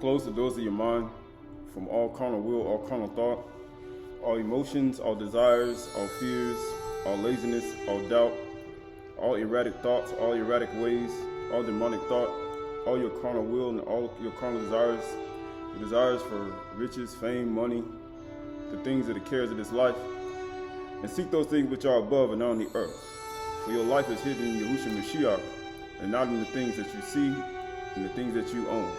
Close the doors of your mind from all carnal will, all carnal thought, all emotions, all desires, all fears, all laziness, all doubt, all erratic thoughts, all erratic ways, all demonic thought, all your carnal will and all your carnal desires, the desires for riches, fame, money, the things of the cares of this life, and seek those things which are above and on the earth. For your life is hidden in Yahushua Mashiach, and not in the things that you see and the things that you own.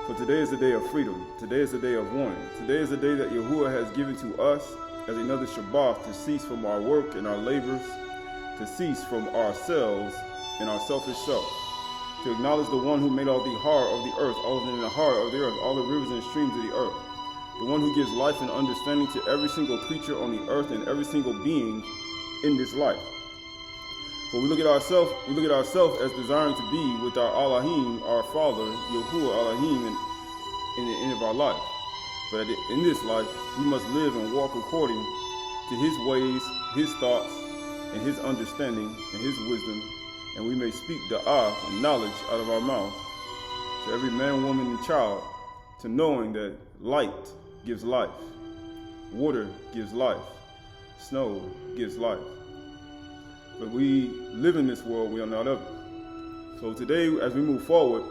For today is the day of freedom. Today is the day of warning. Today is the day that Yahuwah has given to us as another Shabath to cease from our work and our labors, to cease from ourselves and our selfish self, to acknowledge the one who made all the heart of the earth, all in the heart of the earth, all the rivers and streams of the earth, the one who gives life and understanding to every single creature on the earth and every single being in this life. When we look at ourselves as desiring to be with our Elohim, our Father, Yahuwah Elohim, in the end of our life. But in this life, we must live and walk according to His ways, His thoughts, and His understanding, and His wisdom, and we may speak da'ah and knowledge out of our mouth to every man, woman, and child, to knowing that light gives life, water gives life, snow gives life. But we live in this world, we are not of it. So today, as we move forward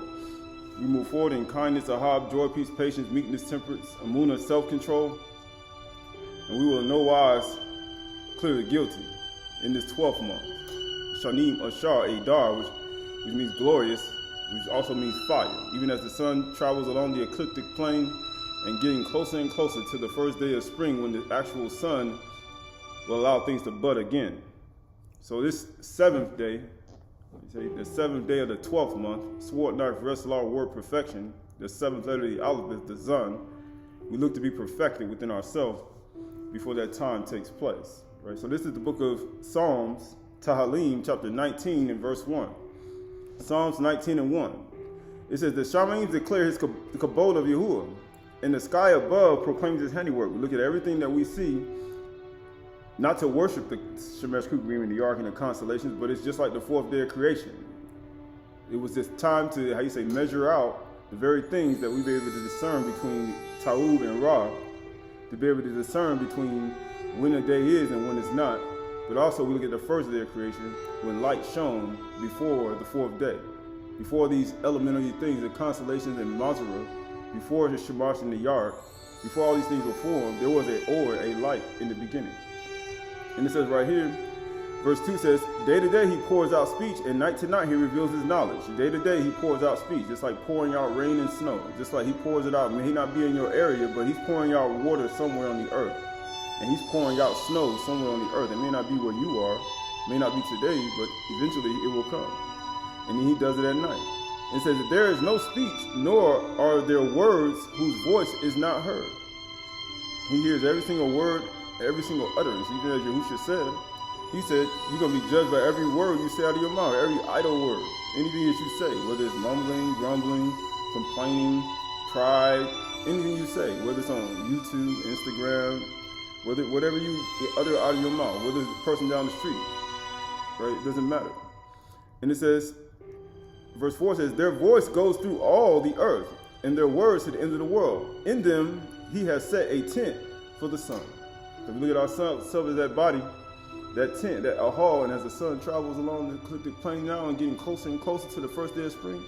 in kindness, ahab, joy, peace, patience, meekness, temperance, amunah, self-control, and we will in no wise clear the guilty in this 12th month. Shanym, Ashar, Adar, which means glorious, which also means fire. Even as the sun travels along the ecliptic plane and getting closer and closer to the first day of spring, when the actual sun will allow things to bud again. So this 7th day, the 7th day of the 12th month, sword knife, wrestle our word perfection, the 7th letter of the alphabet, the Zun, we look to be perfected within ourselves before that time takes place. Right? So this is the book of Psalms, Tehillim, chapter 19 and verse 1. Psalms 19 and 1. It says, the Shamayim declare the kabod of Yahuwah, and the sky above proclaims His handiwork. We look at everything that we see, not to worship the Shemesh Kukrim and the Ark and the constellations, but it's just like the 4th day of creation. It was this time to, measure out the very things that we be able to discern between Ta'ub and Ra, to be able to discern between when a day is and when it's not. But also we look at the 1st day of creation, when light shone before the 4th day, before these elementary things, the constellations and Mazarah, before the Shamash and the Yard, before all these things were formed, there was a light in the beginning. And it says right here, verse 2 says, day to day He pours out speech, and night to night He reveals His knowledge. Day to day He pours out speech, just like pouring out rain and snow. Just like He pours it out. May He not be in your area, but He's pouring out water somewhere on the earth. And He's pouring out snow somewhere on the earth. It may not be where you are, may not be today, but eventually it will come. And then He does it at night. And it says that there is no speech, nor are there words whose voice is not heard. He hears every single word, every single utterance. Even as Yahushua said, He said, you're going to be judged by every word you say out of your mouth, every idle word, anything that you say, whether it's mumbling, grumbling, complaining, pride, anything you say, whether it's on YouTube, Instagram, whatever you utter out of your mouth, whether it's the person down the street, right? It doesn't matter. And it says, verse 4 says, their voice goes through all the earth, and their words to the end of the world. In them He has set a tent for the sun. If we look at ourselves as that body, that tent, that ahal, and as the sun travels along the ecliptic plane now and getting closer and closer to the 1st day of spring,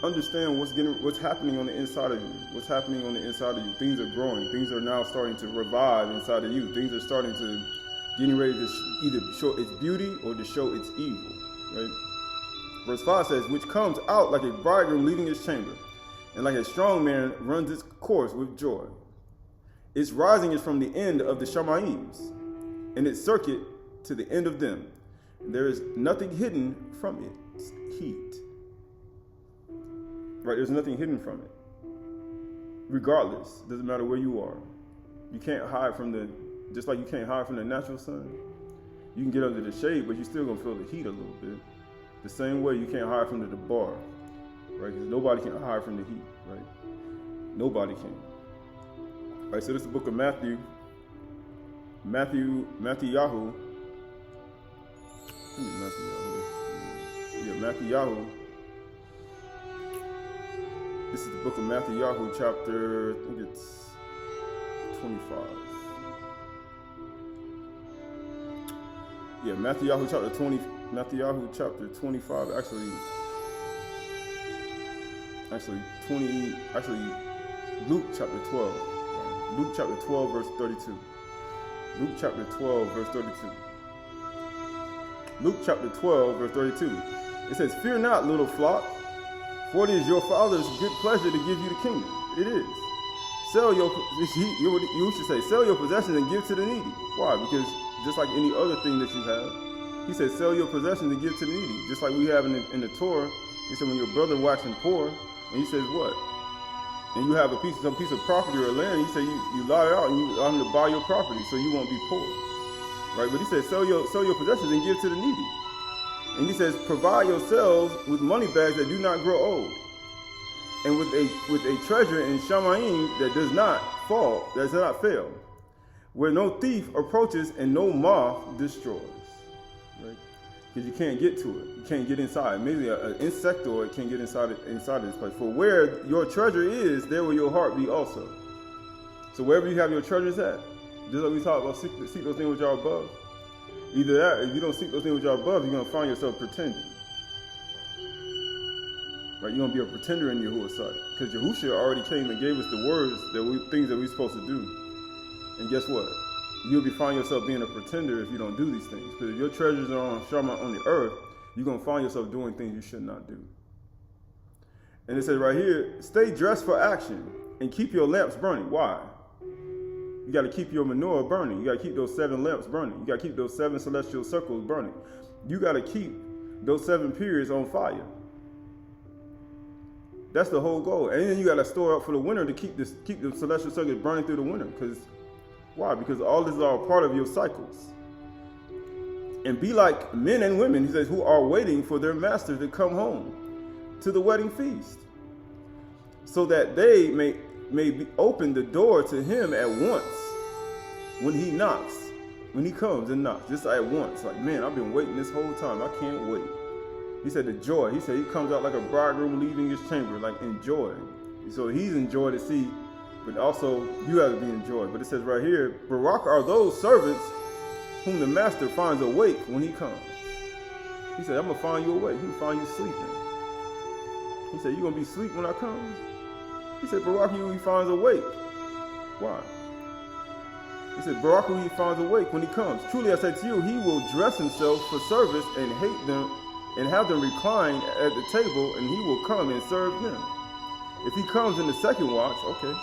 understand what's happening on the inside of you. What's happening on the inside of you. Things are growing. Things are now starting to revive inside of you. Things are starting to getting ready to either show its beauty or to show its evil. Right? Verse 5 says, which comes out like a bridegroom leaving his chamber, and like a strong man runs its course with joy. Its rising is from the end of the Shamayims, and its circuit to the end of them. There is nothing hidden from its heat. Right, there's nothing hidden from it. Regardless, doesn't matter where you are. You can't hide from just like you can't hide from the natural sun. You can get under the shade, but you're still gonna feel the heat a little bit. The same way you can't hide from the bar, right? Because nobody can hide from the heat, right? Nobody can. All right, so this is the book of Matthew. Matthew Yahu. Matthew Yahu. This is the book of Matthew, chapter, I think it's 25. Yeah, Matthew chapter 25, actually Luke chapter 12. Luke chapter 12, verse 32. Luke chapter 12, verse 32. Luke chapter 12, verse 32. It says, "Fear not, little flock, for it is your Father's good pleasure to give you the kingdom." It is. You should say, sell your possessions and give to the needy. Why? Because just like any other thing that you have, he says, sell your possessions and give to the needy. Just like we have in the Torah, he said, when your brother waxing poor, and he says what? And you have some piece of property or land, he said you lie out and you allow him to buy your property so you won't be poor. Right? But he says, sell your possessions and give to the needy. And he says, provide yourselves with money bags that do not grow old, and with a treasure in Shamayim that does not fail, where no thief approaches and no moth destroys. Right? Because you can't get to it. You can't get inside. Maybe an insectoid can't get inside of this place. For where your treasure is, there will your heart be also. So wherever you have your treasures at, just like we talk about, seek those things which are above. Either that, if you don't seek those things which are above, you're going to find yourself pretending. Right? You're going to be a pretender in Yahuwah's sight. Because Yahushua already came and gave us the words, things that we're supposed to do. And guess what? You'll be finding yourself being a pretender if you don't do these things. Because if your treasures are on Shama on the earth, you're going to find yourself doing things you should not do. And it says right here, stay dressed for action and keep your lamps burning. Why? You got to keep your menorah burning. You got to keep those 7 lamps burning. You got to keep those 7 celestial circles burning. You got to keep those 7 periods on fire. That's the whole goal. And then you got to store up for the winter to keep the celestial circles burning through the winter. Why? Because all this is all part of your cycles. And be like men and women, he says, who are waiting for their master to come home to the wedding feast, so that they may open the door to him at once when he knocks, when he comes and knocks, just at once. Like, man, I've been waiting this whole time. I can't wait. He said the joy. He said he comes out like a bridegroom leaving his chamber, like in joy. So he's in joy to see, but also you have to be in joy. But it says right here, Barak are those servants whom the master finds awake when he comes. He said, I'm going to find you awake. He'll find you sleeping. He said, you're going to be asleep when I come? He said, Barak who he finds awake. Why? He said, Barak who he finds awake when he comes. Truly I say to you, he will dress himself for service and hate them and have them recline at the table, and he will come and serve them. If he comes in the second watch, okay.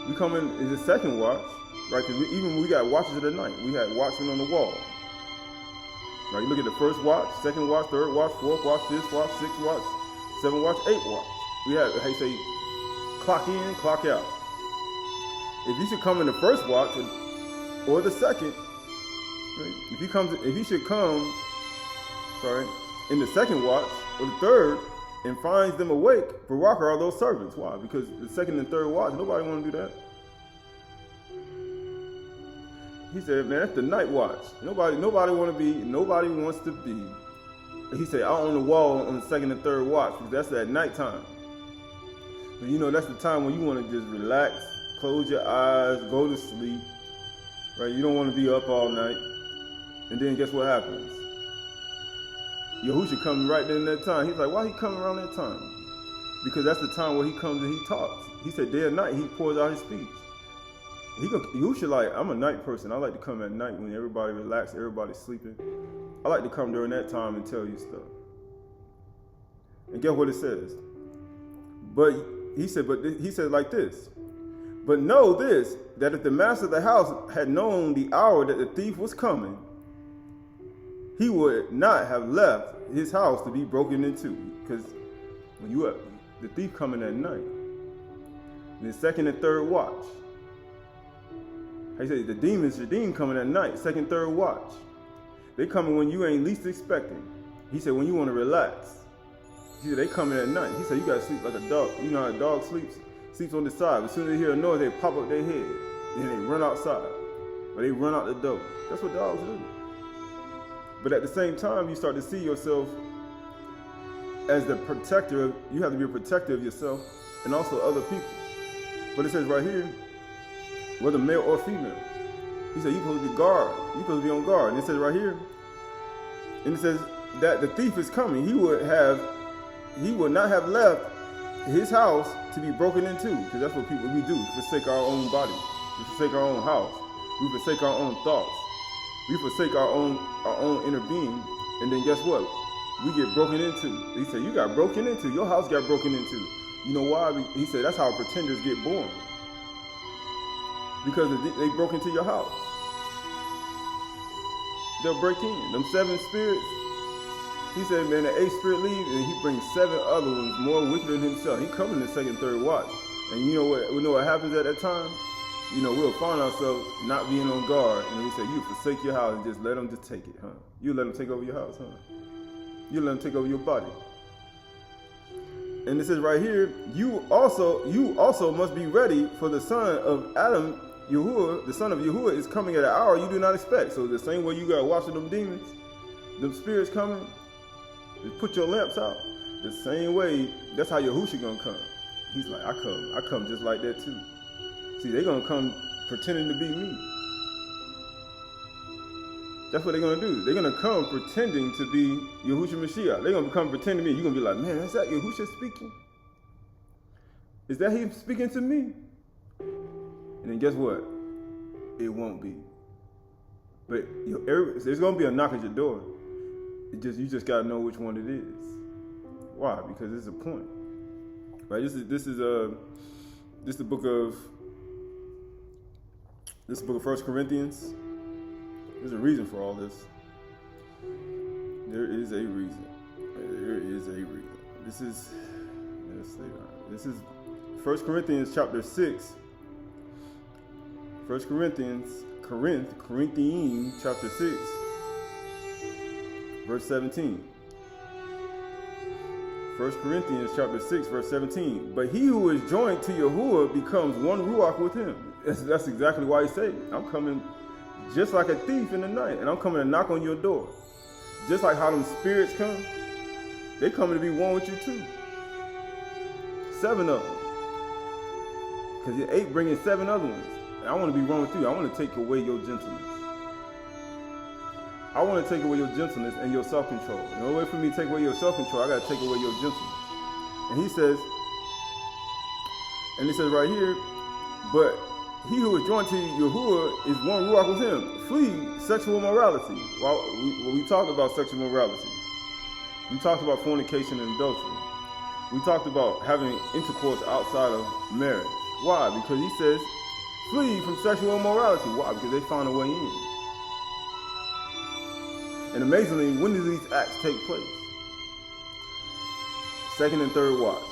We come in the second watch, right? Because even when we got watches of the night, we had watchmen on the wall. Right? You look at the first watch, second watch, third watch, fourth watch, fifth watch, sixth watch, seventh watch, eighth watch. We had, how you say, clock in, clock out. If you should come in the first watch or the second, right? If he should come, in the second watch or the third and finds them awake, Barak are those servants. Why? Because the second and third watch, nobody want to do that. He said, man, that's the night watch. Nobody wants to be. He said, out on the wall on the second and third watch, because that's at nighttime. But you know, that's the time when you want to just relax, close your eyes, go to sleep, right? You don't want to be up all night. And then guess what happens? Yahushua comes right in that time. He's like, why he coming around that time? Because that's the time where he comes and he talks. He said day and night he pours out his speech. Yahushua like, I'm a night person. I like to come at night when everybody relaxed, everybody's sleeping. I like to come during that time and tell you stuff. And guess what it says? He said like this. But know this, that if the master of the house had known the hour that the thief was coming, he would not have left his house to be broken into. Because when the thief coming at night, the second and third watch. How you say, the demons coming at night, second, third watch. They coming when you ain't least expecting. He said when you want to relax. He said they coming at night. He said you gotta sleep like a dog. You know how a dog sleeps on the side. As soon as they hear a noise, they pop up their head. Then they run outside. Or they run out the door. That's what dogs do. But at the same time, you start to see yourself as the protector, you have to be a protector of yourself and also other people. But it says right here, whether male or female. He said, you're supposed to be guard. You're supposed to be on guard. And it says right here, and it says that the thief is coming. He would not have left his house to be broken into, because that's what we do. We forsake our own body. We forsake our own house. We forsake our own thoughts. We forsake our own inner being. And then guess what? We get broken into. He said, you got broken into. Your house got broken into. You know why? He said, that's how pretenders get born. Because they broke into your house. They'll break in. Them 7 spirits. He said, man, the 8th spirit leaves and he brings 7 other ones more wicked than himself. He comes in the 2nd, 3rd watch. And you know what happens at that time? You know, we'll find ourselves not being on guard. And we say, you forsake your house and just let them just take it, huh? You let them take over your house, huh? You let them take over your body. And it says right here, you also must be ready, for the son of Adam, Yahuwah, the son of Yahuwah, is coming at an hour you do not expect. So the same way you got to watch them demons, them spirits coming, just put your lamps out. The same way, that's how Yahushua gonna come. He's like, I come just like that too. See, they're gonna come pretending to be me. That's what they're gonna do. They're gonna come pretending to be Yahushua Mashiach. They're gonna come pretending to me. You're gonna be like, man, is that Yahushua speaking? Is that him speaking to me? And then guess what? It won't be. But there's gonna be a knock at your door. You just gotta know which one it is. Why? Because it's a point. Right? This is the book of 1 Corinthians. There's a reason for all this. There is a reason. There is a reason. This is 1 Corinthians chapter 6. 1 Corinthians chapter 6, verse 17. 1 Corinthians chapter 6, verse 17. But he who is joined to Yahuwah becomes one ruach with him. That's exactly why he said, I'm coming just like a thief in the night, and I'm coming to knock on your door. Just like how them spirits come, they coming to be one with you too. 7 of them. Because the 8 bringing 7 other ones. And I want to be one with you. I want to take away your gentleness. I want to take away your gentleness and your self-control. In order for me to take away your self-control, I got to take away your gentleness. And he says right here, but he who is joined to Yahuwah is one ruach with him. Flee sexual immorality. When we talked about sexual immorality, we talked about fornication and adultery. We talked about having intercourse outside of marriage. Why? Because he says, flee from sexual immorality. Why? Because they found a way in. And amazingly, when do these acts take place? 2nd and 3rd watch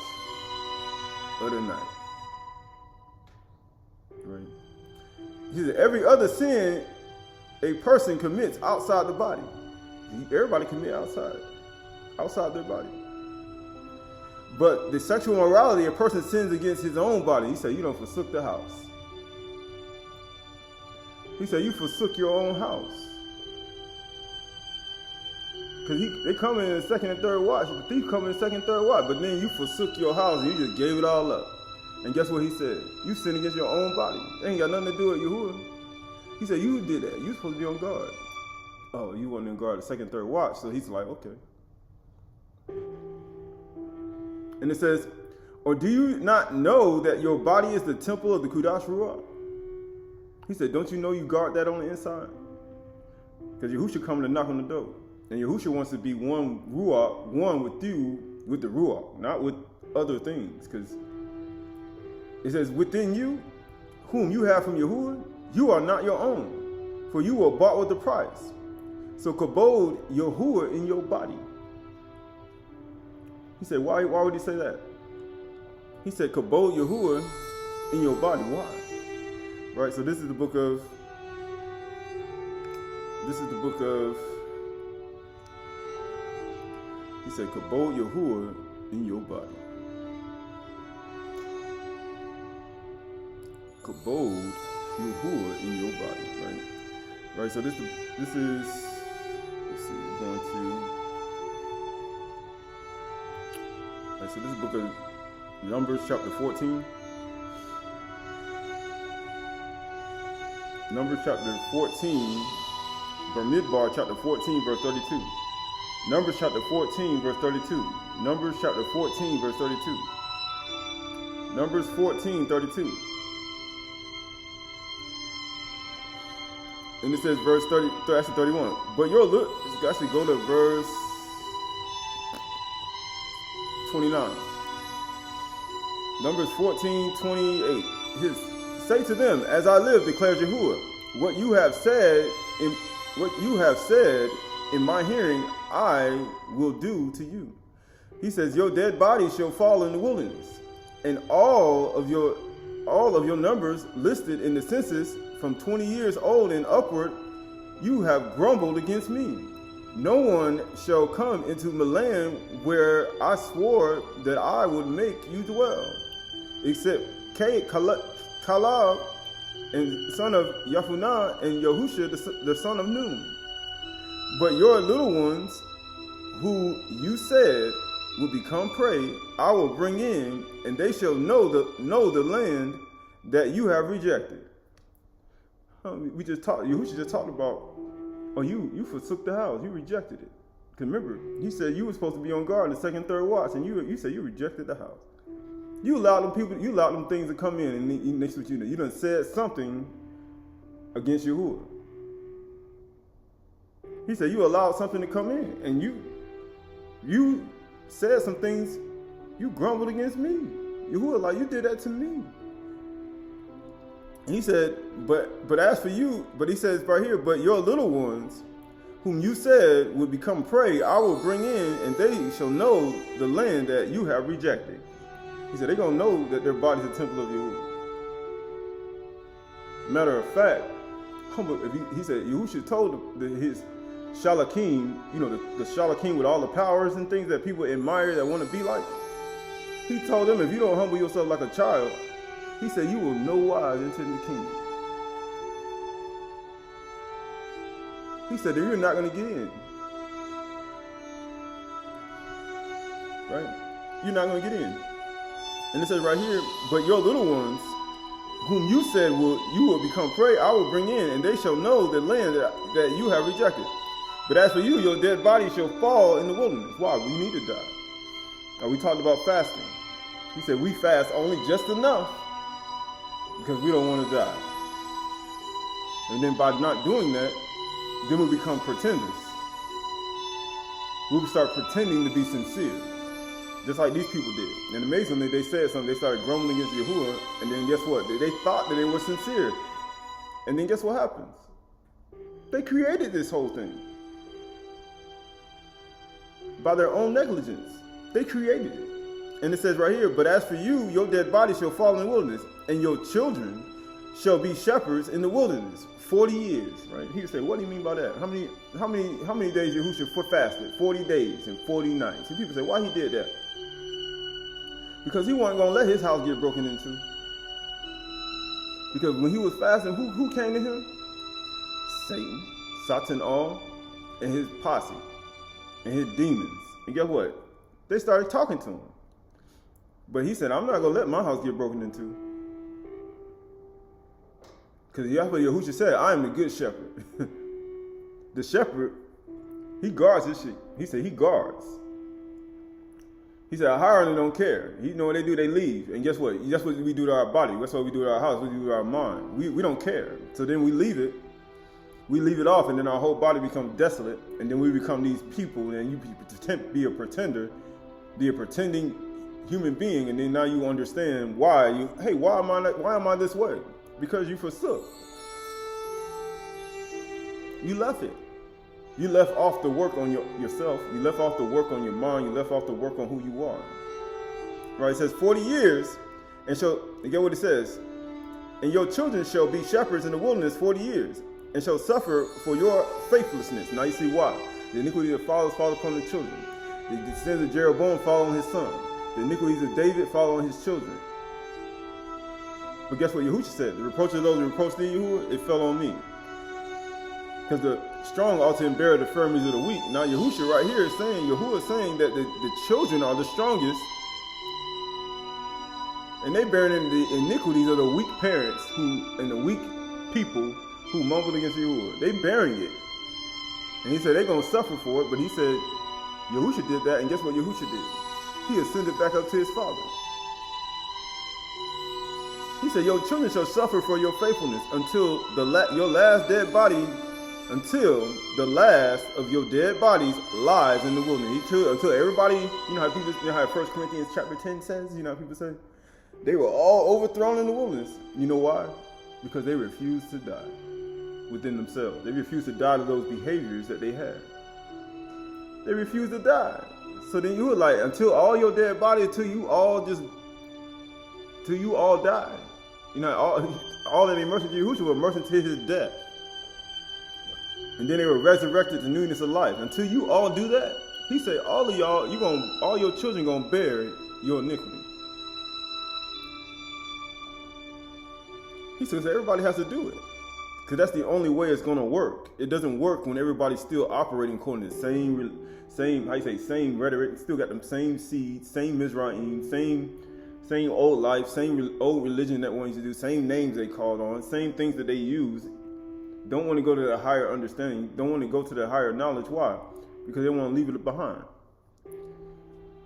of the night. Right? He said, every other sin a person commits outside the body. Everybody commit outside their body. But the sexual immorality, a person sins against his own body. He said, you don't forsook the house. He said, you forsook your own house. Because they come in the 2nd and 3rd watch. The thief come in the 2nd and 3rd watch. But then you forsook your house and you just gave it all up. And guess what he said? You sin against your own body. It ain't got nothing to do with Yahuwah. He said, you did that. You supposed to be on guard. Oh, you weren't on guard the 2nd, 3rd watch. So he's like, okay. And it says, or do you not know that your body is the temple of the Kudash Ruach? He said, don't you know you guard that on the inside? Because Yahushua coming to knock on the door. And Yahushua wants to be one Ruach, one with you, with the Ruach, not with other things. Because it says, within you, whom you have from Yahuwah, you are not your own, for you were bought with a price. So kabod Yahuwah in your body. He said, why would he say that? He said, kabod Yahuwah in your body. Why? Right, so this is the book of, he said, kabod Yahuwah in your body. Kabod Yahuwah in your body, right? Right, so this is, let's see, going to Right, so this is the book of Numbers chapter 14. Numbers chapter 14, Bamidbar chapter 14, verse 32. Numbers chapter 14, verse 32. Numbers chapter 14, verse 32. Numbers 14, 32. And it says verse 30, actually 31. But your look, actually go to verse 29. Numbers 14, 28. Say to them, as I live, declares Yahuwah, what you have said in my hearing, I will do to you. He says, your dead body shall fall in the wilderness, and all of your numbers listed in the census from 20 years old and upward, you have grumbled against me. No one shall come into the land where I swore that I would make you dwell, except Qahalath and son of Yafunah and Yahusha the son of Nun. But your little ones, who you said will become prey, I will bring in, and they shall know the land that you have rejected. We just talked. Yahusha just talked about. Oh, you forsook the house. You rejected it. Cause remember, he said you were supposed to be on guard in the second, third watch, and you said you rejected the house. You allowed them people. You allowed them things to come in, and that's what you did. You done said something against Yahuwah. He said you allowed something to come in, and you said some things. You grumbled against me. Yahuwah, like you did that to me. And he said, but as for you, but he says right here, but your little ones, whom you said would become prey, I will bring in, and they shall know the land that you have rejected. He said they're going to know that their body is a temple of Yahuwah. Matter of fact, he said Yahushua told his Shalakim, the Shalakim with all the powers and things that people admire, that want to be like. He told them, if you don't humble yourself like a child, he said, you will no wise enter the kingdom. He said that you're not going to get in. Right? You're not going to get in. And it says right here, but your little ones, whom you said you will become prey, I will bring in, and they shall know the land that you have rejected. But as for you, your dead body shall fall in the wilderness. Why? We need to die. Now, we talked about fasting. He said we fast only just enough because we don't want to die. And then by not doing that, then we become pretenders. We will start pretending to be sincere, just like these people did. And amazingly, they said something. They started grumbling against Yahuwah, and then guess what? They thought that they were sincere. And then guess what happens? They created this whole thing by their own negligence. They created it. And it says right here, but as for you, your dead body shall fall in the wilderness, and your children shall be shepherds in the wilderness 40 years. Right? He would say, what do you mean by that? How many days Yahushua fasted? 40 days and 40 nights. And people say, why he did that? Because he wasn't going to let his house get broken into. Because when he was fasting, who came to him? Satan, Satan all, and his posse, and his demons. And guess what? They started talking to him. But he said, I'm not going to let my house get broken into. Because Yahushua said, I am the good shepherd. The shepherd, he guards his sheep. He said he guards. He said, a hireling don't care. You know what they do? They leave. And guess what? That's what we do to our body. That's what we do to our house. We do to our mind. We don't care. So then we leave it. We leave it off, and then our whole body becomes desolate. And then we become these people, and you be a pretender, be a pretending human being, and then now you understand why why am I this way? Because you forsook. You left it. You left off the work on yourself. You left off the work on your mind. You left off the work on who you are. Right? It says 40 years, and get what it says. And your children shall be shepherds in the wilderness 40 years, and shall suffer for your faithlessness. Now you see why. The iniquity of fathers fall upon the children. The sins of Jeroboam fall on his son. The iniquities of David fall on his children. But guess what Yahushua said? The reproach of those who reproach thee, Yahuwah, it fell on me. Because the strong ought to bear the infirmities of the weak. Now Yahushua right here is saying, Yahuwah is saying that the children are the strongest And they bearing in the iniquities of the weak parents and the weak people who mumbled against Yahuwah. They bearing it. And he said they're going to suffer for it, but he said Yahusha did that, and guess what Yahusha did? He ascended back up to his Father. He said, your children shall suffer for your faithfulness until your last dead body, until the last of your dead bodies lies in the wilderness. Until everybody, you know how 1 Corinthians chapter 10 says, you know how people say, they were all overthrown in the wilderness. You know why? Because they refused to die within themselves. They refused to die to those behaviors that they had. They refused to die. So then you were like, until all your dead body, till you all die. You know, all that immersed in Yahushua were immersed into his death. And then they were resurrected to newness of life. Until you all do that, he said, all of y'all, all your children gonna bear your iniquity. He says everybody has to do it. Because that's the only way it's gonna work. It doesn't work when everybody's still operating according to the same rhetoric, still got them same seeds, same Mizraim, same old life, same old religion that wants to do, same names they called on, same things that they use. Don't want to go to the higher understanding, don't want to go to the higher knowledge. Why? Because they want to leave it behind.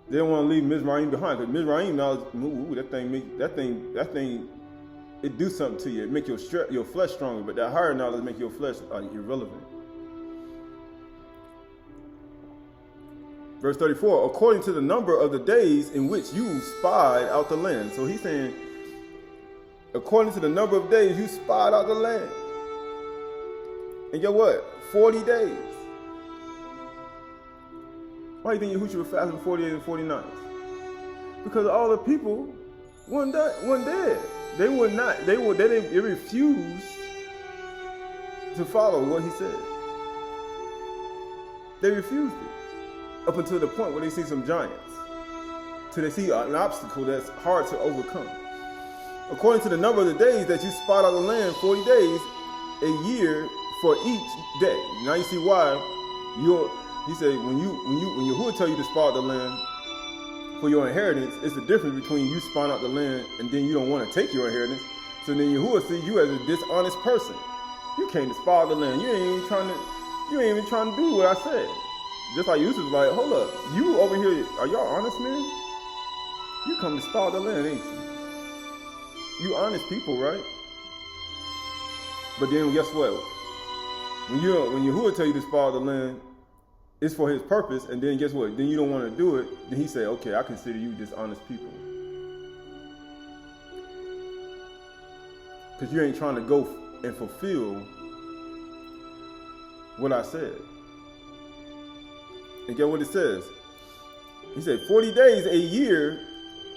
They don't want to leave Mizraim behind. Because Mizraim knowledge, that thing, it do something to you. It make your flesh stronger, but that higher knowledge make your flesh irrelevant. Verse 34, according to the number of the days in which you spied out the land. So he's saying, according to the number of days you spied out the land. And get what? 40 days. Why do you think Yahushua was fasting 48 and 49? Because all the people weren't dead. They were not. They refused to follow what he said. They refused it. Up until the point where they see some giants. Till they see an obstacle that's hard to overcome. According to the number of the days that you spot out the land, 40 days, a year for each day. Now you see why he said when Yahuwah tell you to spot the land for your inheritance, it's the difference between you spot out the land and then you don't want to take your inheritance. So then Yahuwah see you as a dishonest person. You came to spot the land. You ain't even trying to do what I said. Just like Yusuf was like, hold up, you over here, are y'all honest men? You come to spot the land, ain't you? You honest people, right? But then guess what? When Yahuwah tell you to spot the land, it's for his purpose, and then guess what? Then you don't want to do it, then he say, okay, I consider you dishonest people. Because you ain't trying to go and fulfill what I said. And get what it says. He said, 40 days a year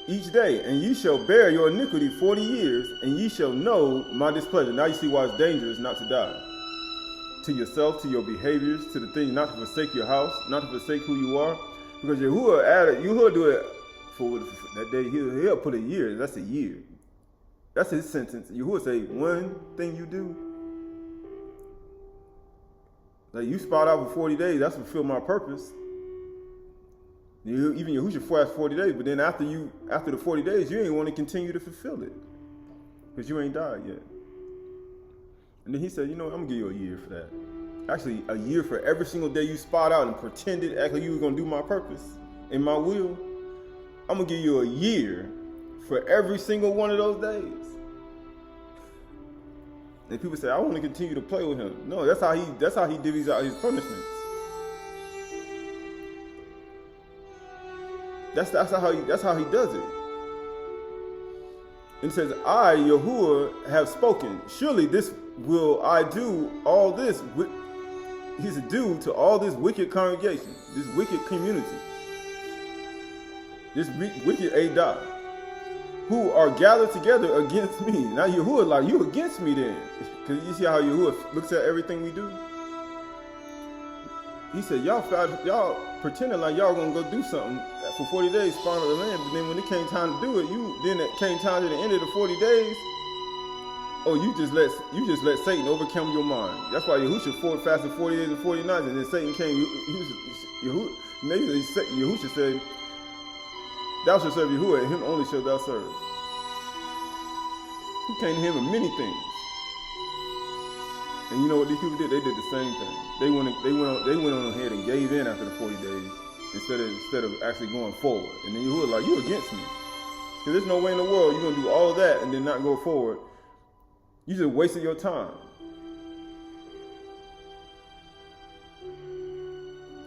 each day, and ye shall bear your iniquity 40 years, and ye shall know my displeasure. Now you see why it's dangerous not to die. To yourself, to your behaviors, to the things, not to forsake your house, not to forsake who you are. Because Yahuwah do it for that day. He'll put a year. That's a year. That's his sentence. Yahuwah say, one thing you do, like you spot out for 40 days, that's fulfill my purpose. Even Yahushua fast 40 days, but then after the 40 days, you ain't want to continue to fulfill it. Because you ain't died yet. And then he said, I'm going to give you a year for that. Actually, a year for every single day you spot out and pretended, act like you were going to do my purpose and my will. I'm going to give you a year for every single one of those days. And people say, I want to continue to play with him. No, that's how he divvies out his punishments. That's how he does it. And it says, I, Yahuwah, have spoken. Surely this will I do all this. He's due to all this wicked congregation, this wicked community, this wicked Aydah, who are gathered together against me. Now Yahuwah like, you against me then. Because you see how Yahuwah looks at everything we do? He said, y'all pretending like y'all gonna go do something for 40 days, spawn of the land, but then when it came time to do it, then it came time to the end of the 40 days, you just let Satan overcome your mind. That's why Yahushua fasted 40 days and 40 nights, and then Satan came. Yahushua said, thou shalt serve Yahuwah, and him only shalt thou serve. He came to him with many things. And you know what these people did? They did the same thing. They went on ahead and gave in after the 40 days instead of actually going forward. And then Yahuwah like, you against me. Because there's no way in the world you're going to do all of that and then not go forward. You just wasted your time.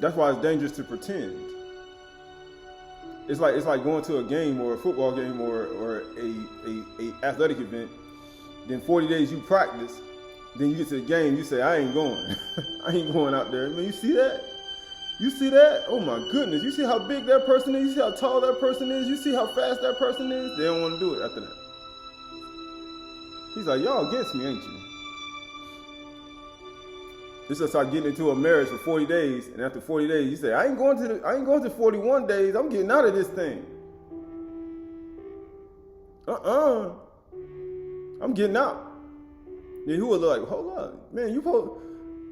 That's why it's dangerous to pretend. It's like going to a game or a football game or a athletic event. Then 40 days you practice. Then you get to the game, you say, I ain't going. I ain't going out there. Man, you see that? You see that? Oh my goodness. You see how big that person is? You see how tall that person is? You see how fast that person is? They don't want to do it after that. He's like, y'all against me, ain't you? It's just like getting into a marriage for 40 days, and after 40 days, you say, I ain't going to 41 days. I'm getting out of this thing. I'm getting out. Then he was like, hold on, man,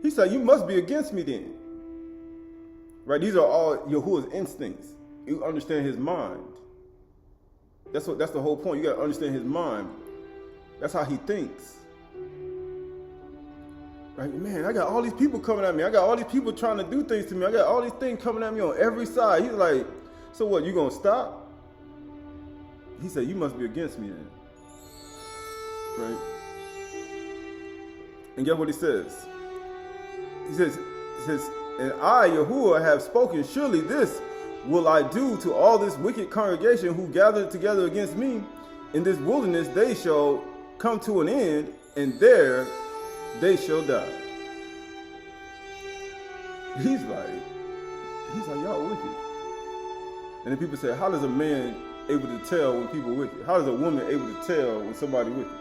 he said, you must be against me then. Right? These are all Yahuwah's instincts. You understand his mind. That's the whole point. You got to understand his mind. That's how he thinks. Right? Man, I got all these people coming at me. I got all these people trying to do things to me. I got all these things coming at me on every side. He's like, so what, you going to stop? He said, you must be against me then. Right? And guess what he says? He says, and I, Yahuwah, have spoken. Surely this will I do to all this wicked congregation who gathered together against me. In this wilderness they shall come to an end, and there they shall die. He's like, y'all wicked. And then people say, how does a man able to tell when people are wicked? How is a woman able to tell when somebody wicked?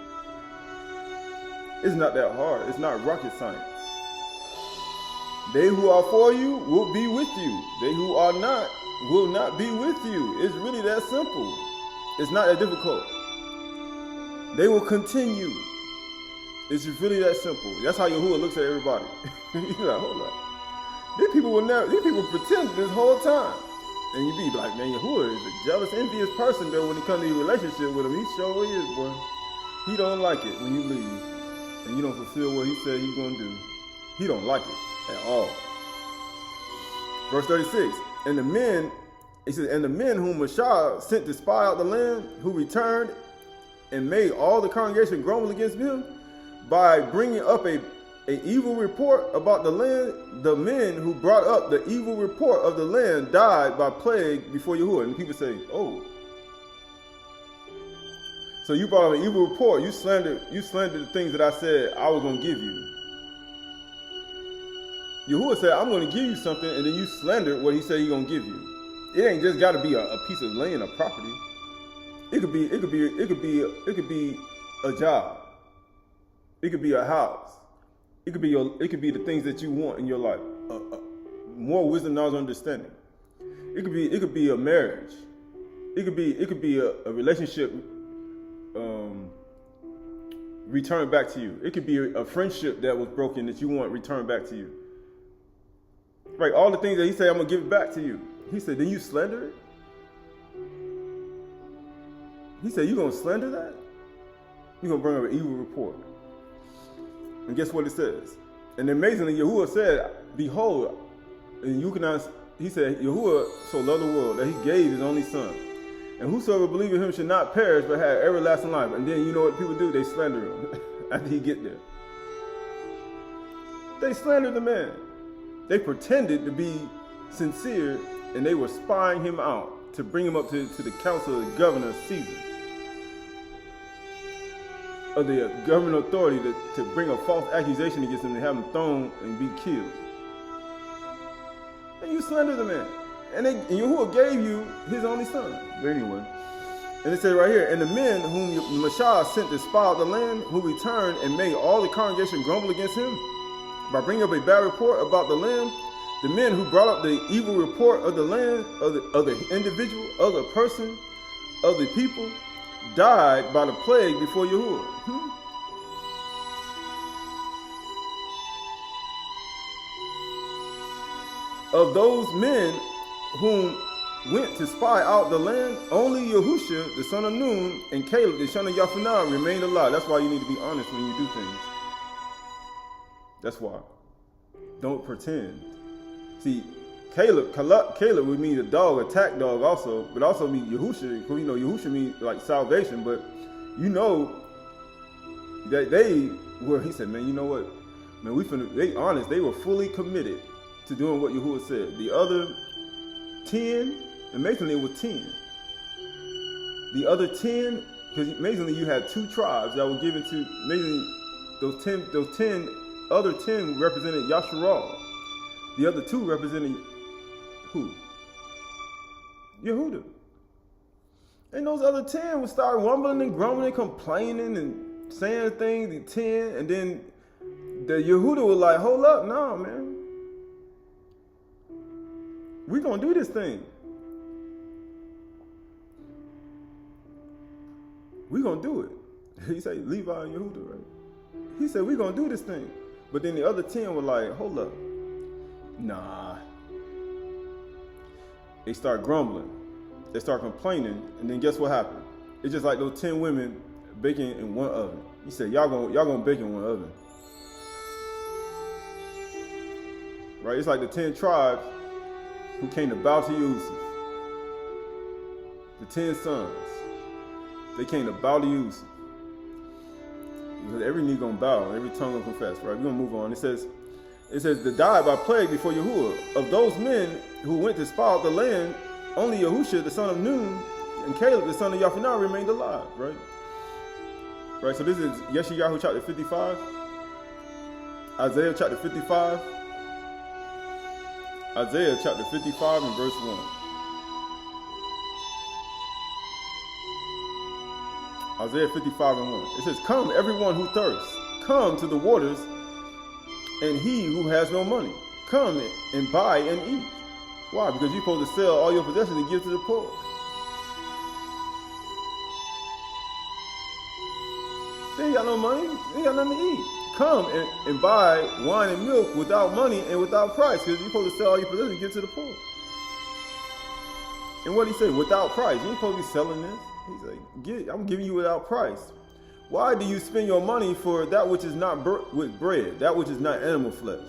It's not that hard. It's not rocket science. They who are for you will be with you. They who are not will not be with you. It's really that simple. It's not that difficult. They will continue. It's really that simple. That's how Yahuwah looks at everybody. He's like, hold up. These people pretend this whole time. And you be like, man, Yahuwah is a jealous, envious person, though, when it comes to your relationship with him. He sure is, boy. He don't like it when you leave and you don't fulfill what he said he's going to do. He don't like it at all. Verse 36, and the men whom Ashar sent to spy out the land, who returned and made all the congregation grumble against him by bringing up an evil report about the land, the men who brought up the evil report of the land died by plague before Yahuwah. And people say, oh, so you brought up an evil report. You slandered the things that I said I was going to give you. Yahuwah said, I'm going to give you something, and then you slandered what he said he's going to give you. It ain't just got to be a piece of land or property. It could be a job. It could be a house. It could be the things that you want in your life. More wisdom, knowledge, understanding. It could be a marriage. It could be a relationship returned back to you. It could be a friendship that was broken that you want returned back to you. Right, all the things that he said, I'm gonna give it back to you. He said, then you slander it? He said, you gonna slander that? You're gonna bring up an evil report. And guess what it says? And amazingly, Yahuwah said, behold, and he said, Yahuwah so loved the world that he gave his only son. And whosoever believes in him should not perish, but have everlasting life. And then you know what people do? They slander him after he get there. They slandered the man. They pretended to be sincere, and they were spying him out to bring him up to the council of the governor, Caesar, of the government authority to bring a false accusation against him and have him thrown and be killed. And you slander the man. And Yahuwah gave you his only son. But anyway, and it says right here, and the men whom Ashar sent to spy out the land, who returned and made all the congregation grumble against him, by bringing up a bad report about the land, the men who brought up the evil report of the land, of the individual, of the person, of the people, died by the plague before Yahuwah. Of those men whom went to spy out the land, only Yahusha, the son of Nun, and Caleb, the son of Yaphanah, remained alive. That's why you need to be honest when you do things. That's why. Don't pretend. See, Caleb would mean a dog, attack dog also, but also mean Yahusha. You know, Yahusha means like salvation, but you know that he said, man, you know what? Man, they honest, they were fully committed to doing what Yahuwah said. The other 10, amazingly it was 10. The other 10, because amazingly you had 2 tribes that were given to, amazingly those 10 other 10 represented Yasharal. The other 2 represented who? Yehuda. And those other 10 would start rumbling and grumbling, complaining and saying things, the 10, and then the Yehuda was like, hold up, no, man. We gonna do this thing. We gonna do it. He said, Levi and Yehuda, right? He said, we gonna do this thing. But then the other 10 were like, hold up. Nah. They start grumbling. They start complaining. And then guess what happened? It's just like those 10 women baking in one oven. He said, y'all gonna bake in one oven. Right? It's like the 10 tribes who came to bow to Yusuf. The 10 sons. They came to bow to Yusuf. Because every knee gonna bow, every tongue gonna confess, right? We're gonna move on. It says, they died by plague before Yahuwah. Of those men who went to spy out the land, only Yahusha, the son of Nun, and Caleb, the son of Yaphanah, remained alive, right? Right, so this is Yeshayahu chapter 55. Isaiah chapter 55. Isaiah chapter 55 and verse 1. Isaiah 55 and 1. It says, come, everyone who thirsts, come to the waters, and he who has no money, come and buy and eat. Why? Because you're supposed to sell all your possessions and give to the poor. They ain't got no money. They ain't got nothing to eat. Come and buy wine and milk without money and without price, because you're supposed to sell all your possessions and give to the poor. And what he said, without price. You ain't supposed to be selling this. He's like, I'm giving you without price. Why do you spend your money for that which is not with bread, that which is not animal flesh?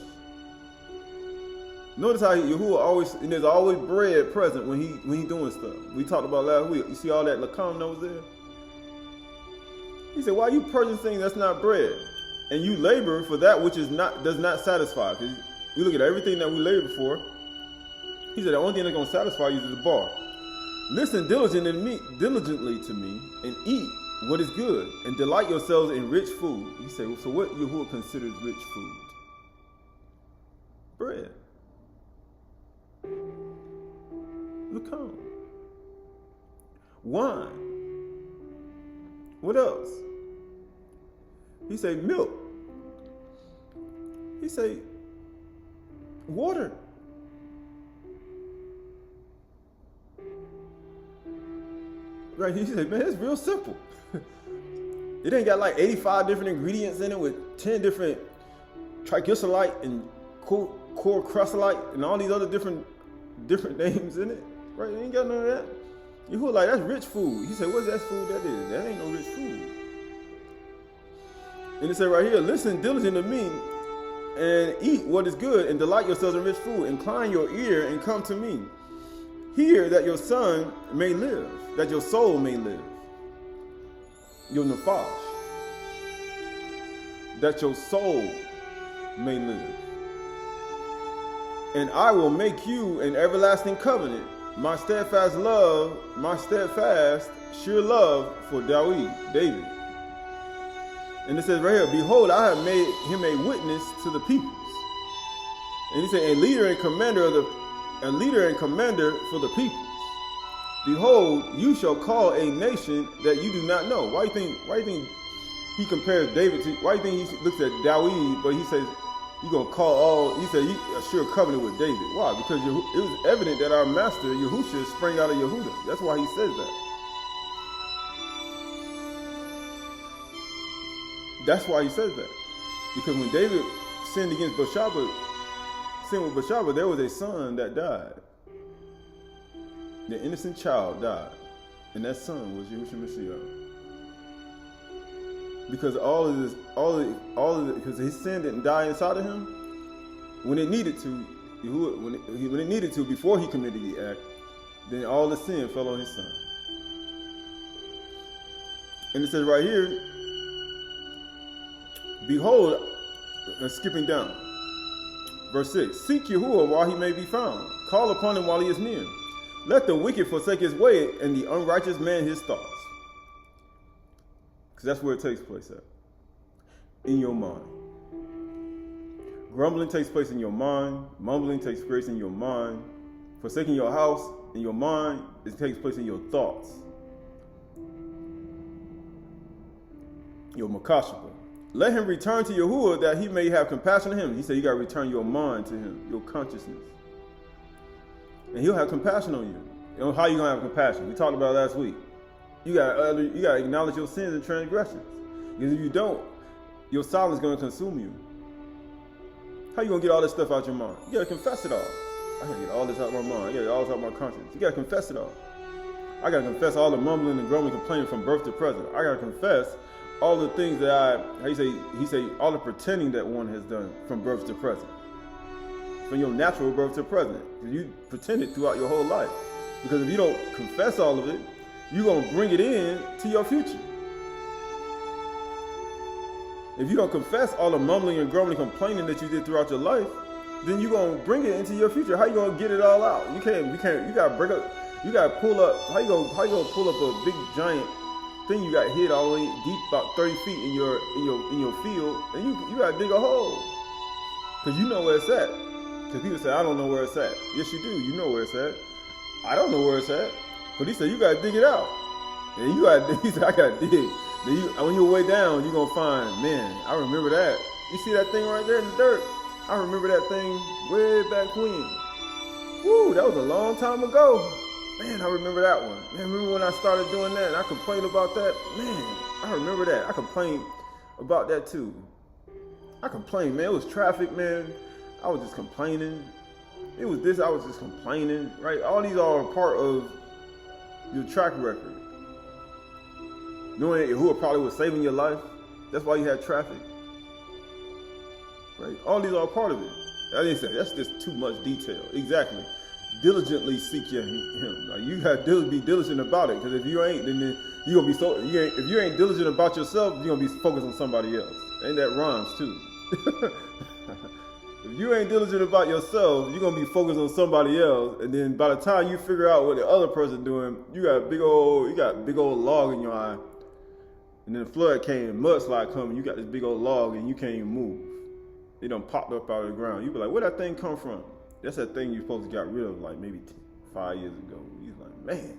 Notice how Yahuwah always, and there's always bread present when he doing stuff. We talked about last week. You see all that lakam that was there? He said, why are you purchasing things that's not bread? And you labor for that which is does not satisfy. Because we look at everything that we labor for. He said, the only thing that's going to satisfy you is the bar. Listen diligently to me, and eat what is good, and delight yourselves in rich food. He said, so what Yahuwah considers rich food? Bread. Look on. Wine. What else? He said milk. He said water. Right, he said, man, it's real simple. It ain't got like 85 different ingredients in it with 10 different triglyceride and chlorcrustolite and all these other different names in it. Right, it ain't got none of that. You were like, that's rich food. He said, what's that food that is? That ain't no rich food. And it said right here, listen diligently to me and eat what is good and delight yourselves in rich food. Incline your ear and come to me. Hear that your son may live, that your soul may live. Your nefesh. That your soul may live. And I will make you an everlasting covenant, my steadfast love, my steadfast, sure love for David. And it says right here, behold, I have made him a witness to the peoples. And he said, a leader and commander for the peoples. Behold, you shall call a nation that you do not know. Why do you think he compares David to? Why do you think he looks at David, but he says you're gonna call all? He said you a sure covenant with David. Why? Because it was evident that our master Yahusha sprang out of Yehuda. That's why he says that. That's why he says that. Because when David sinned with Bathsheba, there was a son that died. The innocent child died, and that son was Yahushua Mashiach. Because because his sin didn't die inside of him when it needed to. When it needed to, before he committed the act, then all the sin fell on his son. And it says right here, behold, skipping down, verse 6, seek Yahuwah while he may be found. Call upon him while he is near. Let the wicked forsake his way, and the unrighteous man his thoughts. Because that's where it takes place at. In your mind. Grumbling takes place in your mind. Mumbling takes place in your mind. Forsaking your house in your mind, it takes place in your thoughts. Your makashapa. Let him return to Yahuwah that he may have compassion on him. He said you got to return your mind to him, your consciousness. And he'll have compassion on you. You know how you going to have compassion? We talked about it last week. You got to acknowledge your sins and transgressions. Because if you don't, your silence is going to consume you. How you going to get all this stuff out your mind? You got to confess it all. I got to get all this out of my mind. I got to get all this out of my conscience. You got to confess it all. I got to confess all the mumbling and grumbling, complaining from birth to present. I got to confess all the things that he say, all the pretending that one has done from birth to present. From your natural birth to present. You pretended throughout your whole life. Because if you don't confess all of it, you're going to bring it in to your future. If you don't confess all the mumbling and grumbling, complaining that you did throughout your life, then you're going to bring it into your future. How you going to get it all out? You got to break up, you got to pull up, how you going to pull up a big giant thing you got hid all the way deep, about 30 feet in your field, and you got to dig a hole. Because you know where it's at. Because people say, I don't know where it's at. Yes, you do. You know where it's at. I don't know where it's at. But he said, you got to dig it out. And he said, I got to dig. Then on your way down, you're going to find, man, I remember that. You see that thing right there in the dirt? I remember that thing way back when. Woo, that was a long time ago. Man, I remember that one. Man, remember when I started doing that and I complained about that? Man, I remember that. I complained about that too. I complained, man. It was traffic, man. I was just complaining. It was this, I was just complaining, right? All these are a part of your track record. Knowing who probably was saving your life. That's why you had traffic. Right? All these are a part of it. I didn't say that's just too much detail. Exactly. Diligently seek him. Like you got to be diligent about it. Because if you ain't, then you gonna be if you ain't diligent about yourself, you're gonna be focused on somebody else. And that rhymes too. If you ain't diligent about yourself, you're gonna be focused on somebody else. And then by the time you figure out what the other person doing, you got a big old log in your eye. And then the flood came, mudslide coming, you got this big old log and you can't even move. It done popped up out of the ground. You be like, where that thing come from? That's that thing you supposed to got rid of like maybe 5 years ago. He's like, man.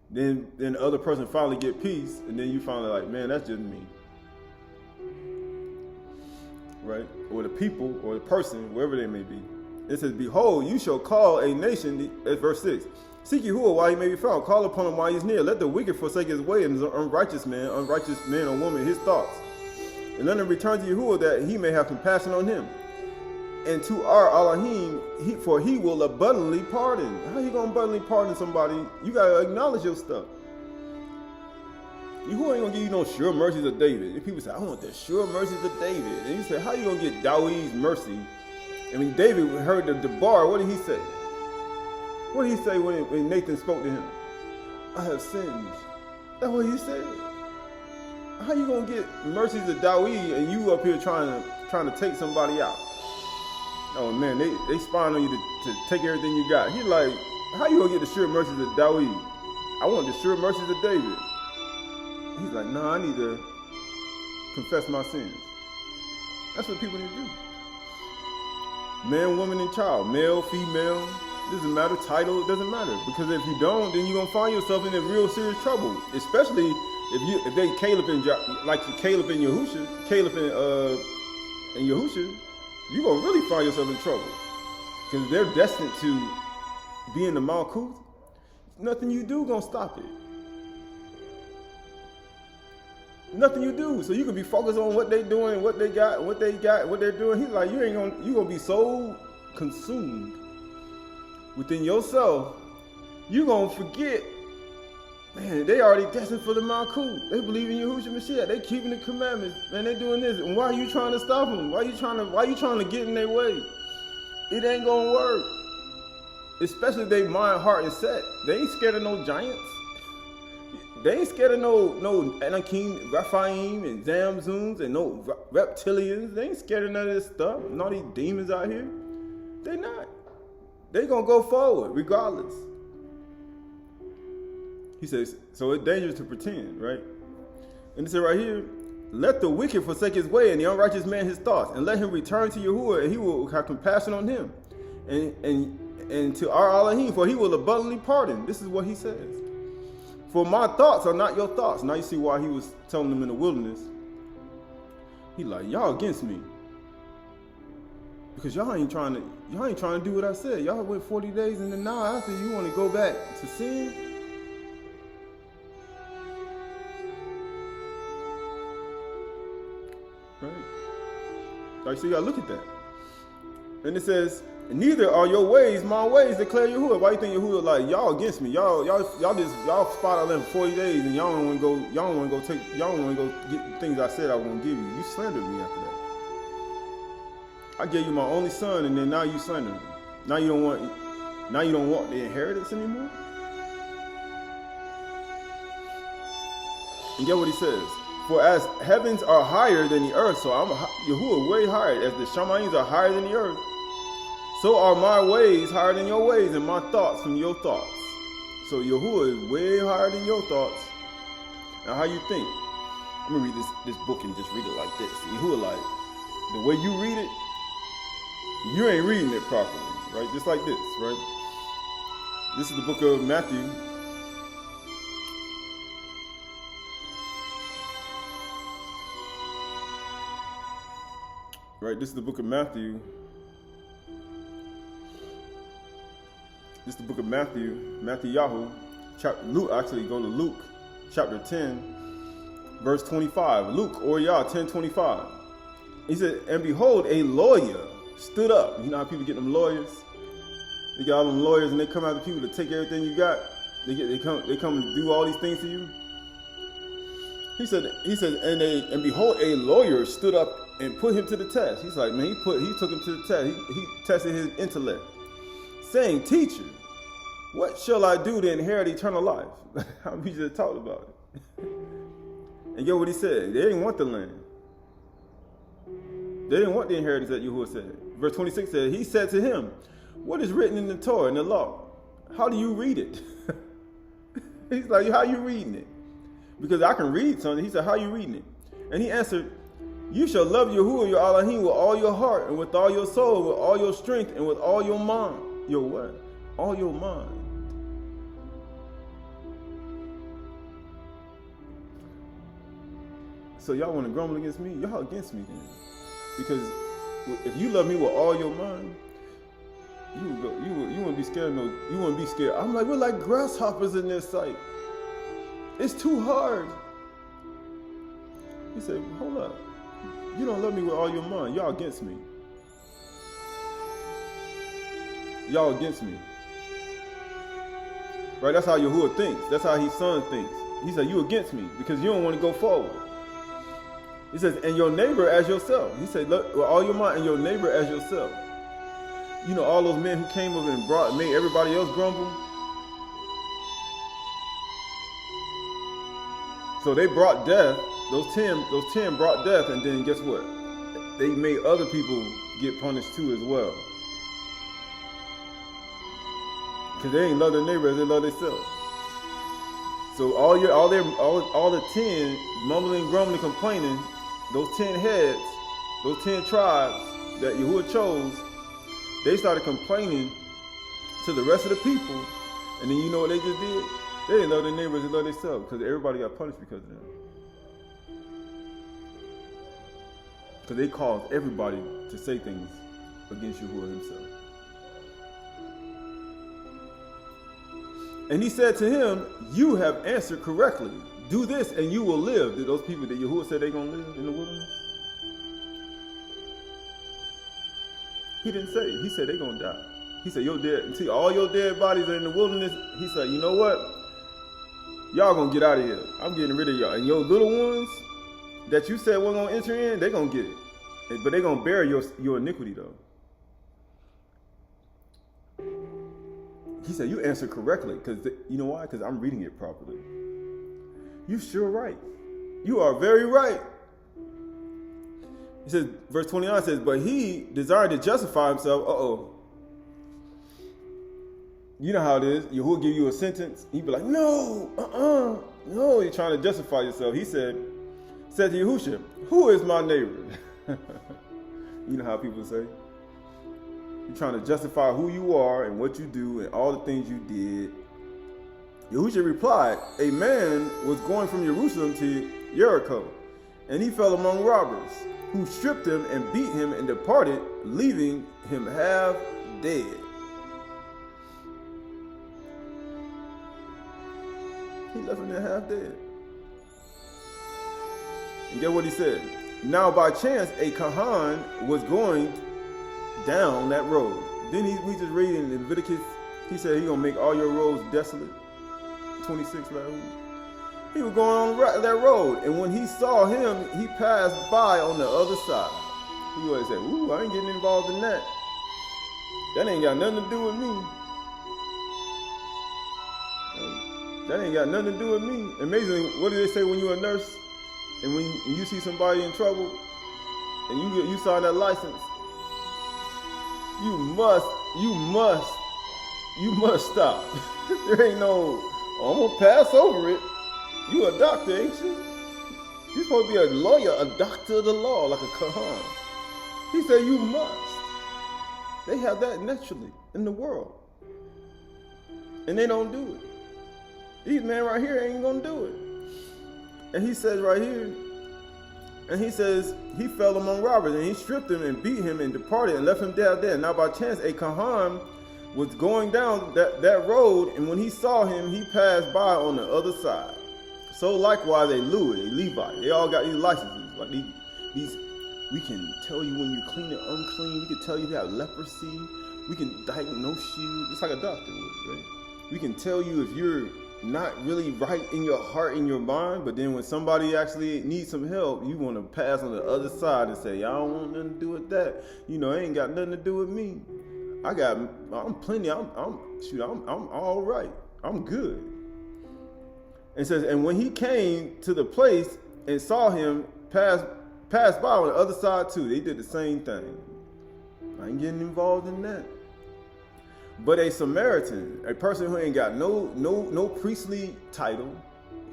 Then the other person finally get peace, and then you finally like, man, that's just me. Right? Or the people, or the person, wherever they may be. It says, behold, you shall call a nation, at verse 6. Seek Yahuwah while he may be found. Call upon him while he's near. Let the wicked forsake his way, and the unrighteous man or woman, his thoughts. And let him return to Yahuwah that he may have compassion on him. And to our Elohim, for he will abundantly pardon. How you gonna abundantly pardon somebody? You gotta acknowledge your stuff. Yahuwah ain't gonna give you no sure mercies of David. If people say, I want the sure mercies of David. And you say, how you gonna get Dawid's mercy? And when David heard the bar, what did he say? What did he say when Nathan spoke to him? I have sinned. That's what he said. How you gonna get mercies of Dawid and you up here trying to take somebody out? Oh man, they spying on you to take everything you got. He's like, how you gonna get the sure mercies of Dawid? I want the sure mercies of David. He's like, no, I need to confess my sins. That's what people need to do. Man, woman, and child, male, female, doesn't matter, title, it doesn't matter. Because if you don't, then you're gonna find yourself in a real serious trouble. Especially if they Caleb and Yahusha, and Yahusha, you're gonna really find yourself in trouble. Because they're destined to be in the Malkuth. Nothing you do gonna stop it. Nothing you do. So you can be focused on what they doing, what they got, what they're doing. He's like, you gonna be so consumed within yourself, you're going to forget, man, they already destined for the Malkut. They believe in Yahushua Mashiach. They keeping the commandments. Man, they doing this. And why are you trying to stop them? Why are you trying to get in their way? It ain't going to work. Especially if they mind, heart, and set. They ain't scared of no giants. They ain't scared of no Anakim, Raphaim, and Zamzuns, and no reptilians. They ain't scared of none of this stuff. And all these demons out here. They not. They gonna go forward regardless. He says, so it's dangerous to pretend, right? And it says right here, let the wicked forsake his way and the unrighteous man his thoughts, and let him return to Yahuwah, and he will have compassion on him. And to our Elohim, for he will abundantly pardon. This is what he says. For my thoughts are not your thoughts. Now you see why he was telling them in the wilderness. He like, y'all against me. Because y'all ain't trying to do what I said. Y'all went 40 days and then now after you want to go back to sin. Right? Like, so you gotta look at that. And it says, neither are your ways my ways, declare Yahuwah. Why you think Yahuwah like y'all against me? Y'all spot out there for 40 days and y'all don't want to go get things I said I was gonna give you. You slandered me after that. I gave you my only son, and then now you slander me. Now you don't want the inheritance anymore. And get what he says. For as heavens are higher than the earth, so Yahuwah way higher. As the Shamayim are higher than the earth, so are my ways higher than your ways, and my thoughts from your thoughts. So Yahuwah is way higher than your thoughts. Now how you think? I'm gonna read this book and just read it like this. Yahuwah like, the way you read it, you ain't reading it properly, right? Just like this, right? This is the book of Matthew. Right, this is the book of Matthew. This is the book of Matthew Yahu. Luke, actually go to Luke, chapter 10, verse 25. Luke, or Yah, 10:25. He said, and behold, a lawyer stood up. You know how people get them lawyers? They get all them lawyers and they come after people to take everything you got. They come and do all these things to you. He said, and behold, a lawyer stood up and put him to the test. He's like, man, he took him to the test. He tested his intellect, saying, teacher, what shall I do to inherit eternal life? How we just talked about it. And get what he said. They didn't want the land. They didn't want the inheritance that Yahuwah said. Verse 26 said, he said to him, what is written in the Torah, in the law? How do you read it? He's like, how are you reading it? Because I can read something. He said, how are you reading it? And he answered, you shall love Yahuwah your Elohim with all your heart and with all your soul, with all your strength and with all your mind. Your what? All your mind. So y'all want to grumble against me? Y'all against me then. Because if you love me with all your mind, you wouldn't be scared. You wouldn't be scared. I'm like, we're like grasshoppers in their sight. It's too hard. He said, hold up. You don't love me with all your mind. Y'all against me. Y'all against me. Right? That's how Yahuwah thinks. That's how his son thinks. He said, you against me because you don't want to go forward. He says, and your neighbor as yourself. He said, look, with all your mind, and your neighbor as yourself. You know, all those men who came up and made everybody else grumble. So they brought death. Those 10 brought death, and then guess what? They made other people get punished too as well. Because they ain't love their neighbor as they love themselves. So all the 10 mumbling, grumbling, complaining, those 10 heads, those 10 tribes that Yahuwah chose, they started complaining to the rest of the people, and then you know what they just did? They didn't love their neighbors, they loved themselves, because everybody got punished because of them. Because they caused everybody to say things against Yahuwah himself. And he said to him, you have answered correctly. Do this and you will live. Did those people that Yahuwah said they're going to live in the wilderness? He didn't say it. He said they're going to die. He said, see, all your dead bodies are in the wilderness. He said, you know what? Y'all gonna get out of here. I'm getting rid of y'all. And your little ones that you said weren't gonna enter in, they gonna get it. But they gonna bear your iniquity though. He said, you answered correctly. Because you know why? Because I'm reading it properly. You sure right. You are very right. He says, verse 29 says, but he desired to justify himself. You know how it is. Yahuwah will give you a sentence. He'd be like, no, no. You're trying to justify yourself. He said to Yahushua, who is my neighbor? You know how people say. You're trying to justify who you are and what you do and all the things you did. Yahushua replied, a man was going from Jerusalem to Jericho, and he fell among robbers, who stripped him and beat him and departed, leaving him half dead. He left him there half dead. And get what he said. Now by chance, a Kahan was going down that road. Then we just read in Leviticus, he said he's going to make all your roads desolate. 26, right? He was going on that road, and when he saw him, he passed by on the other side. He always said, ooh, I ain't getting involved in that. That ain't got nothing to do with me. That ain't got nothing to do with me. Amazing, what do they say when you're a nurse? And when you see somebody in trouble, and you sign that license, you must stop. There ain't no, I'm gonna pass over it. You a doctor, ain't you? You supposed to be a lawyer, a doctor of the law, like a Kahan. He said you must. They have that naturally in the world. And they don't do it. These men right here ain't gonna do it. And he says right here, and he says he fell among robbers, and he stripped him and beat him and departed and left him dead. Now by chance a Kahan was going down that road, and when he saw him, he passed by on the other side. So likewise a Levite, they all got these licenses. Like these, we can tell you when you're clean or unclean. We can tell you if you have leprosy. We can diagnose you, just like a doctor would, right? We can tell you if you're not really right in your heart and your mind, but then when somebody actually needs some help, you want to pass on the other side and say, I don't want nothing to do with that. You know, it ain't got nothing to do with me. I'm plenty. I'm all right. I'm good. And says, and when he came to the place and saw him pass by on the other side too, they did the same thing. I ain't getting involved in that. But a Samaritan, a person who ain't got no priestly title,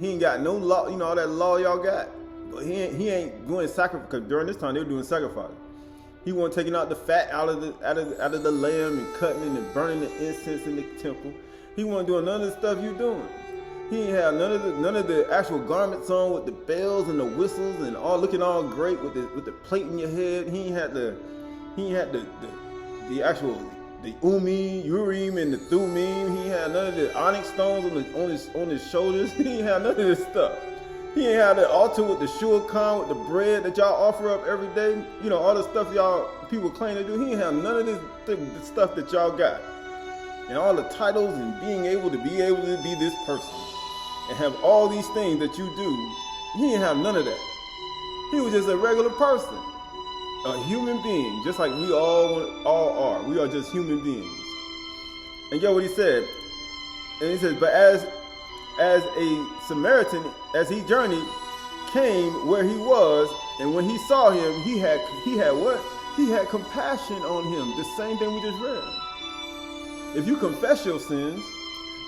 he ain't got no law, you know, all that law y'all got, but he ain't doing sacrifice, because during this time they were doing sacrifice. He wasn't taking out the fat out of the lamb and cutting it and burning the incense in the temple. He wasn't doing none of the stuff you doing. He ain't had none of the actual garments on with the bells and the whistles and all looking all great with the plate in your head. He ain't had the actual the Urim and the Thummim. He ain't had none of the onyx stones on his shoulders. He ain't had none of this stuff. He ain't had the altar with the shulchan, with the bread that y'all offer up every day. You know, all the stuff y'all people claim to do. He ain't have none of this stuff that y'all got. And all the titles and being able to be this person and have all these things that you do. He ain't have none of that. He was just a regular person. A human being, just like we all are. We are just human beings. And get what he said. And he says, but as a Samaritan, as he journeyed, came where he was, and when he saw him, he had what? He had compassion on him. The same thing we just read. If you confess your sins,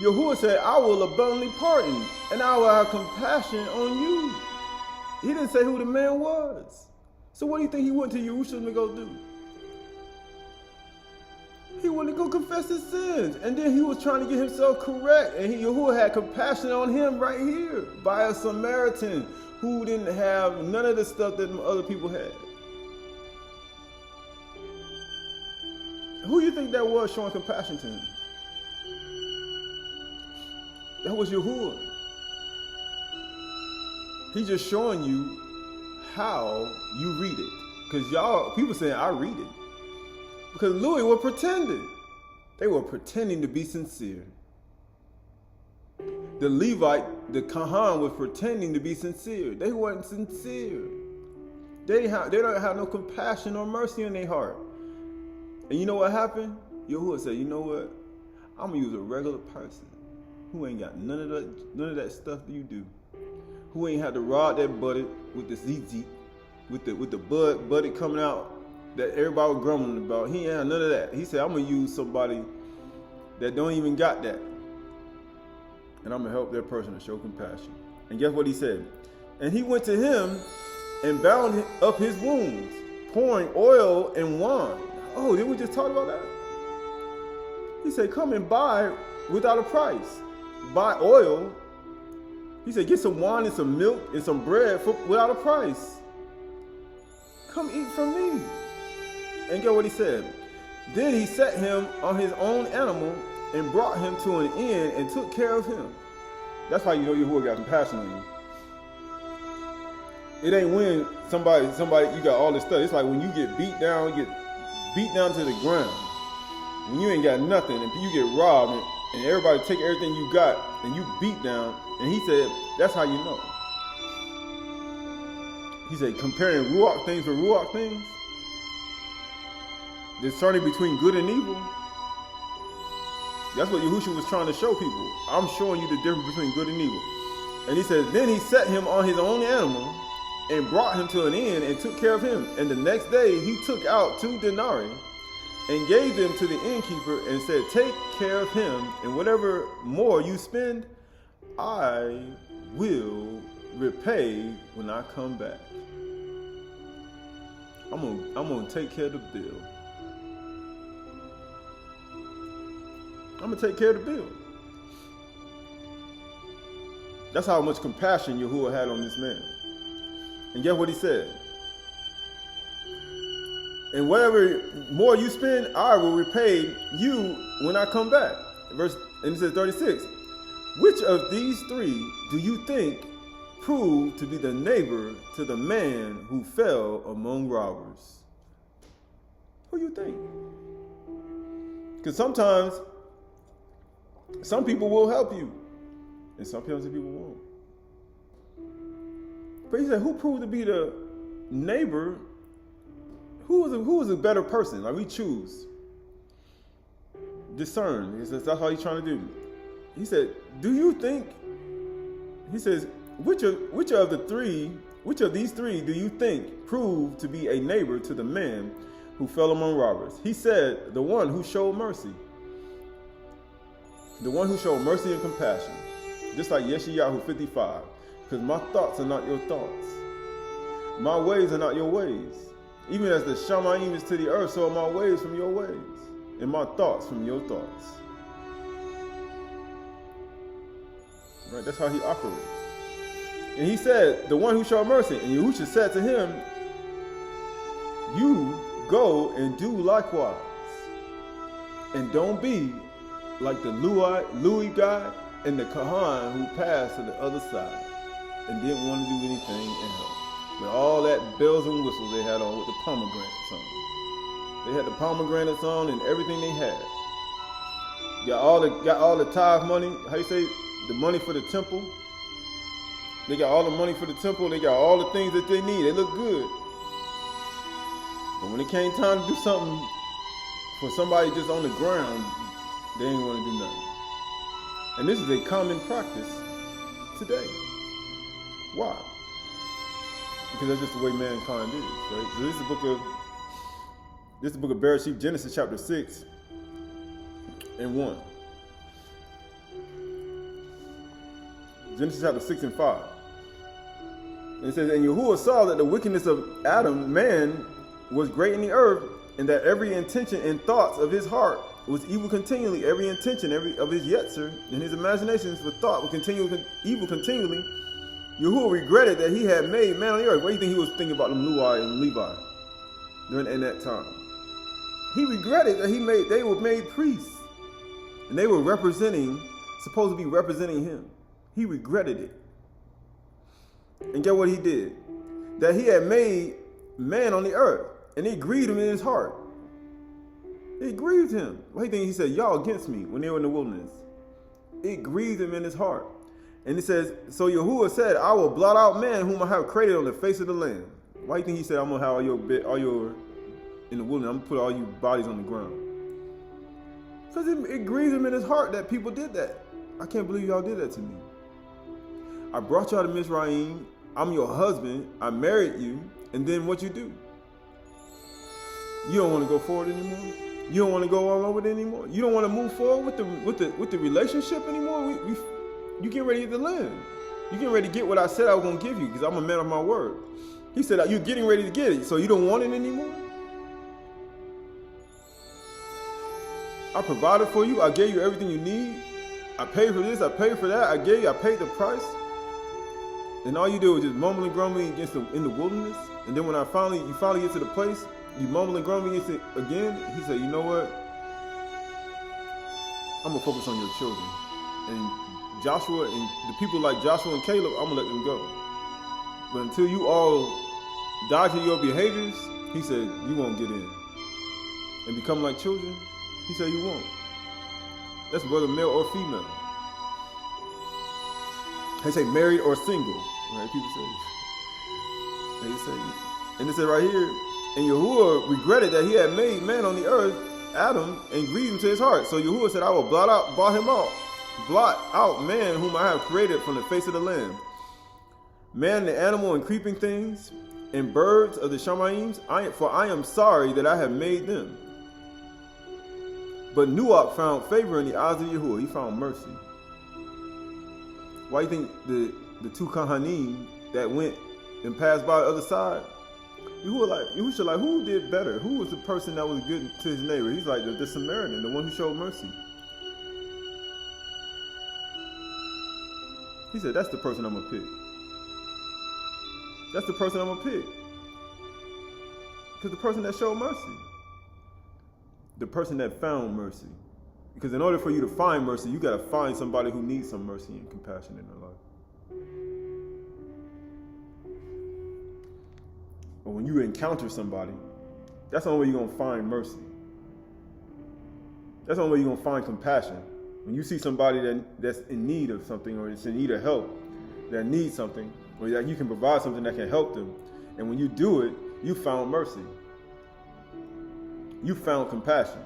Yahuwah said, I will abundantly pardon, and I will have compassion on you. He didn't say who the man was. So what do you think he went to Jerusalem to go do? He wanted to go confess his sins. And then he was trying to get himself correct. And Yahuwah had compassion on him right here by a Samaritan who didn't have none of the stuff that other people had. Who do you think that was showing compassion to him? That was Yahuwah. He's just showing you how you read it. Because people saying, I read it. Because Louis was pretending. They were pretending to be sincere. The Levite, the Kahan, was pretending to be sincere. They weren't sincere. They don't have no compassion or mercy in their heart. And you know what happened? Yahuwah said, you know what? I'm going to use a regular person who ain't got none of that stuff that you do. Who ain't had to rod that buddy with the ZZ, with the buddy coming out that everybody was grumbling about. He ain't had none of that. He said, I'm going to use somebody that don't even got that. And I'm going to help that person to show compassion. And guess what he said? And he went to him and bound up his wounds, pouring oil and wine. Oh, didn't we just talk about that? He said, come and buy without a price. Buy oil. He said, get some wine and some milk and some bread without a price. Come eat from me. And get what he said? Then he set him on his own animal and brought him to an inn and took care of him. That's how you know Yahuwah got compassion on you. It ain't when somebody, you got all this stuff. It's like when you get beat down to the ground. When you ain't got nothing and you get robbed and everybody take everything you got and you beat down. And he said, that's how you know. He said, comparing Ruach things with Ruach things, discerning between good and evil. That's what Yahushua was trying to show people. I'm showing you the difference between good and evil. And he says, then he set him on his own animal and brought him to an inn and took care of him. And the next day he took out 2 denarii and gave them to the innkeeper and said, take care of him, and whatever more you spend, I will repay when I come back. I'm gonna take care of the bill. I'm gonna take care of the bill. That's how much compassion Yahuwah had on this man. And guess what he said? And whatever more you spend, I will repay you when I come back. And it says 36. Which of these 3 do you think proved to be the neighbor to the man who fell among robbers? Who you think? Because sometimes some people will help you, and sometimes people won't. But he said, who proved to be the neighbor? Who was a better person? Like, we choose. Discern. He says, that's how he's trying to do. He said, do you think, he says, which of these 3 do you think proved to be a neighbor to the man who fell among robbers? He said, the one who showed mercy. The one who showed mercy and compassion. Just like Yeshayahu 55. Because my thoughts are not your thoughts. My ways are not your ways. Even as the Shamayim is to the earth, so are my ways from your ways. And my thoughts from your thoughts. Right? That's how he operates. And he said, the one who showed mercy. And Yahushua said to him, you go and do likewise. And don't be like the Louis guy and the Kahan who passed to the other side and didn't want to do anything and help. With all that bells and whistles they had on with the pomegranates on. They had the pomegranates on and everything they had. Got all the tithe money, how you say, the money for the temple. They got all the money for the temple. They got all the things that they need. They look good. But when it came time to do something for somebody just on the ground, they ain't want to do nothing. And this is a common practice today. Why? Because that's just the way mankind is, right? So this is the book of Bereshit, Genesis chapter 6 and 1. Genesis chapter 6 and 5. And it says, and Yahuwah saw that the wickedness of Adam, man, was great in the earth, and that every intention and thoughts of his heart was evil continually. Every intention of his yetzer and his imaginations for thought were evil continually. Yahuwah regretted that he had made man on the earth. What do you think he was thinking about them Luai and Levi in that time? He regretted that they were made priests. And they were supposed to be representing him. He regretted it. And get what he did? That he had made man on the earth. And it grieved him in his heart. It grieved him. Why do you think he said, y'all against me when they were in the wilderness? It grieved him in his heart. And it says, so Yahuwah said, I will blot out man whom I have created on the face of the land. Why do you think he said, I'm going to have all your in the wilderness, I'm going to put all you bodies on the ground? Because it grieved him in his heart that people did that. I can't believe y'all did that to me. I brought y'all to Mizraim. I'm your husband. I married you. And then what you do? You don't want to go forward anymore? You don't want to go all over it anymore? You don't want to move forward with the relationship anymore? You get ready to get the land. You get ready to get what I said I was going to give you because I'm a man of my word. He said, you're getting ready to get it, so you don't want it anymore? I provided for you. I gave you everything you need. I paid for this. I paid for that. I paid the price. And all you do is just mumble and grumble in the wilderness. And then when you finally get to the place, you mumble and grumble against it again. He said, you know what? I'm going to focus on your children. And Joshua and the people like Joshua and Caleb, I'm going to let them go. But until you all die to your behaviors, he said, you won't get in. And become like children, he said you won't. That's whether male or female. They say married or single. Right? People say. They say. And it said right here, and Yahuwah regretted that he had made man on the earth, Adam, and grieved him to his heart. So Yahuwah said, I will blot out man whom I have created from the face of the land. Man, the animal, and creeping things, and birds of the Shamayims, for I am sorry that I have made them. But Nuach found favor in the eyes of Yahuwah. He found mercy. Why do you think the two Kohanim that went and passed by the other side, Yahuwah like, who did better? Who was the person that was good to his neighbor? He's like the Samaritan, the one who showed mercy. He said, that's the person I'm going to pick. That's the person I'm going to pick. Because the person that showed mercy. The person that found mercy. Because in order for you to find mercy, you got to find somebody who needs some mercy and compassion in their life. But when you encounter somebody, that's the only way you're going to find mercy. That's the only way you're going to find compassion. When you see somebody that's in need of something, or is in need of help, that needs something, or that you can provide something that can help them, and when you do it, you found mercy. You found compassion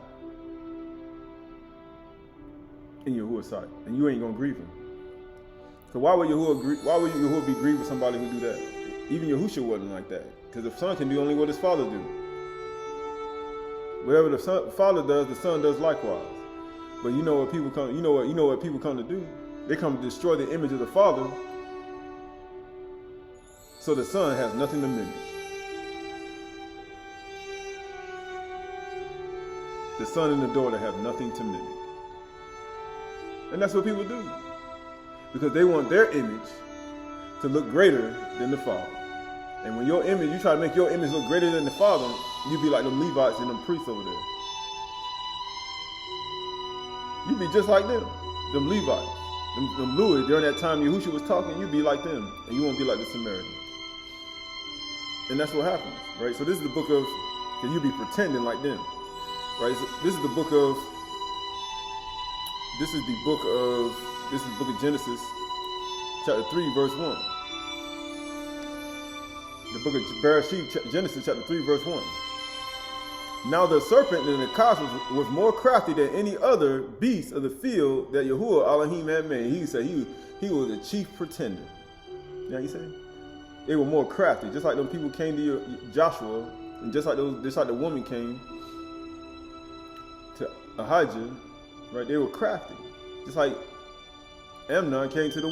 in Yahuwah's sight, and you ain't gonna grieve him. So why would Yahuwah be grieved with somebody who do that? Even Yahushua wasn't like that, because the son can do only what his father do. Whatever the father does, the son does likewise. But you know what people come. You know what people come to do. They come to destroy the image of the father, so the son has nothing to mimic. The son and the daughter have nothing to mimic. And that's what people do. Because they want their image to look greater than the father. And when you try to make your image look greater than the father, you be like them Levites and them priests over there. You be just like them Levites. Them Louis, during that time Yahushua was talking, you be like them. And you won't be like the Samaritan. And that's what happens, right? So this is the book of, because you be pretending like them. Right, so this is the book of Genesis, chapter 3, verse 1. The book of Bereshit, Genesis, chapter 3, verse 1. Now the serpent in the cosmos was more crafty than any other beast of the field that Yahuwah Elohim had made. He said he was a chief pretender. You know what you say? They were more crafty, just like them people came to Joshua, and just like the woman came to Ahijah, right? They were crafty. Just like Amnon came to the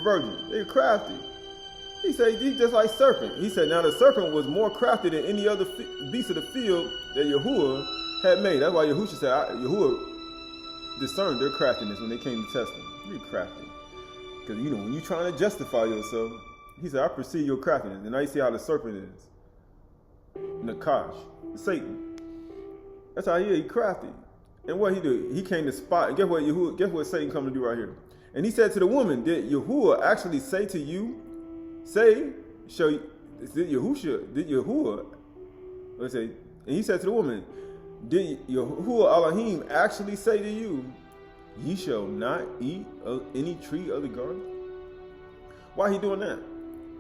virgin. They were crafty. He said he's just like serpent. He said now the serpent was more crafty than any other beast of the field that Yahuwah had made. That's why Yahushua said Yahuwah discerned their craftiness when they came to test him. You're crafty. Because when you're trying to justify yourself, he said, I perceive your craftiness. And now you see how the serpent is. Nakash, Satan. That's how he is. He crafty. And what he do? He came to spot. And guess what Satan come to do right here? And he said to the woman, did Yahuwah actually say to you, did Yahuwah, let's say, and he said to the woman, Did Yahuwah Elohim actually say to you, ye shall not eat of any tree of the garden? Why he doing that?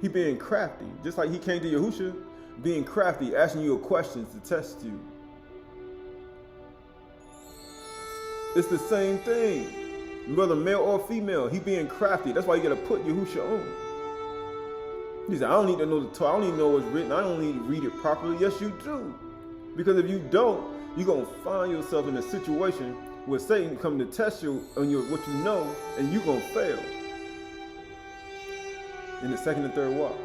He being crafty. Just like he came to Yahusha, being crafty, asking you questions to test you. It's the same thing. Whether male or female, he being crafty. That's why you got to put Yahusha on. He said, I don't need to know the Torah. I don't need to know what's written. I don't need to read it properly. Yes, you do. Because if you don't, you're going to find yourself in a situation where Satan come to test you on what you know, and you're going to fail. In the second and third watch.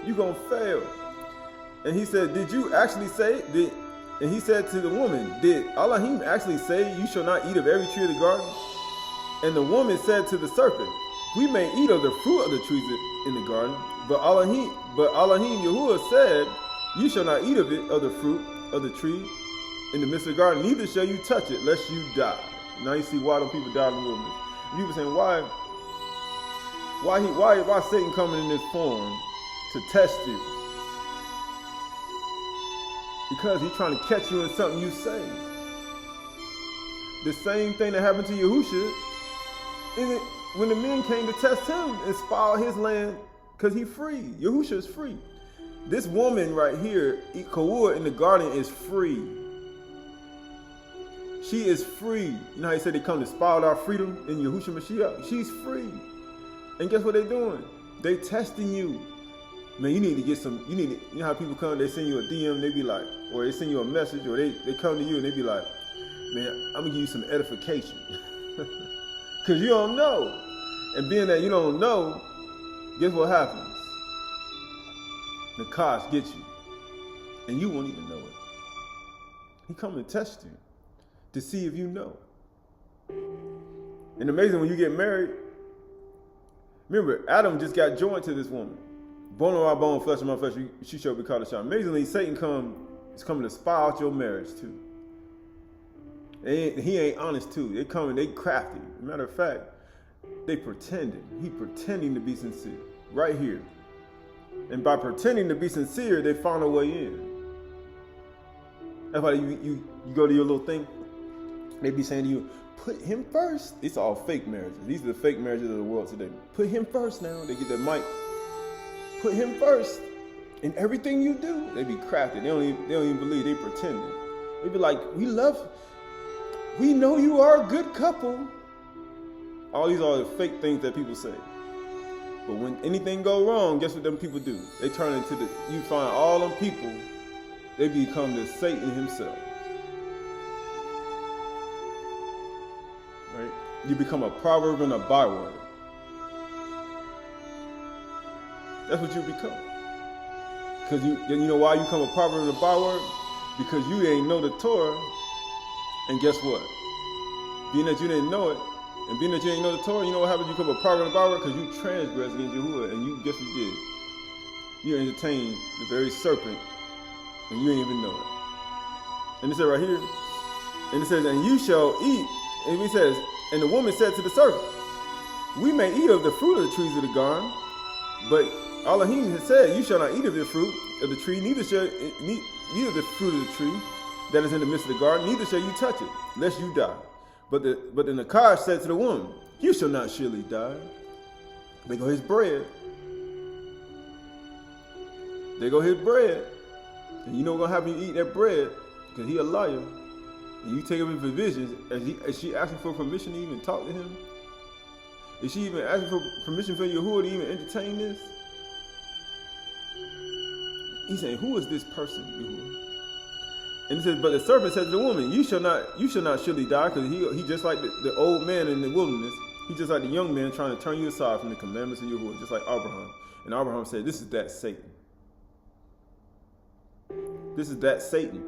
You're going to fail. And he said, did you actually say it? And he said to the woman, did Elohim actually say you shall not eat of every tree of the garden? And the woman said to the serpent, we may eat of the fruit of the trees in the garden, but Elohim Yahuwah said, you shall not eat of it, of the fruit of the tree in the midst of the garden, neither shall you touch it, lest you die. Now you see why don't people die in the wilderness. People saying, why Satan coming in this form to test you? Because he's trying to catch you in something you say. The same thing that happened to Yahusha when the men came to test him and spoil his land because he's free. Yahusha is free. This woman right here, Kawua in the garden, is free. She is free. You know how he said they come to spoil our freedom in Yahushua Mashiach? She's free. And guess what they're doing? They testing you. Man, you need to get some, you know how people come, they send you a DM, they be like, or they send you a message, or they come to you and they be like, man, I'm gonna give you some edification. Because you don't know. And being that you don't know, guess what happens? The cost gets you. And you won't even know it. He come to test you to see if you know. And amazing when you get married, remember, Adam just got joined to this woman. Bone of our bone, flesh of my flesh, she shall be called Ashar. Amazingly, Satan is coming to spy out your marriage too. And he ain't honest too. They crafty. Matter of fact, they pretending. He pretending to be sincere. Right here. And by pretending to be sincere, they found a way in. That's why you go to your little thing. They be saying to you, put him first. It's all fake marriages. These are the fake marriages of the world today. Put him first now. They get the mic. Put him first in everything you do. They be crafty. They don't even believe. They pretending. They be like, we know you are a good couple. All these are the fake things that people say. But when anything go wrong, guess what them people do? They turn into you find all them people, they become the Satan himself. Right? You become a proverb and a byword. That's what you become. Because you know why you become a proverb and a byword? Because you ain't know the Torah. And guess what? Being that you didn't know it, and being that you ain't know the Torah, you know what happens? You become a proverb and a byword because you transgressed against Yahuwah. And you guess what you did? You entertained the very serpent, and you ain't even know it. And it says right here, and it says, and you shall eat. And it says, and the woman said to the serpent, we may eat of the fruit of the trees of the garden, but Elohim has said, you shall not eat of the fruit of the tree, neither the fruit of the tree that is in the midst of the garden, neither shall you touch it, lest you die. But the Nakash said to the woman, you shall not surely die. There go his bread. There go his bread. And you know what's going to happen when you eat that bread, because he a liar. And you take him in for visions. Is she asking for permission to even talk to him? Is she even asking for permission for Yahuwah to even entertain this? He's saying, who is this person, Yahuwah? And it says, but the serpent said to the woman, you shall not surely die, because he just like the old man in the wilderness. He just like the young man trying to turn you aside from the commandments of Yahuwah, just like Abraham. And Abraham said, this is that Satan. This is that Satan.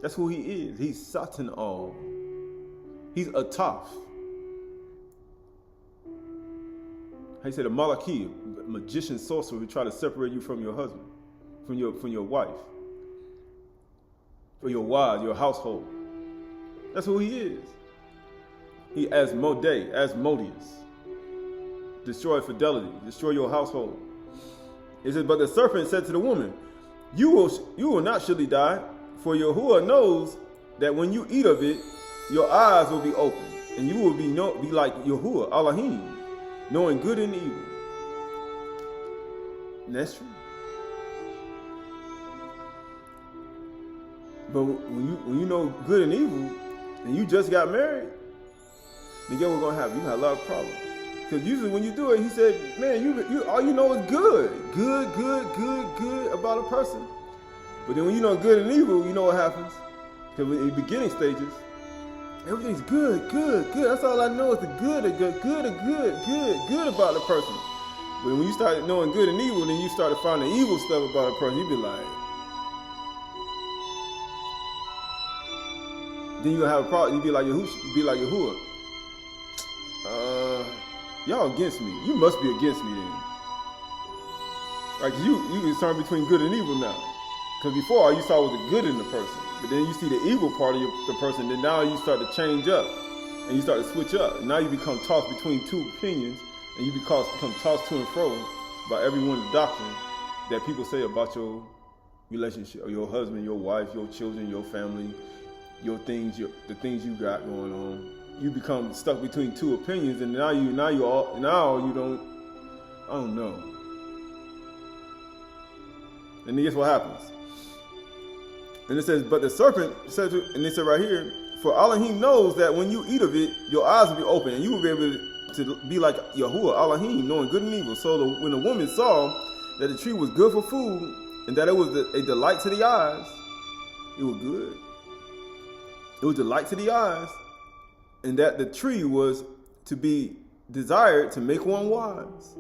That's who he is. He's Satan all. He's a tough. He said a Malachi, a magician sorcerer who try to separate you from your husband, from your wife, for your wives, your household. That's who he is. He Asmodeus. Destroy fidelity, destroy your household. It says, but the serpent said to the woman, You will not surely die, for Yahuwah knows that when you eat of it, your eyes will be open, and you will be like Yahuwah, Elohim, knowing good and evil. And that's true. But when you know good and evil, and you just got married, then guess what's gonna happen? You have a lot of problems. Because usually when you do it, he said, man, you all you know is good about a person. But then when you know good and evil, you know what happens. Because in the beginning stages, everything's good. That's all I know is the good about a person. But when you start knowing good and evil, then you start to find the evil stuff about a person. You be like, then you have a problem. You be like Yahuwah. Y'all against me. You must be against me then. Like you can turn between good and evil now. Because before all you saw was the good in the person. But then you see the evil part of the person. Then now you start to change up. And you start to switch up. And now you become tossed between two opinions. And you become tossed to and fro by everyone's doctrine that people say about your relationship, or your husband, your wife, your children, your family, your things, the things you got going on. You become stuck between two opinions, and now you don't. I don't know. And then guess what happens? And it says, but the serpent said, and it said right here, for Elohim knows that when you eat of it, your eyes will be open, and you will be able to be like Yahuwah, Elohim, knowing good and evil. So when the woman saw that the tree was good for food, and that it was a delight to the eyes, it was good. It was delight to the eyes, and that the tree was to be desired to make one wise.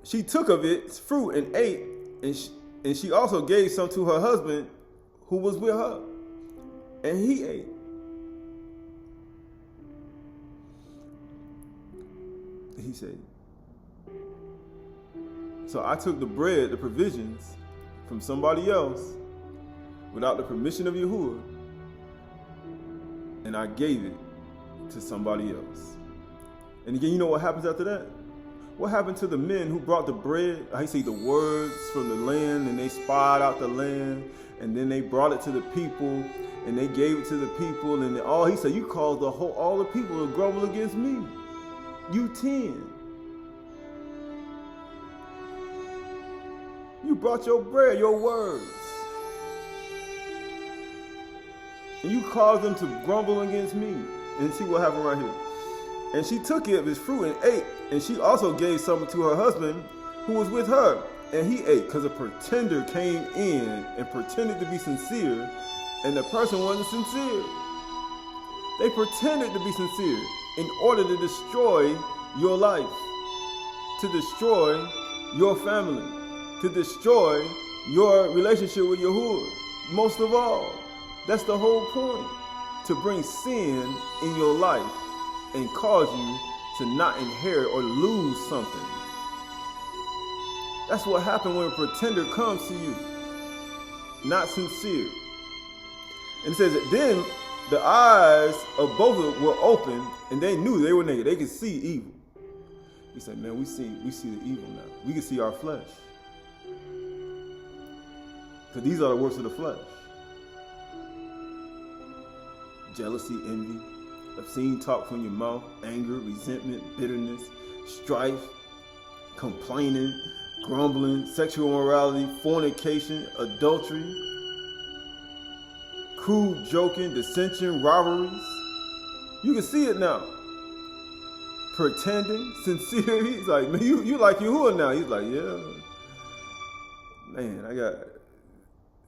She took of its fruit and ate, and she also gave some to her husband who was with her, and he ate. He said, so I took the bread, the provisions, from somebody else without the permission of Yahuwah, and I gave it to somebody else. And again, you know what happens after that? What happened to the men who brought the bread? I see the words from the land, and they spied out the land, and then they brought it to the people, and they gave it to the people, and he said, you caused all the people to grumble against me. You 10. You brought your bread, your words. And you caused them to grumble against me. And see what happened right here. And she took it of his fruit and ate. And she also gave some to her husband who was with her. And he ate, because a pretender came in and pretended to be sincere. And the person wasn't sincere. They pretended to be sincere in order to destroy your life, to destroy your family, to destroy your relationship with Yahuwah. Most of all, that's the whole point, to bring sin in your life and cause you to not inherit or lose something. That's what happened when a pretender comes to you, not sincere. And it says that then the eyes of both of them were open, and they knew they were naked. They could see evil. He said, man, we see the evil now. We can see our flesh. Because these are the works of the flesh. Jealousy, envy, obscene talk from your mouth, anger, resentment, bitterness, strife, complaining, grumbling, sexual immorality, fornication, adultery, crude joking, dissension, robberies. You can see it now. Pretending, sincere. He's like, man, you like Yahuwah now. He's like, yeah. Man, I got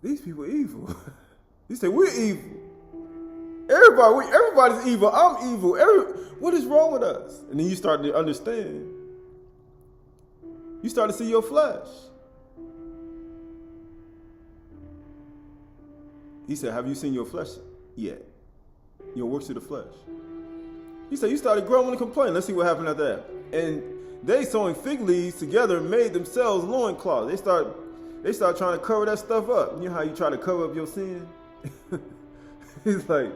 these people evil. He said, we're evil. Everybody's evil. I'm evil. What is wrong with us? And then you start to understand. You start to see your flesh. He said, have you seen your flesh yet? Your works of the flesh. He said, you started grumbling and complaining. Let's see what happened after that. And they, sewing fig leaves together, made themselves loincloths. They start trying to cover that stuff up. You know how you try to cover up your sin? He's like,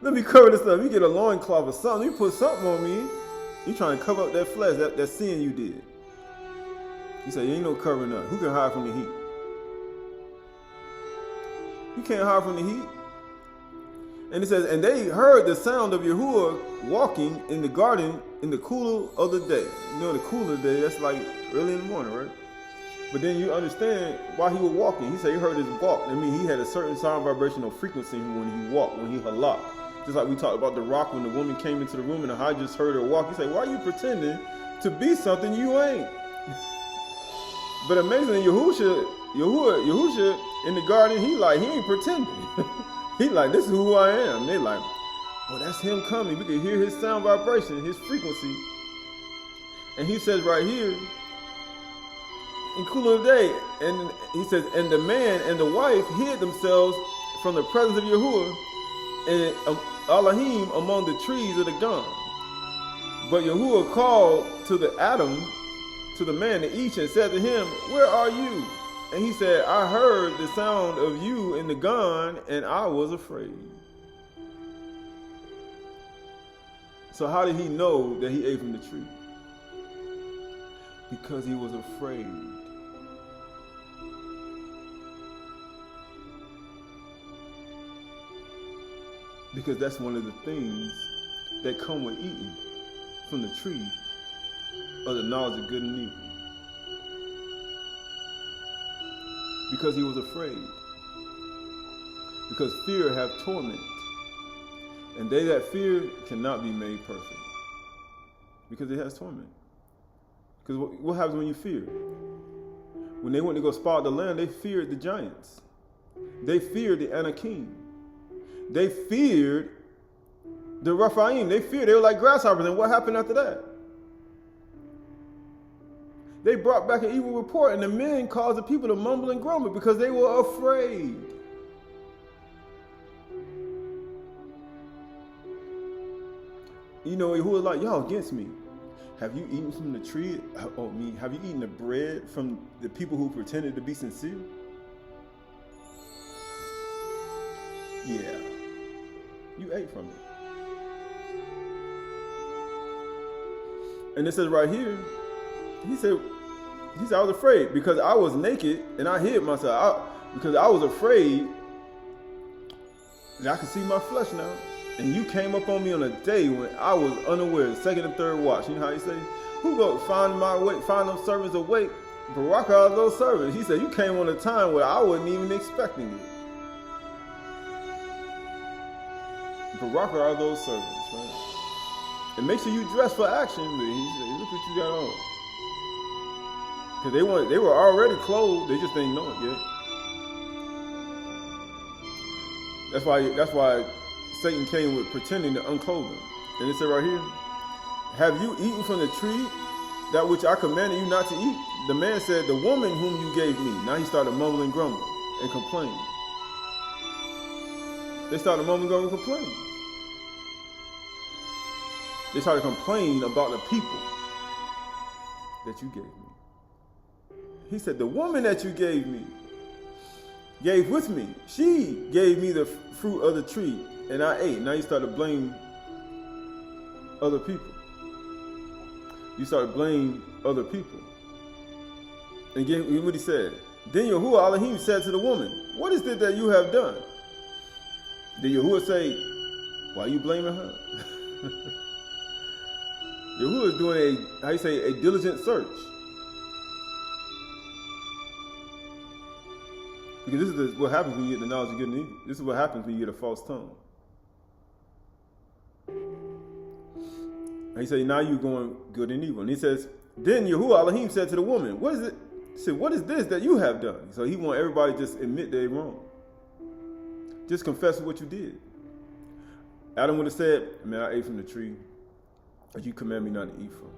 let me cover this stuff. You get a loincloth or something. You put something on me. You trying to cover up that flesh, that sin you did. He said, there ain't no covering up. Who can hide from the heat? You can't hide from the heat. And it says, and they heard the sound of Yahuwah walking in the garden in the cool of the day. You know, the cool of the day, that's like early in the morning, right? But then you understand why he was walking. He said he heard his walk. I mean, he had a certain sound vibrational frequency when he walked, when he halak. Just like we talked about the rock when the woman came into the room and I just heard her walk. He said, why are you pretending to be something you ain't? But amazingly, Yahushua in the garden, he ain't pretending. He like, this is who I am. They like, well, that's him coming. We can hear his sound vibration, his frequency. And he says right here, in cool of the day, and he says, and the man and the wife hid themselves from the presence of Yahuwah and Elohim among the trees of the gum. But Yahuwah called to the man to each and said to him, where are you? And he said, I heard the sound of you in the gun, and I was afraid. So how did he know that he ate from the tree? Because he was afraid. Because that's one of the things that come with eating from the tree of the knowledge of good and evil. Because he was afraid. Because fear hath torment. And they that fear cannot be made perfect. Because it has torment. Because what happens when you fear? When they went to go spy the land, they feared the giants. They feared the Anakim. They feared the Rephaim. They were like grasshoppers. And what happened after that? They brought back an evil report, and the men caused the people to mumble and grumble because they were afraid. You know, who was like, y'all against me? Have you eaten from the tree? Have you eaten the bread from the people who pretended to be sincere? Yeah, you ate from it. And it says right here, he said, I was afraid because I was naked and I hid myself. Because I was afraid that I could see my flesh now. And you came up on me on a day when I was unaware, second and third watch. You know how he say, who go find those servants awake? Barak are those servants. He said, you came on a time where I wasn't even expecting it. Barak are those servants, right? And make sure you dress for action. But he said, look what you got on. Because they were already clothed, they just didn't know it yet. That's why Satan came with pretending to unclothe them. And it said right here, have you eaten from the tree, that which I commanded you not to eat? The man said, the woman whom you gave me. Now he started mumbling and grumbling and complaining. They started mumbling, grumbling, and complaining. They started complaining about the people that you gave me. He said, the woman that you gave with me, she gave me the fruit of the tree, and I ate. Now you started blaming other people. You started blaming other people. And again, what he said. Then Yahuwah Elohim said to the woman, what is it that you have done? Did Yahuwah say, why are you blaming her? Yahuwah is doing a diligent search. Because this is what happens when you get the knowledge of good and evil. This is what happens when you get a false tongue. And he said, now you're going good and evil. And he says, then Yahuwah Elohim said to the woman, what is it? He said, what is this that you have done? So he want everybody to just admit they're wrong. Just confess what you did. Adam would have said, man, I ate from the tree that you command me not to eat from.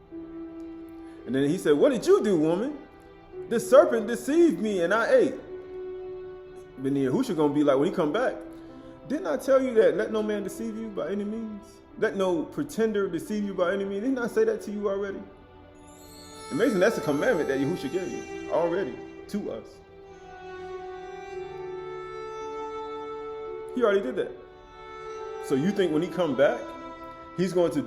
And then he said, what did you do, woman? The serpent deceived me and I ate. But then Yahushua going to be like, when he come back, didn't I tell you that let no man deceive you by any means? Let no pretender deceive you by any means. Didn't I say that to you already? Amazing, that's a commandment that Yahushua gave you already to us. He already did that. So you think when he come back, he's going to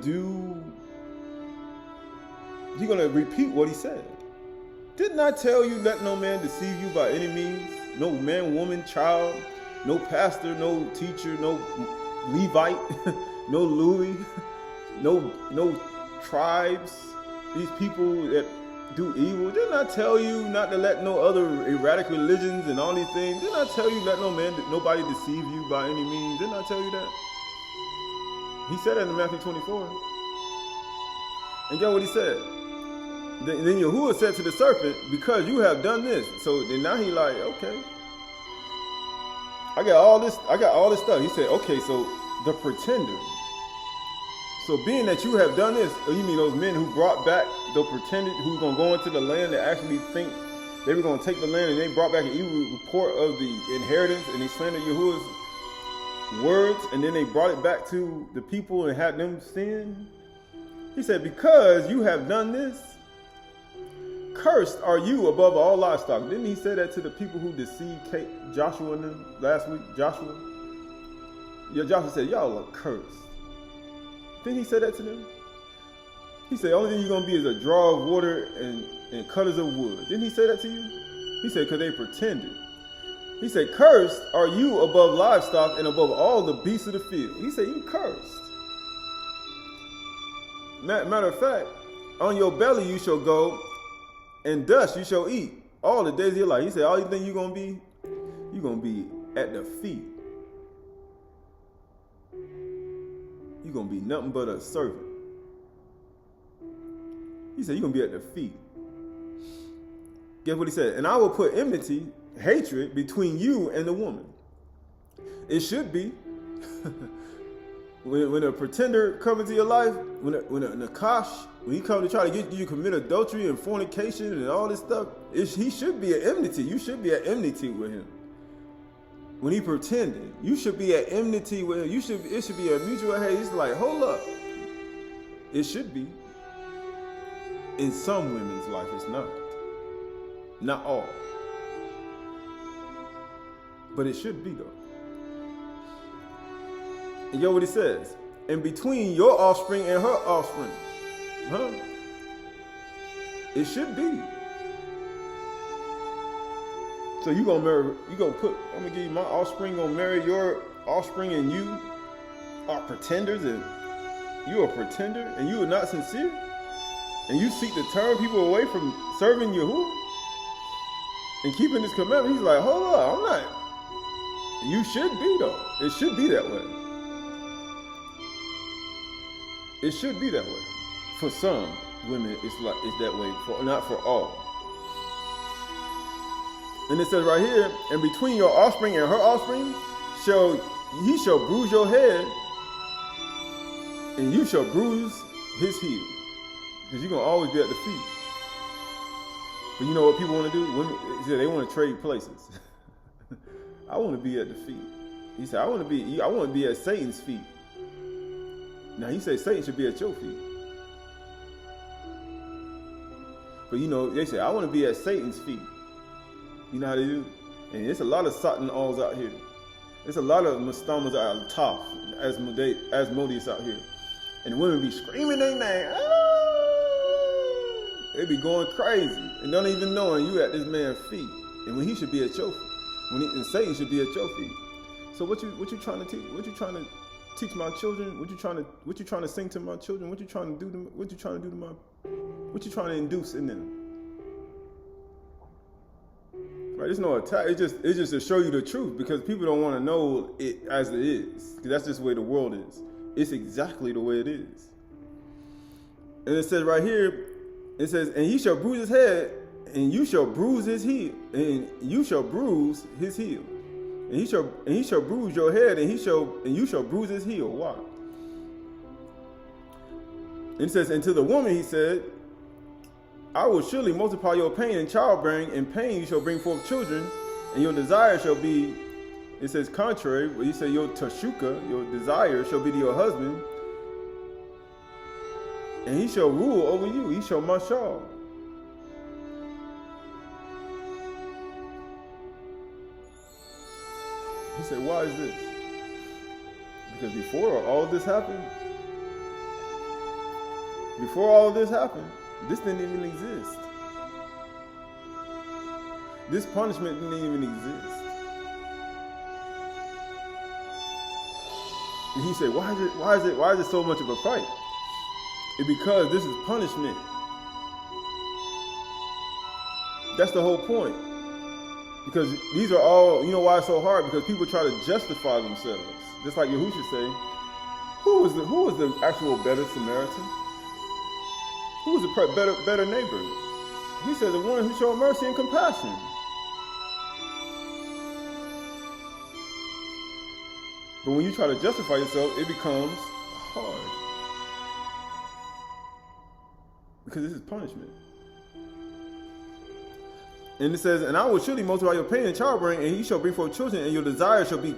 repeat what he said. Didn't I tell you let no man deceive you by any means? No man, woman, child, no pastor, no teacher, no Levite, no Louis, no tribes. These people that do evil, didn't I tell you not to let no other erratic religions and all these things? Didn't I tell you let nobody deceive you by any means? Didn't I tell you that? He said that in Matthew 24. And get what he said. Then Yahuwah said to the serpent, because you have done this. So then now he like, okay. I got all this stuff. He said, okay, so the pretender. So being that you have done this, you mean those men who brought back the pretended, who's going to go into the land that actually think they were going to take the land, and they brought back an evil report of the inheritance, and they slandered Yahuwah's words, and then they brought it back to the people and had them sin. He said, because you have done this, cursed are you above all livestock. Didn't he say that to the people who deceived Joshua and them last week? Joshua? Yeah, Joshua said, y'all are cursed. Didn't he say that to them? He said, the only thing you're going to be is a draw of water and cutters of wood. Didn't he say that to you? He said, because they pretended. He said, cursed are you above livestock and above all the beasts of the field. He said, you cursed. Matter of fact, on your belly you shall go, and dust you shall eat all the days of your life. He said, all you think you're going to be at the feet. You're going to be nothing but a servant. He said, you're going to be at the feet. Guess what he said? And I will put enmity, hatred between you and the woman. It should be. When a pretender comes into your life, when a nakash, when he comes to try to get you to commit adultery and fornication and all this stuff, he should be at enmity. You should be at enmity with him. When he pretended, you should be at enmity with him. It should be a mutual hate. It's like, hold up. It should be. In some women's life, it's not. Not all. But it should be, though. And you know what he says? And between your offspring and her offspring. Huh? It should be. So I'm gonna give you my offspring, gonna marry your offspring, and you are pretenders, and you are a pretender, and you are not sincere, and you seek to turn people away from serving Yahuwah and keeping his commandment. He's like, hold up, I'm not. You should be, though. It should be that way. It should be that way. For some women, it's that way. Not for all. And it says right here, and between your offspring and her offspring, he shall bruise your head, and you shall bruise his heel. Because you're going to always be at the feet. But you know what people want to do? Women, they want to trade places. I want to be at the feet. He said, I want to be at Satan's feet. Now he said Satan should be at your feet. But they say, I want to be at Satan's feet. You know how they do? And there's a lot of Satan alls out here. There's a lot of Mustamas out top, as Modius out here. And the women be screaming their name. They be going crazy and don't even knowing you at this man's feet. And when he should be at your feet. And Satan should be at your feet. So what you trying to teach? What you trying to teach my children? What you trying to sing to my children? What you trying to do to what you trying to induce in them? Right, it's no attack. It's just to show you the truth, because people don't want to know it as it is. Because that's just the way the world is. It's exactly the way it is. And it says right here, it says, and he shall bruise his head, and you shall bruise his heel, and you shall bruise his heel, and he shall bruise your head, and you shall bruise his heel. Why? And it says, and to the woman he said, I will surely multiply your pain in childbearing. In pain you shall bring forth children, and your desire shall be, it says contrary, but he said your tashuka, your desire shall be to your husband, and he shall rule over you. He shall mashal. He said, why is this? Because before all this happened, this didn't even exist. This punishment didn't even exist. And he said, why is it so much of a fight? It's because this is punishment. That's the whole point. Because these are all, you know why it's so hard? Because people try to justify themselves. Just like Yahushua say, who was the actual better Samaritan? Who was the better neighbor? He said the one who showed mercy and compassion. But when you try to justify yourself, it becomes hard. Because this is punishment. And it says, and I will surely multiply your pain and childbearing, and he shall bring forth children, and your desire shall be,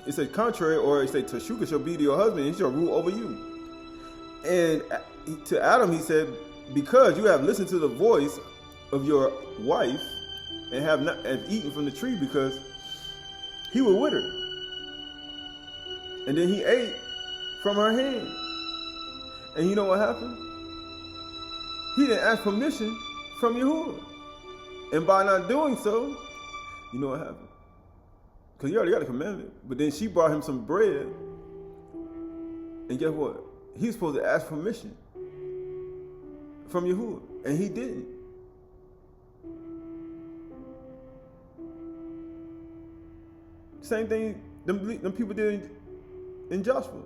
it says contrary, or it says Tashuka shall be to your husband, and he shall rule over you. And to Adam he said, because you have listened to the voice of your wife, and have eaten from the tree, because he was with her. And then he ate from her hand. And you know what happened? He didn't ask permission from Yahuwah. And by not doing so, you know what happened? Because he already got a commandment. But then she brought him some bread. And guess what? He was supposed to ask permission from Yahuwah. And he didn't. Same thing them people did in Joshua.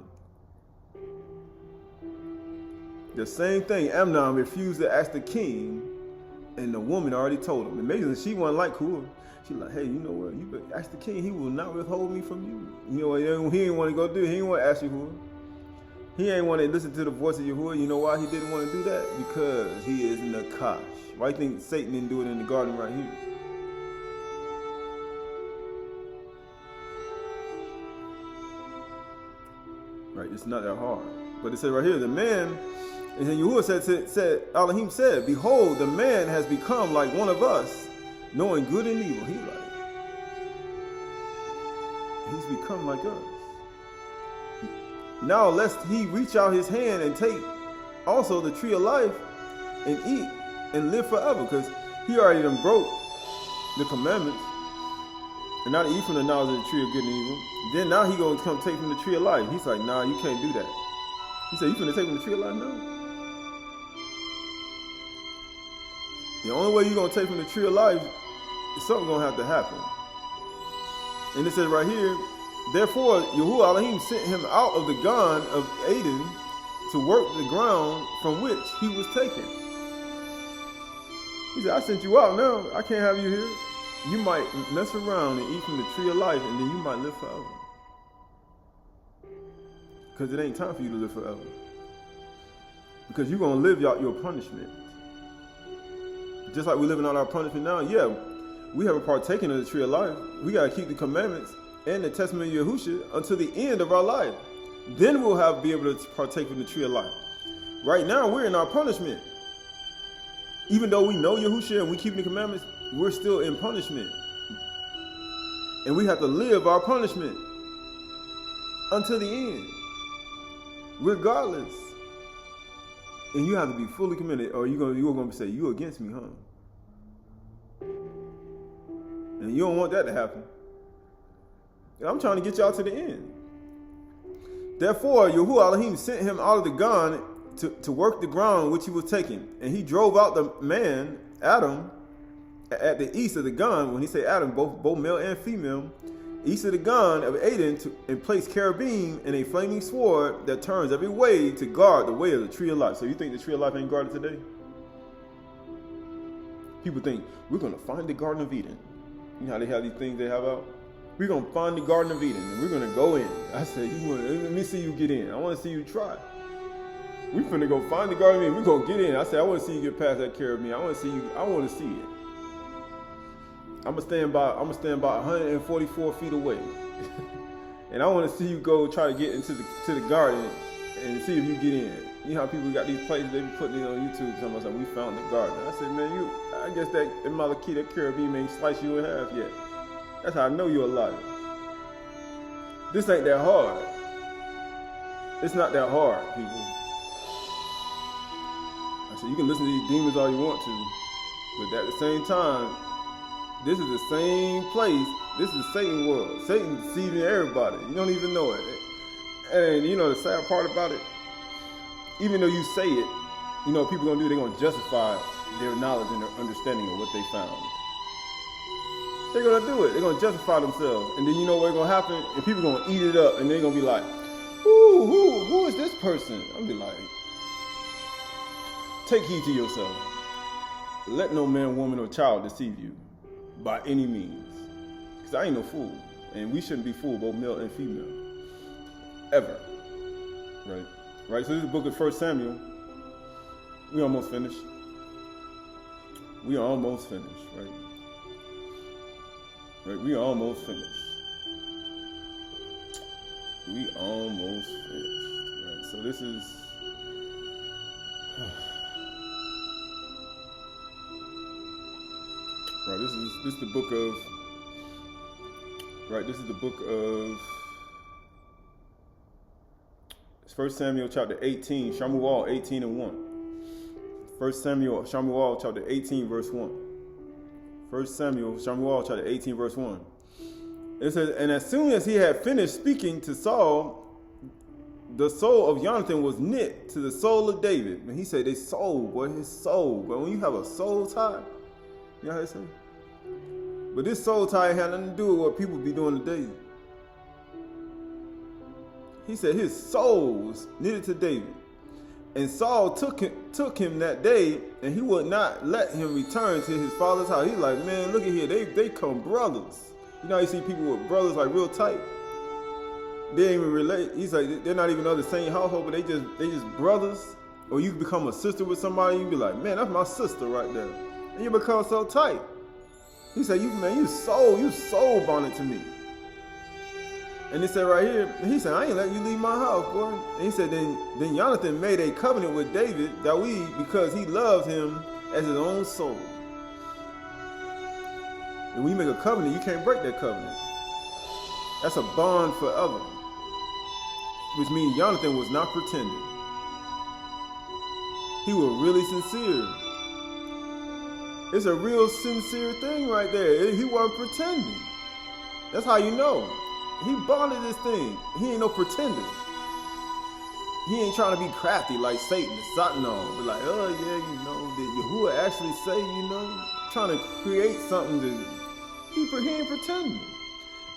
The same thing. Amnon refused to ask the king, and the woman already told him. Amazingly, she wasn't like Hur. She like, hey, you know what? You better ask the king. He will not withhold me from you. You know what? He didn't want to go do it. He didn't want to ask Yahuwah. He ain't want to listen to the voice of Yahuwah. You know why he didn't want to do that? Because he is Nakash. Why do you think Satan didn't do it in the garden right here? Right, it's not that hard. But it said right here, the man, and then Yahuwah said, Elohim said, behold, the man has become like one of us, knowing good and evil. He's become like us. Now lest he reach out his hand and take also the tree of life and eat and live forever, because he already done broke the commandments and not to eat from the knowledge of the tree of good and evil. Then now he gonna come take from the tree of life. He's like, nah, you can't do that. He said, you finna take from the tree of life? No. The only way you're gonna take from the tree of life is something gonna have to happen. And it says right here, therefore Yahuwah Elohim sent him out of the Gan of Eden to work the ground from which he was taken. He said, I sent you out now. I can't have you here. You might mess around and eat from the tree of life, and then you might live forever. Because it ain't time for you to live forever. Because you're going to live out your punishment. Just like we're living out our punishment now, yeah, we haven't partaken of the tree of life. We got to keep the commandments and the testament of Yahushua until the end of our life. Then we'll be able to partake from the tree of life. Right now, we're in our punishment. Even though we know Yahushua and we keep the commandments, we're still in punishment. And we have to live our punishment until the end, regardless. And you have to be fully committed, or you're going to say, you against me, huh? And you don't want that to happen. I'm trying to get y'all to the end. Therefore, Yahuwah Elohim sent him out of the Gan to work the ground which he was taking. And he drove out the man, Adam, at the east of the Gan. When he say Adam, both male and female, east of the Gan of Eden, and placed cherubim and a flaming sword that turns every way to guard the way of the tree of life. So you think the tree of life ain't guarded today? People think, we're going to find the Garden of Eden. You know how they have these things they have out? We're going to find the Garden of Eden, and we're going to go in. I said, let me see you get in. I want to see you try. We're finna go find the Garden of Eden. We're going to get in. I said, I want to see you get past that cherubim. I want to see it. I'm gonna stand about 144 feet away, and I want to see you go try to get into the garden and see if you get in. You know how people got these places they be putting it on YouTube. Somebody said, we found the garden. I said, man, I guess that Malaki, that cherubim ain't slice you in half yet. That's how I know you're a liar. This ain't that hard. It's not that hard, people. I said, you can listen to these demons all you want to, but at the same time, this is the same place. This is Satan's world. Satan deceiving everybody. You don't even know it. And you know the sad part about it, even though you say it, you know what people gonna do? They're gonna justify their knowledge and their understanding of what they found. They're gonna do it. They're gonna justify themselves, and then you know what's gonna happen? And people gonna eat it up, and they're gonna be like, who is this person? I'm be like, take heed to yourself. Let no man, woman, or child deceive you by any means, because I ain't no fool, and we shouldn't be fooled, both male and female, ever. Right. So this is the book of 1 Samuel. We almost finished. Right? We almost finished. We almost finished. Right. So this is right. This is the book of right. This is the book of 1 Samuel chapter 18, Shamuel 18 and 1. 1 Samuel, Shamuel chapter 18 verse 1. 1 Samuel, Shamuel chapter 18 verse 1. It says, and as soon as he had finished speaking to Saul, the soul of Jonathan was knit to the soul of David. And he said, his soul, boy, his soul. But when you have a soul tie, you know how they say? But this soul tie had nothing to do with what people be doing today. He said his soul was knitted to David. And Saul took him that day, and he would not let him return to his father's house. He's like, man, look at here. They come brothers. You know how you see people with brothers like real tight? They ain't even relate. He's like, they're not even of the same household, but they just brothers. Or you become a sister with somebody, you be like, man, that's my sister right there. And you become so tight. He said, you soul bonded to me. And it said right here, he said, I ain't let you leave my house, boy. And he said, then Jonathan made a covenant with David, because he loved him as his own soul. And when you make a covenant, you can't break that covenant. That's a bond forever. Which means Jonathan was not pretending. He was really sincere. It's a real sincere thing right there. He wasn't pretending. That's how you know. He bonded this thing. He ain't no pretender. He ain't trying to be crafty like Satan and Satan. But like, oh yeah, you know, did Yahuwah actually say, you know, trying to create something that he ain't pretending.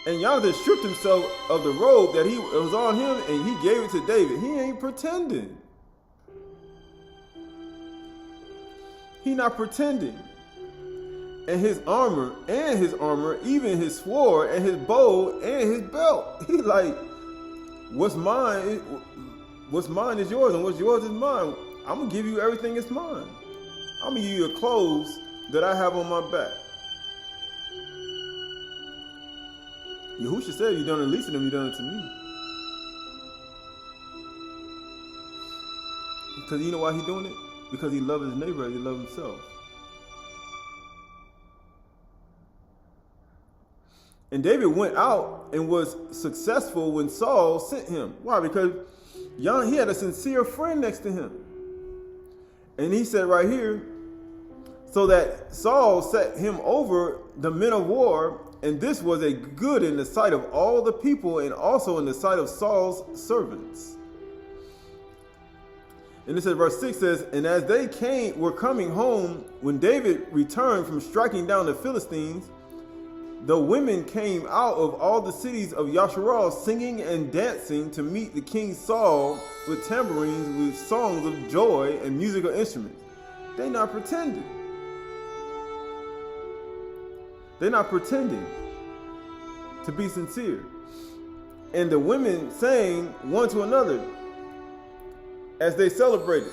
And Jonathan stripped himself of the robe that was on him, and he gave it to David. He ain't pretending. He not pretending. And his armor, even his sword and his bow and his belt. He like, what's mine is yours, and what's yours is mine. I'm gonna give you everything that's mine. I'm gonna give you the clothes that I have on my back. Yahushua said, you done it least of them, you done it to me. Because you know why he doing it? Because he loves his neighbor as he loves himself. And David went out and was successful when Saul sent him. Why? Because he had a sincere friend next to him. And he said right here, so that Saul set him over the men of war, and this was a good in the sight of all the people and also in the sight of Saul's servants. And it says, verse 6 says, and as they were coming home, when David returned from striking down the Philistines, the women came out of all the cities of Yasharal singing and dancing to meet the king Saul with tambourines, with songs of joy and musical instruments. They not pretending. They're not pretending to be sincere. And the women sang one to another as they celebrated.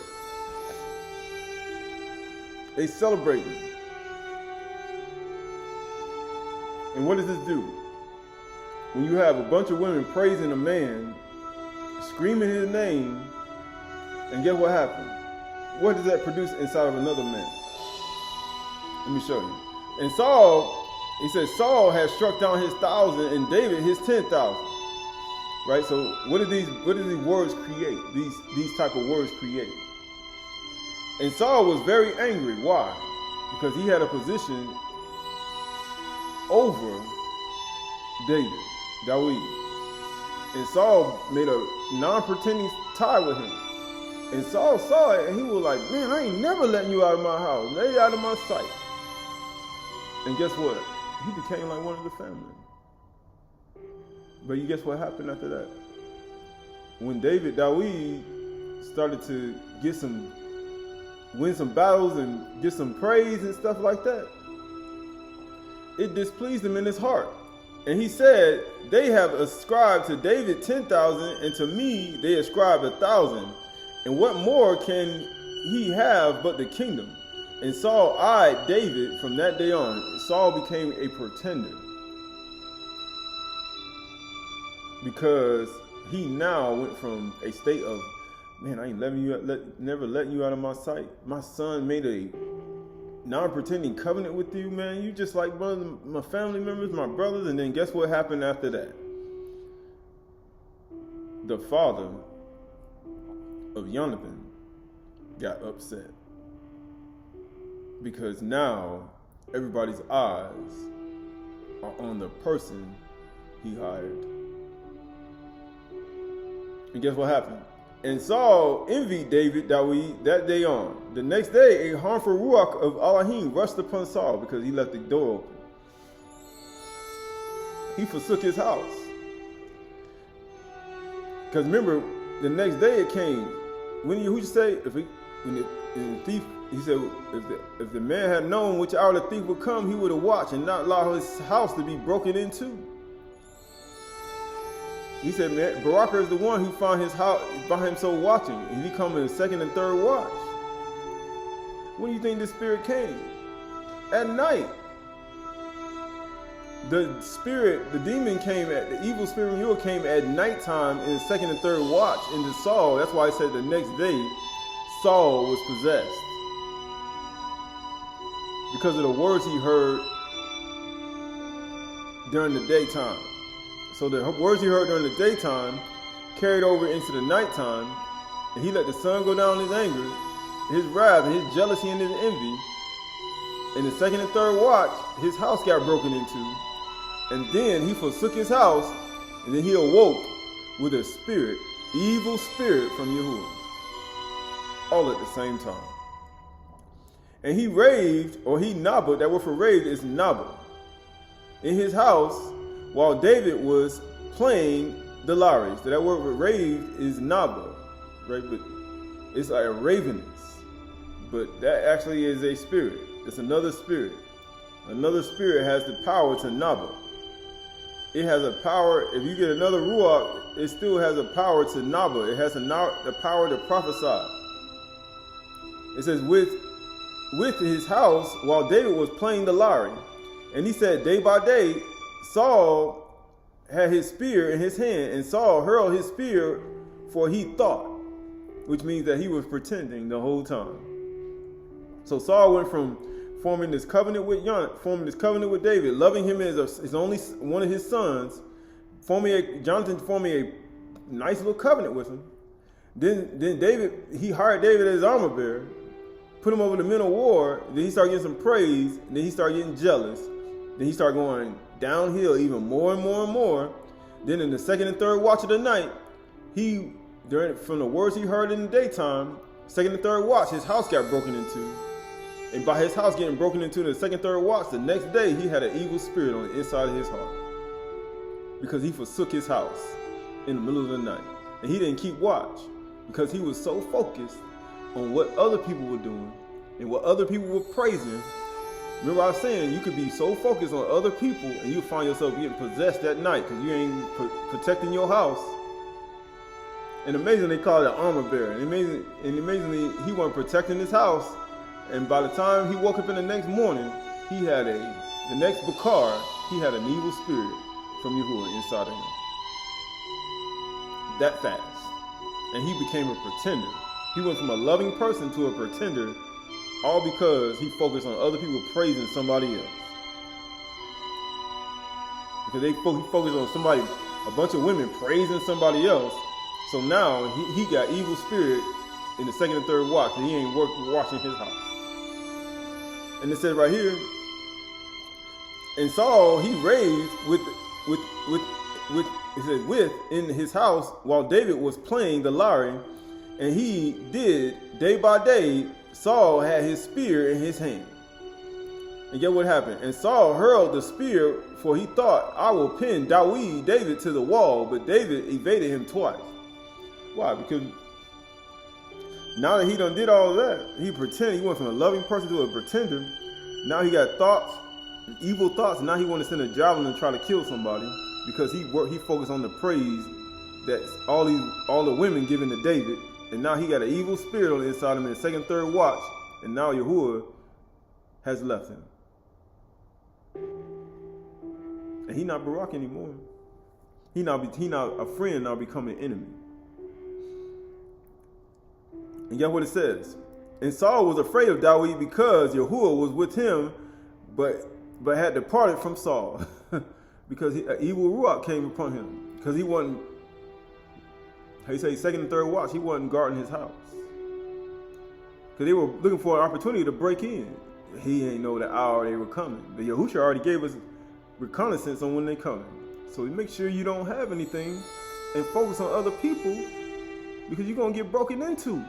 They celebrated. And what does this do? When you have a bunch of women praising a man, screaming his name, and guess what happened? What does that produce inside of another man? Let me show you. And Saul, he says, Saul has struck down his 1,000 and David his 10,000. Right? So what do these words create? These type of words create. And Saul was very angry. Why? Because he had a position over David. And Saul made a non-pretending tie with him. And Saul saw it, and he was like, man, I ain't never letting you out of my house. Lay out of my sight. And guess what? He became like one of the family. But you guess what happened after that? When David started to win some battles and get some praise and stuff like that, it displeased him in his heart. And he said, they have ascribed to David 10,000, and to me they ascribe 1,000. And what more can he have but the kingdom? And Saul eyed David from that day on. Saul became a pretender, because he now went from a state of, man, I ain't never letting you out of my sight. My son made a non-pretending covenant with you, man. You just like one of my family members, my brothers. And then guess what happened after that? The father of Jonathan got upset, because now everybody's eyes are on the person he hired. And guess what happened? And Saul envied David that day on. The next day, a harmful ruach of Elohim rushed upon Saul, because he left the door open. He forsook his house. Because remember, the next day it came. Who you say? The thief, he said, if the man had known which hour the thief would come, he would have watched and not allow his house to be broken into. He said, man, Baraka is the one who found his house by himself watching, and he come in the second and third watch. When do you think this spirit came? At night. The demon came the evil spirit mule came at nighttime in the second and third watch into Saul. That's why I said the next day Saul was possessed, because of the words he heard during the daytime. So the words he heard during the daytime carried over into the nighttime, and he let the sun go down his anger, his wrath, and his jealousy and his envy. In the second and third watch, his house got broken into, and then he forsook his house, and then he awoke with a spirit, evil spirit from Yahuwah, all at the same time. And he raved, or he nabba, that word for raved is nabba, in his house, while David was playing the lyres. So that word for raved is nabba, right? But it's like a ravenous. But that actually is a spirit. It's another spirit. Another spirit has the power to nabba. It has a power. If you get another ruach, it still has a power to nabba. It has the power to prophesy. It says with his house while David was playing the lyre. And he said, day by day, Saul had his spear in his hand, and Saul hurled his spear, for he thought, which means that he was pretending the whole time. So Saul went from forming this covenant with David, loving him as his only one of his sons, Jonathan forming a nice little covenant with him. Then David, he hired David as his armor bearer, put him over the men of war. Then he started getting some praise, and then he started getting jealous. Then he started going downhill even more and more and more. Then in the second and third watch of the night, from the words he heard in the daytime, second and third watch, his house got broken into. And by his house getting broken into in the second, third watch, the next day he had an evil spirit on the inside of his heart, because he forsook his house in the middle of the night. And he didn't keep watch, because he was so focused on what other people were doing and what other people were praising. Remember I was saying, you could be so focused on other people and you find yourself getting possessed that night because you ain't protecting your house. And amazingly, they call it an armor bearer. And amazingly, he wasn't protecting his house. And by the time he woke up in the next morning, he had the next Bakar, he had an evil spirit from Yahuwah inside of him. That fast. And he became a pretender. He went from a loving person to a pretender, all because he focused on other people praising somebody else. Because he focused on somebody, a bunch of women praising somebody else. So now he got evil spirit in the second and third watch, and he ain't watching his house. And it says right here, and Saul, he raved with it says, with in his house while David was playing the lyre, and he did day by day. Saul had his spear in his hand. And get what happened? And Saul hurled the spear, for he thought, I will pin David to the wall. But David evaded him twice. Why? Because now that he done did all of that, he went from a loving person to a pretender. Now he got thoughts, evil thoughts. Now he want to send a javelin and try to kill somebody because he focused on the praise that all the women giving to David. And now he got an evil spirit on the inside of him in the second, third watch. And now Yahuwah has left him. And he not Barak anymore. He not a friend, now becoming an enemy. And guess what it says? And Saul was afraid of David because Yahuwah was with him, but had departed from Saul. Because an evil ruach came upon him. Because he wasn't, how you say, second and third watch, he wasn't guarding his house. Because they were looking for an opportunity to break in. He ain't know the hour they were coming. But Yahushua already gave us reconnaissance on when they coming. So make sure you don't have anything and focus on other people, because you're going to get broken into.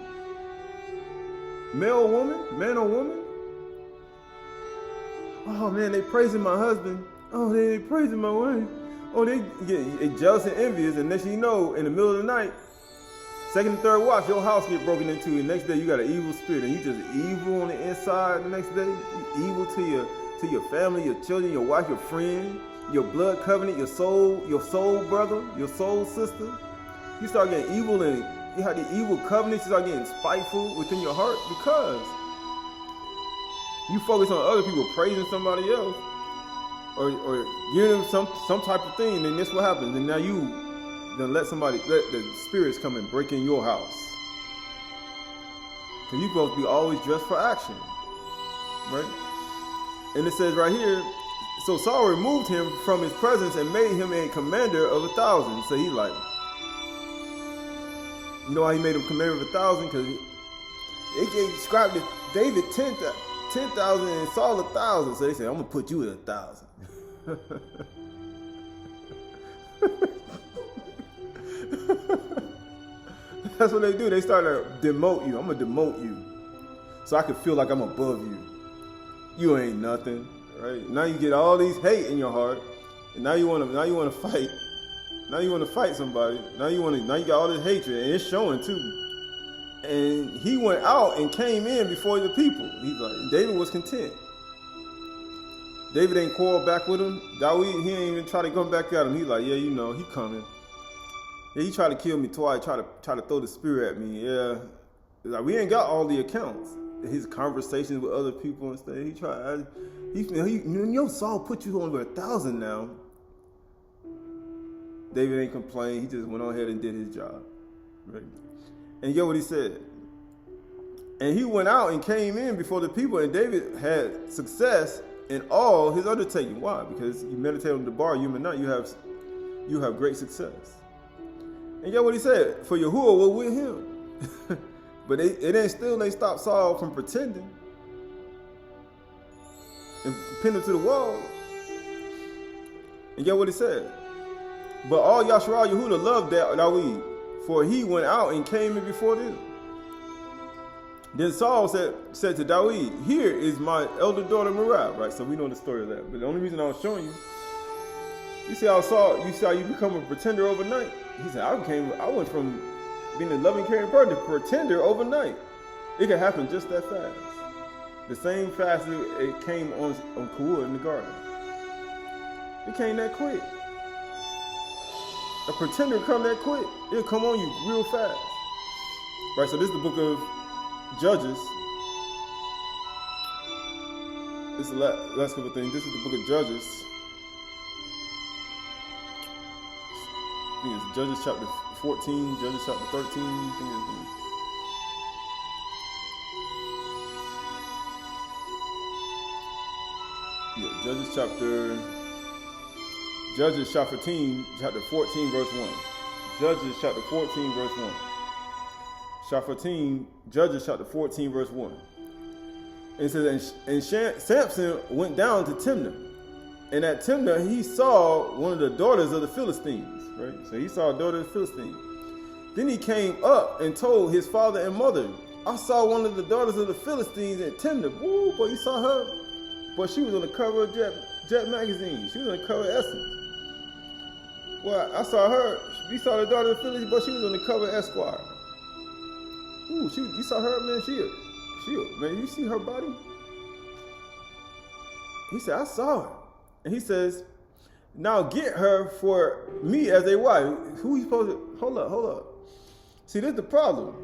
Male or woman, man or woman. Oh man, they praising my husband. Oh, they praising my wife. Oh, they get jealous and envious, and next thing you know, in the middle of the night, second and third watch, your house get broken into, and next day you got an evil spirit, and you just evil on the inside. The next day, you evil to your family, your children, your wife, your friend, your blood covenant, your soul brother, your soul sister. You start getting evil, and you have the evil covenants. You start getting spiteful within your heart because you focus on other people praising somebody else, or giving them some type of thing, and then this what happens. And now you then let the spirits come and break in your house. Because you're supposed to be always dressed for action. Right? And it says right here, so Saul removed him from his presence and made him a commander of 1,000. So he's like, you know why he made him commander of 1,000? Because they described David 10,000 and Saul 1,000. So they said, I'm going to put you at 1,000. That's what they do. They start to demote you. I'm going to demote you so I can feel like I'm above you. You ain't nothing, right? Now you get all these hate in your heart, and now you want to fight. Now you want to fight somebody. Now you got all this hatred, and it's showing too. And he went out and came in before the people. He's like, David was content. David ain't quarreled back with him. David, he ain't even try to come back at him. He's like, yeah, you know, he coming. Yeah, he tried to kill me twice. Try to throw the spear at me. Yeah, like we ain't got all the accounts. His conversations with other people and stuff. He tried. Saul put you on 1,000 now. David ain't complained. He just went on ahead and did his job. Right? And what he said. And he went out and came in before the people, and David had success in all his undertaking. Why? Because you meditate on the bar, human night, you have great success. And what he said, for Yahuwah was with him. But they stopped Saul from pretending and pinned him to the wall. And what he said? But all Yashar Yehuda loved David, for he went out and came in before them. Then Saul said to David, here is my elder daughter Merab, right? So we know the story of that. But the only reason I was showing you, you see how you become a pretender overnight. He said, I went from being a loving, caring person to pretender overnight. It can happen just that fast. The same fast as it came on Kua in the garden. It came that quick. A pretender come that quick. It'll come on you real fast. Right, so this is the book of Judges. This is the last couple of things. This is the book of Judges. I think it's Judges chapter 14, Judges chapter 13. I think it's, Judges chapter 14, chapter 14, verse 1. Judges chapter 14, verse 1. Judges chapter 14, verse 1. And it says, and Samson went down to Timnah, And at Timnah, he saw one of the daughters of the Philistines, right? So he saw a daughter of the Philistines. Then he came up and told his father and mother, I saw one of the daughters of the Philistines at Timnah. Woo, boy, you saw her? But she was on the cover of Jet magazine. She was on the cover of Essence. Well, I saw her. We saw the daughter of the Philistines, but she was on the cover of Esquire. Ooh, you saw her, man? Man, you see her body? He said, I saw her. And he says, now get her for me as a wife. Who you supposed to? Hold up. See, this is the problem.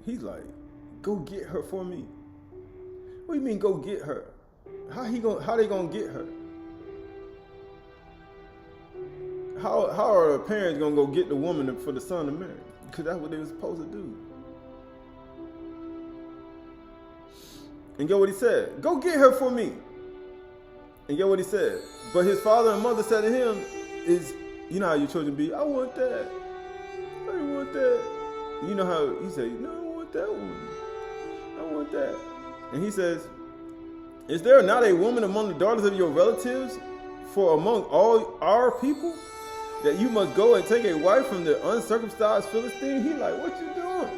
He's like, go get her for me. What do you mean go get her? How they gonna get her? How are the parents gonna go get the woman for the son to marry? Because that's what they were supposed to do. And get what he said? Go get her for me. And get what he said? But his father and mother said to him, you know how your children be, I want that. I don't want that. You know how he said, no, I want that one. I want that. And he says, is there not a woman among the daughters of your relatives, for among all our people, that you must go and take a wife from the uncircumcised Philistine? He like, what you doing?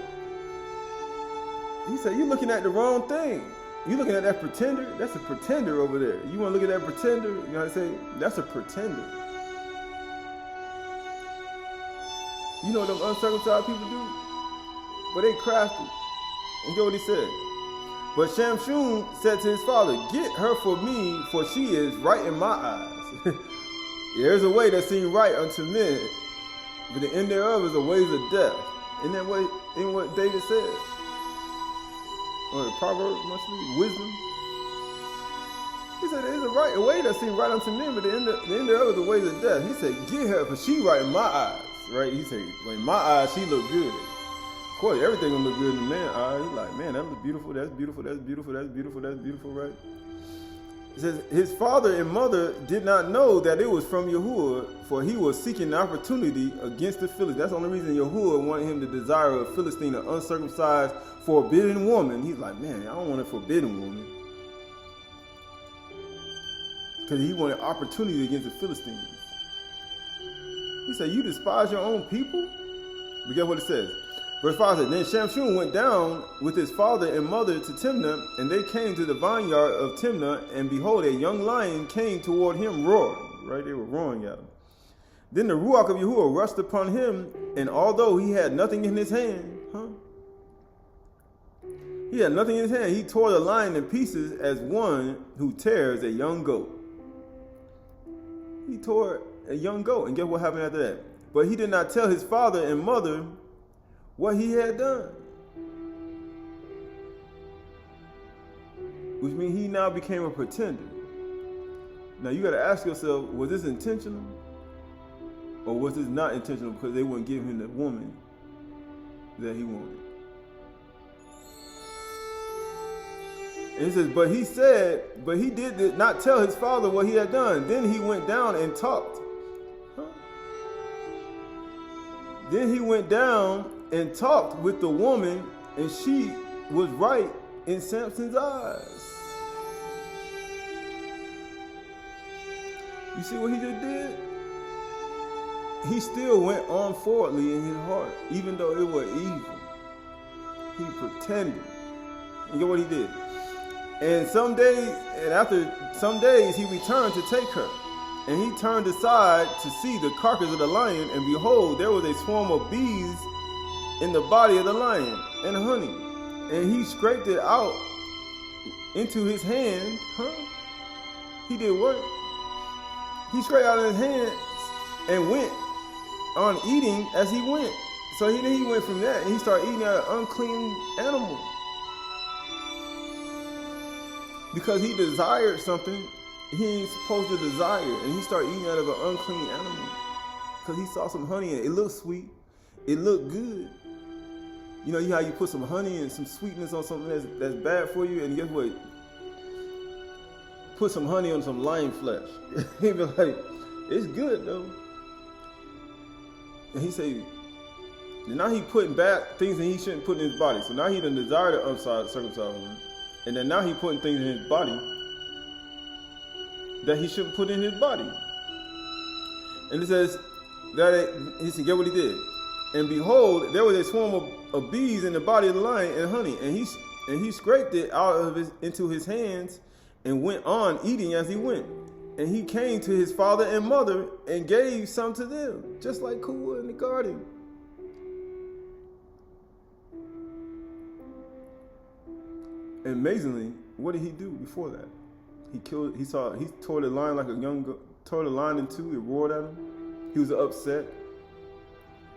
He said, you looking at the wrong thing. You looking at that pretender? That's a pretender over there. You want to look at that pretender? You know what I say? That's a pretender. You know what them uncircumcised people do? But they crafty. And get what he said. But Shamshun said to his father, get her for me, for she is right in my eyes. There's a way that seems right unto men, but the end thereof is the ways of death. Isn't that what David said? Or the Proverbs, mostly wisdom. He said there's a way that seems right unto men, but the end thereof is the ways of death. He said, get her, for she right in my eyes. Right? He said, well, in my eyes, she look good. Of course, everything gonna look good in the man's eye. He's like, man, that looks beautiful, that's beautiful, that's beautiful, that's beautiful, that's beautiful, right? It says, his father and mother did not know that it was from Yahuwah, for he was seeking an opportunity against the Philistines. That's the only reason Yahuwah wanted him to desire a Philistine, an uncircumcised, forbidden woman. He's like, man, I don't want a forbidden woman. Because he wanted opportunity against the Philistines. He said, you despise your own people? But guess what it says? Verse 5 says, then Shamshun went down with his father and mother to Timnah, and they came to the vineyard of Timnah, and behold, a young lion came toward him roaring. Right? They were roaring at him. Then the Ruach of Yahuwah rushed upon him, and although he had nothing in his hand, he had nothing in his hand, he tore the lion in pieces as one who tears a young goat. He tore a young goat, and guess what happened after that? But he did not tell his father and mother what he had done. Which means he now became a pretender. Now you got to ask yourself, was this intentional? Or was this not intentional because they wouldn't give him the woman that he wanted? And he says, but he did not tell his father what he had done. Then he went down and talked. Then he went down and talked with the woman, and she was right in Samson's eyes. You see what he just did? He still went on forwardly in his heart, even though it was evil. He pretended. And get what he did? And after some days, he returned to take her. And he turned aside to see the carcass of the lion, and behold, there was a swarm of bees in the body of the lion, and honey. And he scraped it out into his hand. He did what? He scraped out in his hands and went on eating as he went. So he went from that, and he started eating out of unclean animal. Because he desired something he ain't supposed to desire, and he started eating out of an unclean animal because he saw some honey in it. It looked sweet, it looked good. You know how you put some honey and some sweetness on something that's bad for you, and guess what? Put some honey on some lion flesh. He'd be like, it's good though. And he said, And now he putting back things that he shouldn't put in his body. So now he done desired the uncircumcised woman. And then now he putting things in his body that he shouldn't put in his body. And it says he said, get what he did. And behold, there was a swarm of bees in the body of the lion and honey. And he scraped it out of into his hands and went on eating as he went. And he came to his father and mother and gave some to them, just like Kua in the garden. And amazingly, what did he do before that? He tore the lion like a tore the lion in two. It roared at him. He was upset.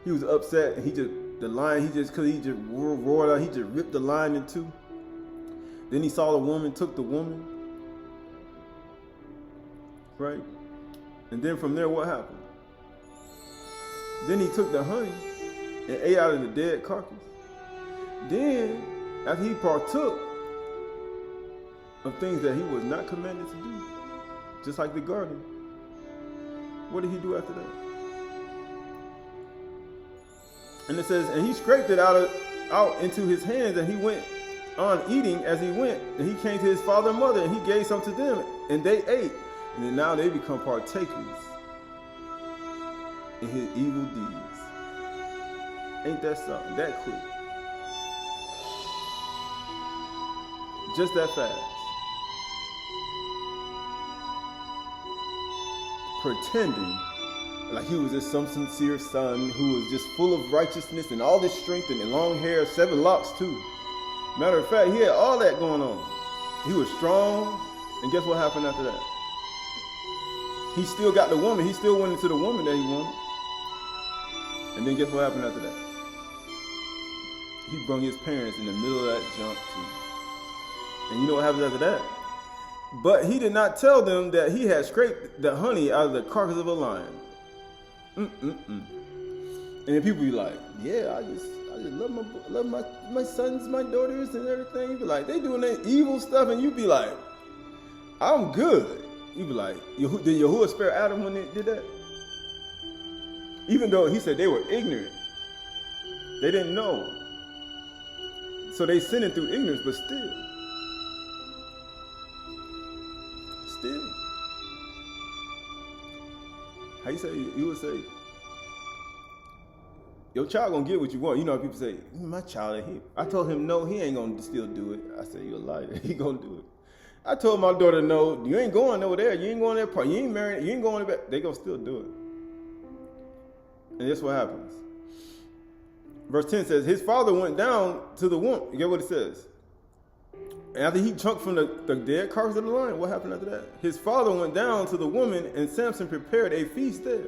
And because he just roared out, he just ripped the lion in two. Then he saw the woman, took the woman. Right? And then from there, what happened? Then he took the honey and ate out of the dead carcass. Then, after he partook of things that he was not commanded to do, just like the garden, what did he do after that? And it says, and he scraped it out into his hands, and he went on eating as he went. And he came to his father and mother, and he gave some to them, and they ate. And then now they become partakers in his evil deeds. Ain't that something? That quick. Just that fast. Pretending like he was just some sincere son who was just full of righteousness and all this strength and long hair, 7 locks too. Matter of fact, he had all that going on. He was strong, and guess what happened after that? He still got the woman. He still went into the woman that he wanted. And then guess what happened after that? He brung his parents in the middle of that junk too. And you know what happens after that? But he did not tell them that he had scraped the honey out of the carcass of a lion. And then people be like, yeah, I just love my sons, my daughters, and everything. You be like, they doing that evil stuff, and you be like, I'm good. You be like, did Yahuwah spare Adam when they did that? Even though he said they were ignorant. They didn't know. So they sinning through ignorance, but still. How you say, you would say, your child gonna get what you want. You know how people say, my child, I told him no, he ain't gonna still do it. I said, you're a liar, he gonna do it. I told my daughter no, you ain't going over there, you ain't going that part, you ain't married, you ain't going back. They gonna still do it. And that's what happens. Verse 10 says, his father went down to the woman. Get what it says. And after he chunked from the dead carcass of the lion, what happened after that? His father went down to the woman, and Samson prepared a feast there.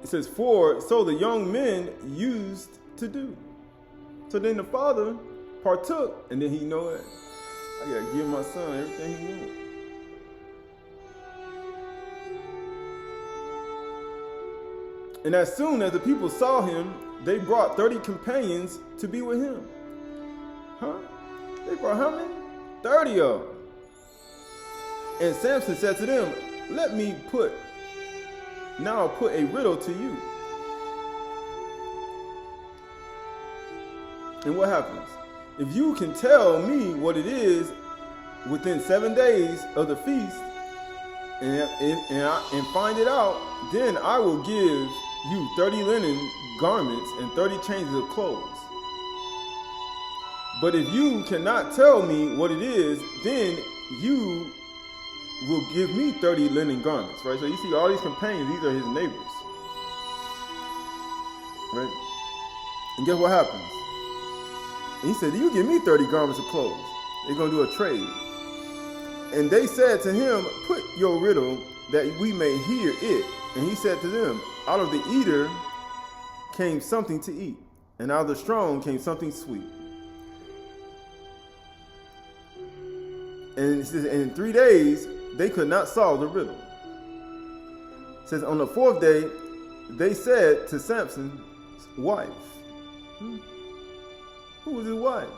It says, so the young men used to do. So then the father partook, and then he know it. I gotta give my son everything he wants. And as soon as the people saw him, they brought 30 companions to be with him. Huh? They brought how many? 30 of them. And Samson said to them, let me put a riddle to you. And what happens? If you can tell me what it is within 7 days of the feast and find it out, then I will give you 30 linen garments and 30 changes of clothes. But if you cannot tell me what it is, then you will give me 30 linen garments, right? So you see all these companions, these are his neighbors, right? And guess what happens? And he said, you give me 30 garments of clothes. They're going to do a trade. And they said to him, put your riddle that we may hear it. And he said to them, out of the eater came something to eat, and out of the strong came something sweet. And it says, in 3 days, they could not solve the riddle. It says, on the 4th day, they said to Samson's wife. Who was his wife?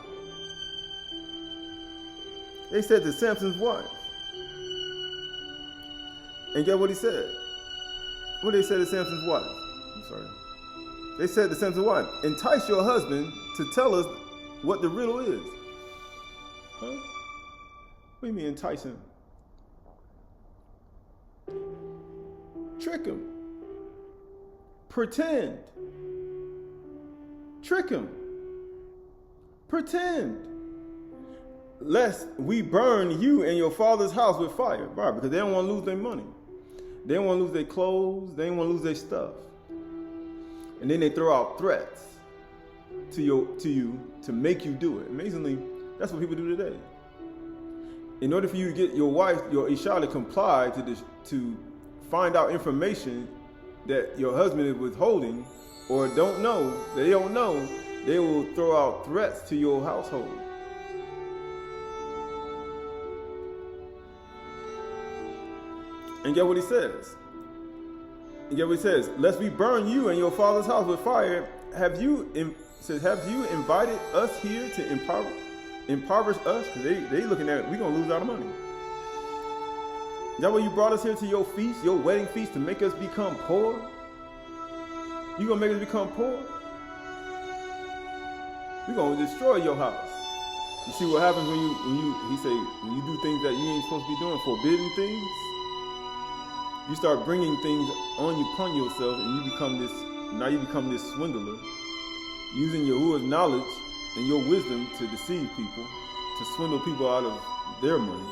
They said to Samson's wife. And get what he said. What did they say to Samson's wife? They said to Samson's wife, entice your husband to tell us what the riddle is. Huh? What do you mean entice him? Trick him. Pretend. Trick him. Pretend. Lest we burn you and your father's house with fire. Right, because they don't want to lose their money. They don't want to lose their clothes. They don't want to lose their stuff. And then they throw out threats to you to make you do it. Amazingly, that's what people do today. In order for you to get your wife, your Ashar, to comply to find out information that your husband is withholding or don't know, they will throw out threats to your household. And get what he says. Lest we burn you and your father's house with fire. Have you invited us here to impoverish us? Because they looking at it, we're going to lose our money. Is that why you brought us here to your feast, your wedding feast, to make us become poor? You going to make us become poor? We're going to destroy your house. You see what happens when you do things that you ain't supposed to be doing, forbidden things? You start bringing things upon yourself, and you become this swindler, using Yahuwah's knowledge and your wisdom to deceive people, to swindle people out of their money.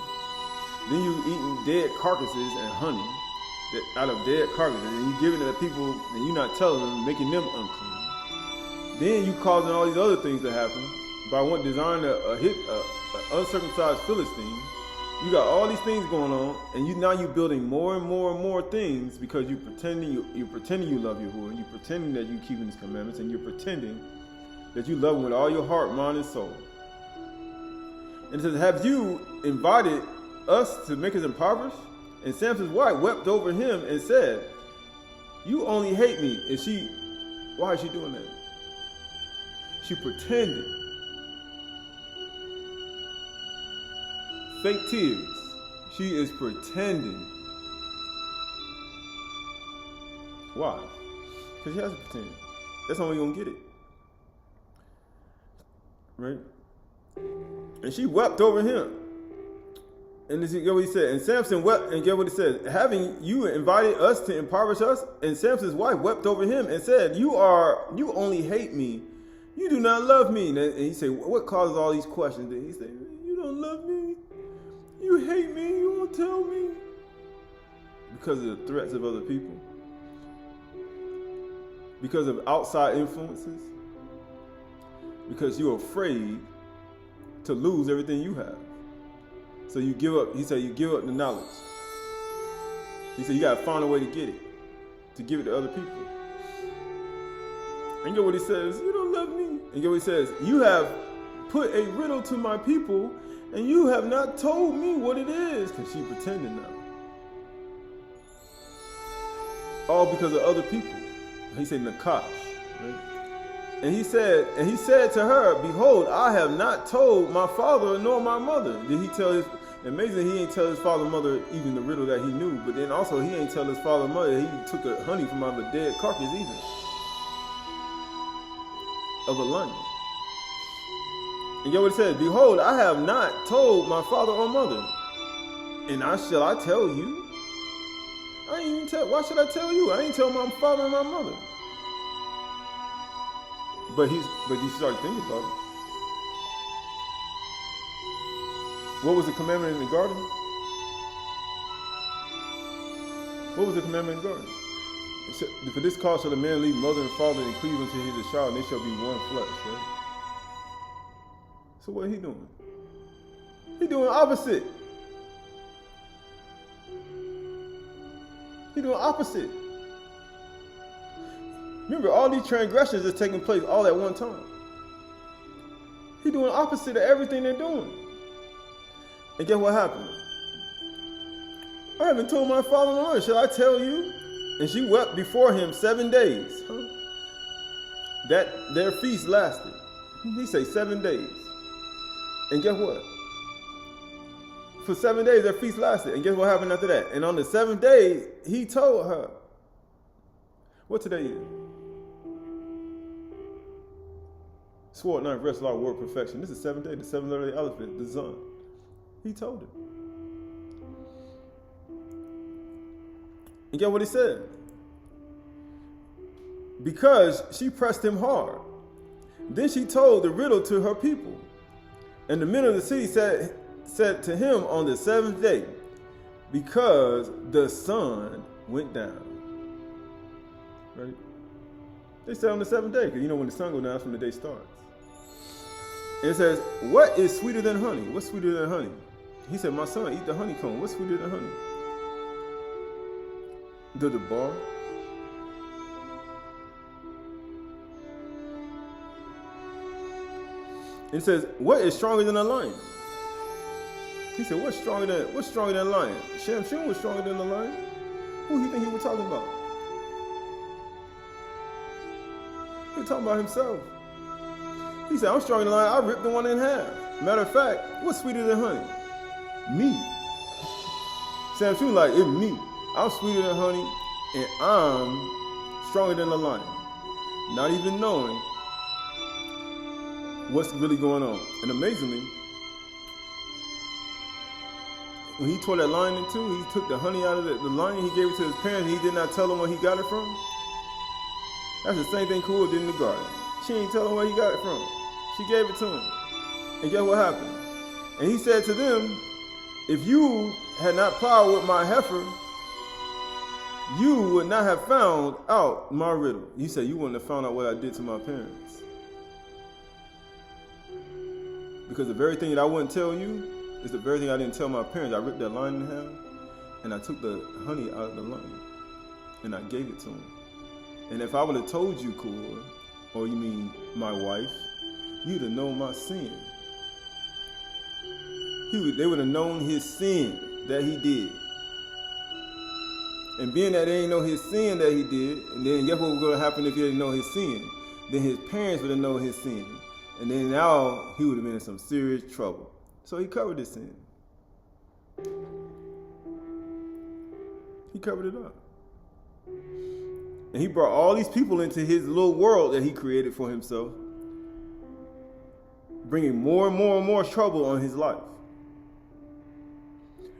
Then you eating dead carcasses and honey out of dead carcasses, and you giving it to people, and you're not telling them, making them unclean. Then you causing all these other things to happen by designing a uncircumcised Philistine. You got all these things going on, and now you're building more and more and more things because you're pretending you love Yahuwah, you're pretending that you're keeping His commandments, and you're pretending that you love Him with all your heart, mind, and soul. And it says, have you invited us to make us impoverished? And Samson's wife wept over him and said, you only hate me. And why is she doing that? She pretended. Fake tears. She is pretending. Why? Because she has to pretend. That's how we're going to get it. Right? And she wept over him. And this is what he said. And Samson wept, and get what it says. Having you invited us to impoverish us? And Samson's wife wept over him and said, you only hate me. You do not love me. And he said, what causes all these questions? And he said, you don't love me. You hate me. You won't tell me. Because of the threats of other people. Because of outside influences. Because you're afraid to lose everything you have. So you give up, he said, you give up the knowledge. He said, you got to find a way to get it, to give it to other people. And get what he says, you don't love me. And get what he says, you have put a riddle to my people, and you have not told me what it is. Because she pretending now. All because of other people. He said, Nakash. Right? And he said to her, behold, I have not told my father nor my mother. Did he tell his, amazing he ain't tell his father and mother even the riddle that he knew, but then also he ain't tell his father and mother he took a honey from out of a dead carcass either. Of a lion. And get what it says, behold, I have not told my father or mother. And shall I tell you? I ain't even tell, why should I tell you? I ain't tell my father and my mother. But he started thinking about it. What was the commandment in the garden? What was the commandment in the garden? It said, for this cause shall a man leave mother and father and cleave unto his child, and they shall be one flesh, right? So what is he doing? He doing opposite. He doing opposite. Remember, all these transgressions are taking place all at one time. He's doing opposite of everything they're doing. And guess what happened? I haven't told my father and mother, shall I tell you? And she wept before him 7 days. That their feast lasted. He say 7 days. And guess what? For 7 days their feast lasted. And guess what happened after that? And on the 7th day, he told her. What today is? swore at night, wrestled out, word perfection. This is the 7th day, the 7th day elephant, the sun. He told him. And get what he said? Because she pressed him hard. Then she told the riddle to her people. And the men of the city said to him on the 7th day, because the sun went down. Right? They said on the 7th day, because you know when the sun goes down, that's when the day starts. And it says, what is sweeter than honey? What's sweeter than honey? He said, my son, eat the honeycomb. What's sweeter than honey? The bar. It says, what is stronger than a lion? He said, what's stronger than a lion? Shamshun was stronger than a lion. Who do you think he was talking about? He was talking about himself. He said, I'm stronger than a lion. I ripped the one in half. Matter of fact, what's sweeter than honey? Me. Shamshun like, it's me. I'm sweeter than honey, and I'm stronger than a lion. Not even knowing what's really going on. And amazingly, when he tore that lion in two, he took the honey out of the lion, he gave it to his parents, and he did not tell them where he got it from. That's the same thing Qahalath did in the garden. She ain't tell him where he got it from. She gave it to him. And guess what happened? And he said to them, if you had not plowed with my heifer, you would not have found out my riddle. He said, you wouldn't have found out what I did to my parents. Because the very thing that I wouldn't tell you is the very thing I didn't tell my parents. I ripped that lion in half, and I took the honey out of the lion, and I gave it to him. And if I would have told you, Qahalath, or you mean my wife, you'd have known my sin. They would have known his sin that he did. And being that they didn't know his sin that he did, and then guess what was going to happen if he didn't know his sin? Then his parents would have known his sin. And then now he would have been in some serious trouble. So he covered his sin. He covered it up. And he brought all these people into his little world that he created for himself, bringing more and more and more trouble on his life.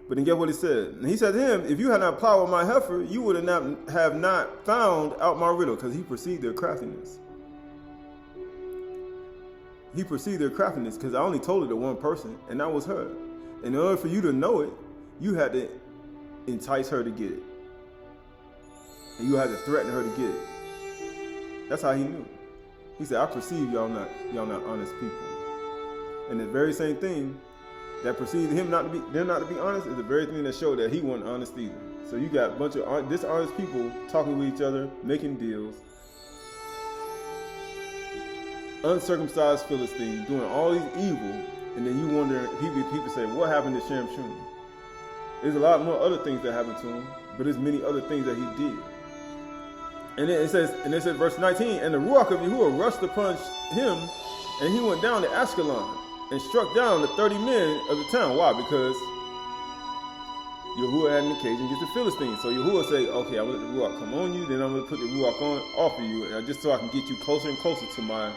But then get what he said. And he said to him, if you had not plowed with my heifer, you would have not found out my riddle, because he perceived their craftiness. He perceived their craftiness because I only told it to one person, and that was her. And in order for you to know it, you had to entice her to get it. And you had to threaten her to get it. That's how he knew. He said, I perceive y'all not honest people. And the very same thing that perceived them not to be honest is the very thing that showed that he wasn't honest either. So you got a bunch of dishonest people talking with each other, making deals, uncircumcised Philistines doing all these evil, and then you wonder, people say, what happened to Shamshun? There's a lot more other things that happened to him, but there's many other things that he did. And then it says verse 19, and the Ruach of Yahuwah rushed upon him, and he went down to Ashkelon and struck down the 30 men of the town. Why? Because Yahuwah had an occasion against the Philistines. So Yahuwah say, okay, I'm going to let the Ruach come on you, then I'm going to put the Ruach off of you, and just so I can get you closer and closer to my,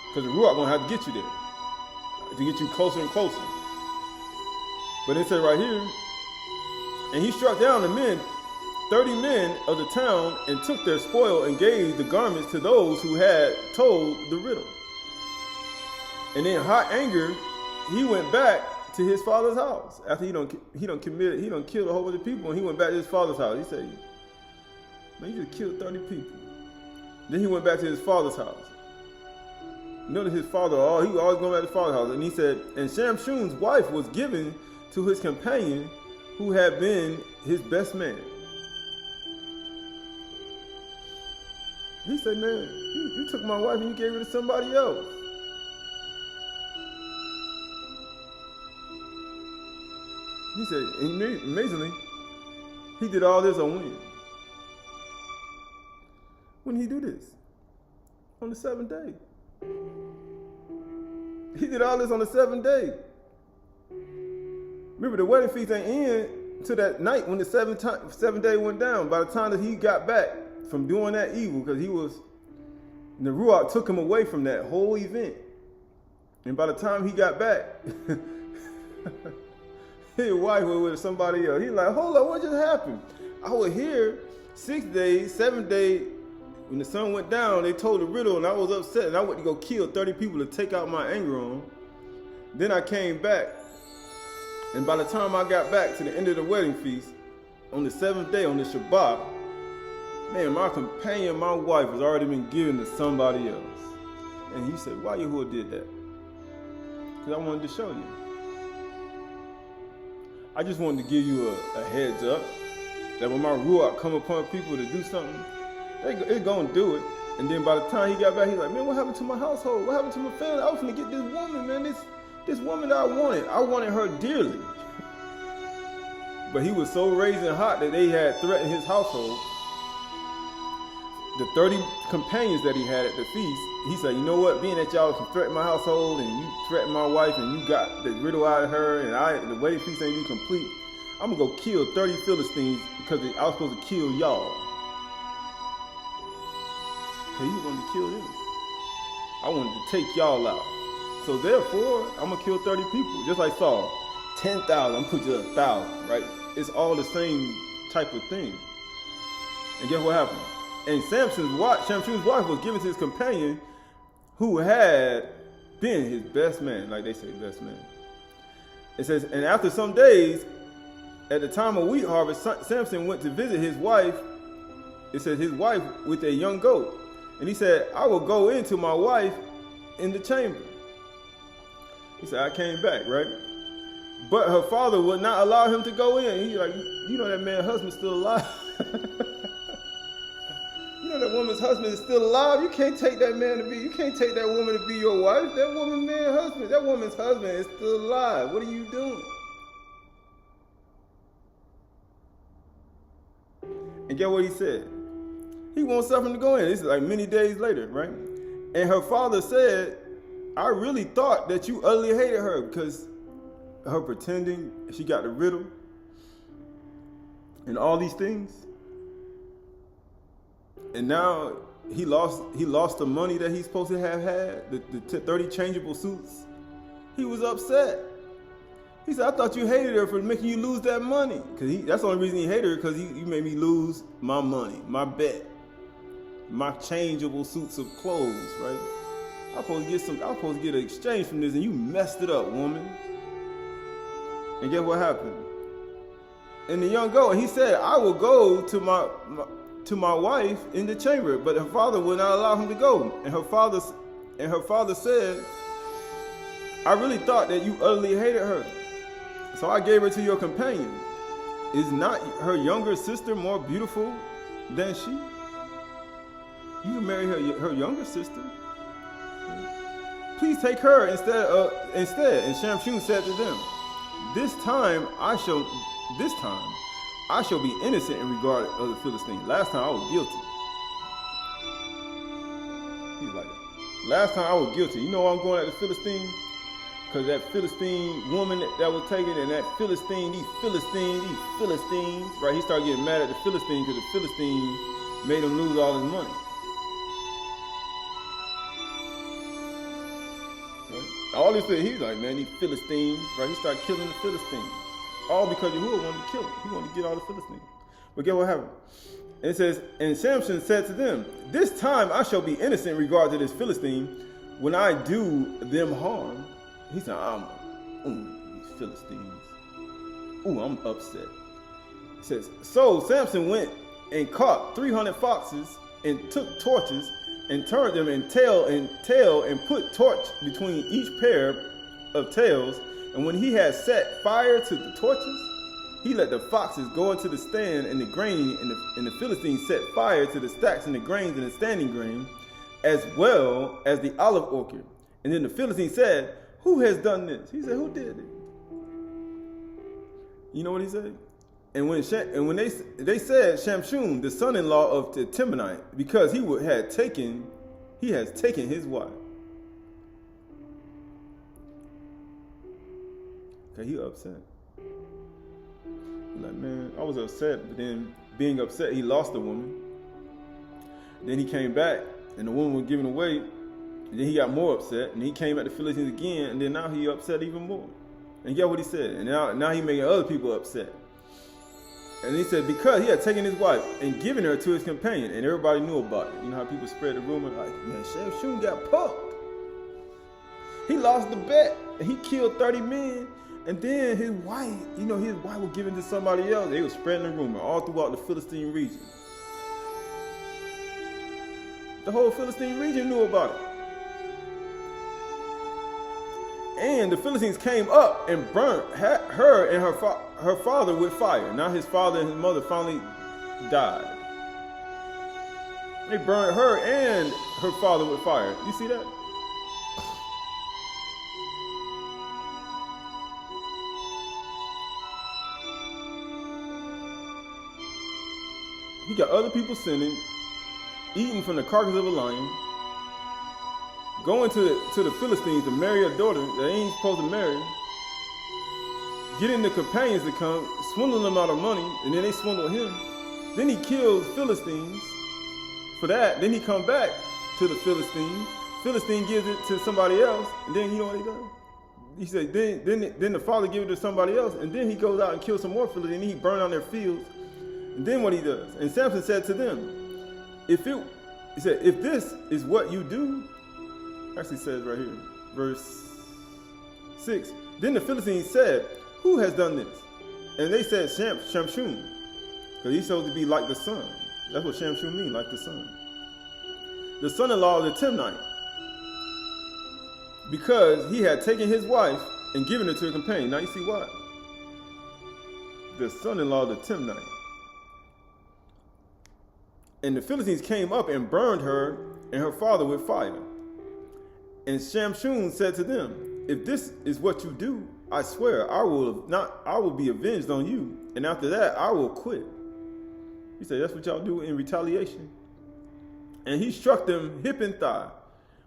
because the Ruach going to have to get you there, to get you closer and closer. But it said right here, and he struck down the men, 30 men of the town, and took their spoil and gave the garments to those who had told the riddle. And in hot anger, he went back to his father's house. After he done killed a whole bunch of people, and he went back to his father's house. He said, man, you just killed 30 people. Then he went back to his father's house. Notice his father, he was always going back to his father's house. And he said, and Shamshun's wife was given to his companion who had been his best man. He said, man, you took my wife and you gave her to somebody else. He said, and amazingly, he did all this on when? When did he do this? On the 7th day. He did all this on the 7th day. Remember, the wedding feast ain't end till that night when the seventh day went down. By the time that he got back from doing that evil, because he was And the Ruach took him away from that whole event. And by the time he got back, his wife was with somebody else. He's like, hold on, what just happened? I was here 6 days, 7 days. When the sun went down, they told the riddle, and I was upset. And I went to go kill 30 people to take out my anger on. Then I came back. And by the time I got back to the end of the wedding feast, on the 7th day, on the Shabath, man, my companion, my wife, has already been given to somebody else. And he said, why Yahuwah did that? Because I wanted to show you. I just wanted to give you a heads up that when my Ruach come upon people to do something, they're going to do it. And then by the time he got back, he's like, man, what happened to my household? What happened to my family? I was going to get this woman, man. This woman that I wanted her dearly. But he was so raging hot that they had threatened his household. The 30 companions that he had at the feast, he said, you know what, being that y'all can threaten my household and you threatened my wife and you got the riddle out of her and the wedding feast ain't even complete, I'm going to go kill 30 Philistines because I was supposed to kill y'all. Because he wanted to kill them. I wanted to take y'all out. So therefore, I'm going to kill 30 people. Just like Saul. 10,000, I'm going to put you at 1,000, right? It's all the same type of thing. And guess what happened? And Shamshun's wife was given to his companion who had been his best man, like they say, best man. It says, and after some days, at the time of wheat harvest, Samson went to visit his wife. It says his wife with a young goat. And he said, I will go into my wife in the chamber. He said, I came back, right? But her father would not allow him to go in. He's like, you know that man's husband's still alive. You know that woman's husband is still alive. You can't take that man you can't take that woman to be your wife. That woman's husband is still alive. What are you doing? And get what he said. He wants something to go in. This is like many days later, right? And her father said, I really thought that you utterly hated her because her pretending she got the riddle and all these things. And now he lost the money that he's supposed to have had, the 30 changeable suits. He was upset. He said, I thought you hated her for making you lose that money. Because that's the only reason he hated her, because you made me lose my money, my bet, my changeable suits of clothes, right? I'm supposed to get an exchange from this, and you messed it up, woman. And guess what happened? And the young goat, he said, I will go to my wife in the chamber, but her father would not allow him to go. And her father said, I really thought that you utterly hated her, so I gave her to your companion. Is not her younger sister more beautiful than she? You can marry her younger sister. Please take her instead. And Shamshun said to them, This time I shall be innocent in regard of the Philistine. Last time I was guilty. He's like, last time I was guilty. You know why I'm going at the Philistine? Because that Philistine woman that was taken, and that Philistine, these Philistines, right? He started getting mad at the Philistine because the Philistine made him lose all his money. Right? All this thing, he's like, man, these Philistines, right? He started killing the Philistines. All because Yahuwah wanted to kill him. He wanted to get all the Philistines. But guess what happened? It says, and Samson said to them, This time I shall be innocent in regard to this Philistine when I do them harm. He said, these Philistines. I'm upset. It says, so Samson went and caught 300 foxes and took torches and turned them in tail and put torch between each pair of tails. And when he had set fire to the torches, he let the foxes go into the stand and the grain, and the Philistines set fire to the stacks and the grains and the standing grain, as well as the olive orchard. And then the Philistine said, Who has done this? He said, Who did it? You know what he said? And when they said Shamshun, the son-in-law of the Timonite, because he has taken his wife. Okay, he upset. He's like, man, I was upset, but then being upset, he lost the woman. Then he came back and the woman was given away. And then he got more upset, and he came at the Philistines again, and then now he upset even more. And get what he said. And now he making other people upset. And he said because he had taken his wife and given her to his companion, and everybody knew about it. You know how people spread the rumor like, man, Shanym got punked. He lost the bet, and he killed 30 men. And then his wife, his wife was given to somebody else. They were spreading the rumor all throughout the Philistine region. The whole Philistine region knew about it. And the Philistines came up and burnt her and her father with fire. Now his father and his mother finally died. They burned her and her father with fire. You see that? He got other people sinning, eating from the carcass of a lion, going to the Philistines to marry a daughter that they ain't supposed to marry, getting the companions to come, swindling them out of money, and then they swindle him. Then he kills Philistines for that. Then he come back to the Philistine. Philistine gives it to somebody else, and then you know what he does? He said, then the father gives it to somebody else, and then he goes out and kills some more Philistines, and he burns down their fields. And then what he does? And Samson said to them, he said, if this is what you do, actually says right here, verse 6. Then the Philistines said, who has done this? And they said, Shamshun, because he's supposed to be like the son. That's what Shamshun means, like the son. The son-in-law of the Timnite, because he had taken his wife and given her to a companion. Now you see why? The son-in-law of the Timnite. And the Philistines came up and burned her and her father with fire. And Shamshun said to them, if this is what you do, I swear I will be avenged on you, and after that I will quit. He said, that's what y'all do in retaliation. And he struck them hip and thigh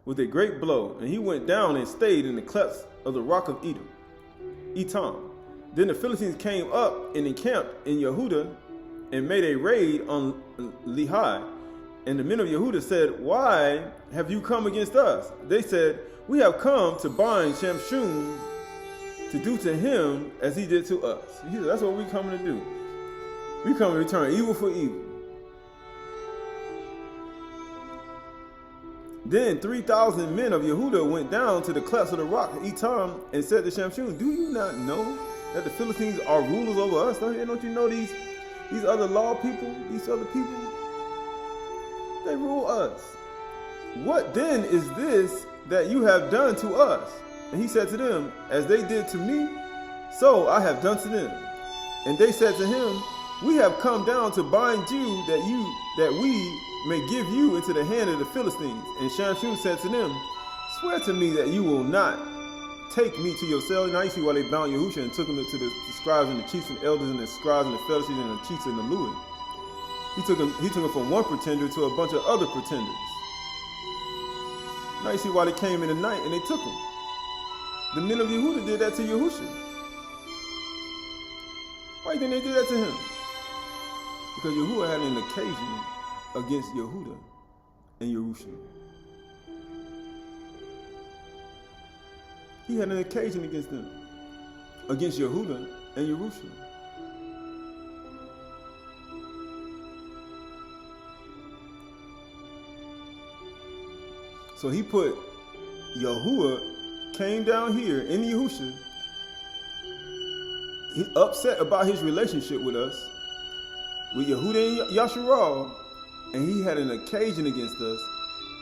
with a great blow, and he went down and stayed in the clefts of the rock of Etam. Then the Philistines came up and encamped in Yehudah and made a raid on Lehi. And the men of Yehudah said, why have you come against us? They said, we have come to bind Shamshun to do to him as he did to us. He said, that's what we coming to do. We come to return evil for evil. Then 3,000 men of Yehudah went down to the clefts of the rock of Etam and said to Shamshun, do you not know that the Philistines are rulers over us? Don't you know these other law people, these other people? They rule us. What then is this that you have done to us? And he said to them, as they did to me, so I have done to them. And they said to him, we have come down to bind you that we may give you into the hand of the Philistines. And Shamshun said to them, swear to me that you will not take me to yourselves. Now you see why they bound Yahusha and took him to the scribes and the chiefs and elders and the scribes and the Pharisees and the chiefs and the Louis. He took him from one pretender to a bunch of other pretenders. Now you see why they came in the night and they took him. The men of Yehudah did that to Yahusha. Why do you think they did that to him? Because Yahuwah had an occasion against Yehudah and Yerusha. He had an occasion against them, against Yehudah and Yerusha. So he put Yahuwah came down here in Yahusha. He upset about his relationship with us, with Yehudah and Yasharal, and he had an occasion against us,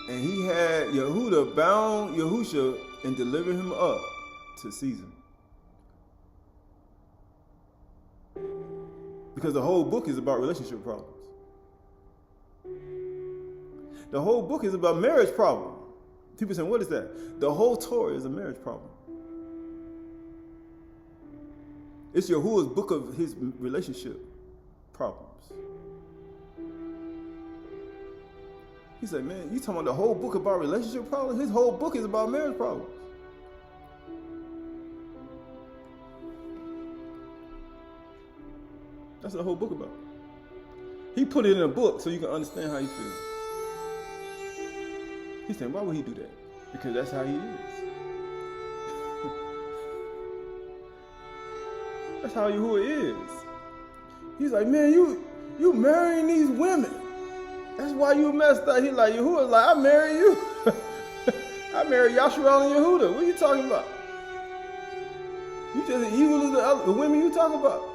and he had Yehudah bound Yahusha and deliver him up to Caesar. Because the whole book is about relationship problems. The whole book is about marriage problems. People saying, what is that? The whole Torah is a marriage problem. It's Yahuwah's book of his relationship problems. He said, man, you talking about the whole book about relationship problems? His whole book is about marriage problems. That's the whole book about. He put it in a book so you can understand how you feel. He said, why would he do that? Because that's how he is. That's how Yahuwah is. He's like, man, you marrying these women. That's why you messed up. He's like, Yahuwah's like, I marry you. I marry Yashar and Yehuda. What are you talking about? You just as evil as the women you talk about.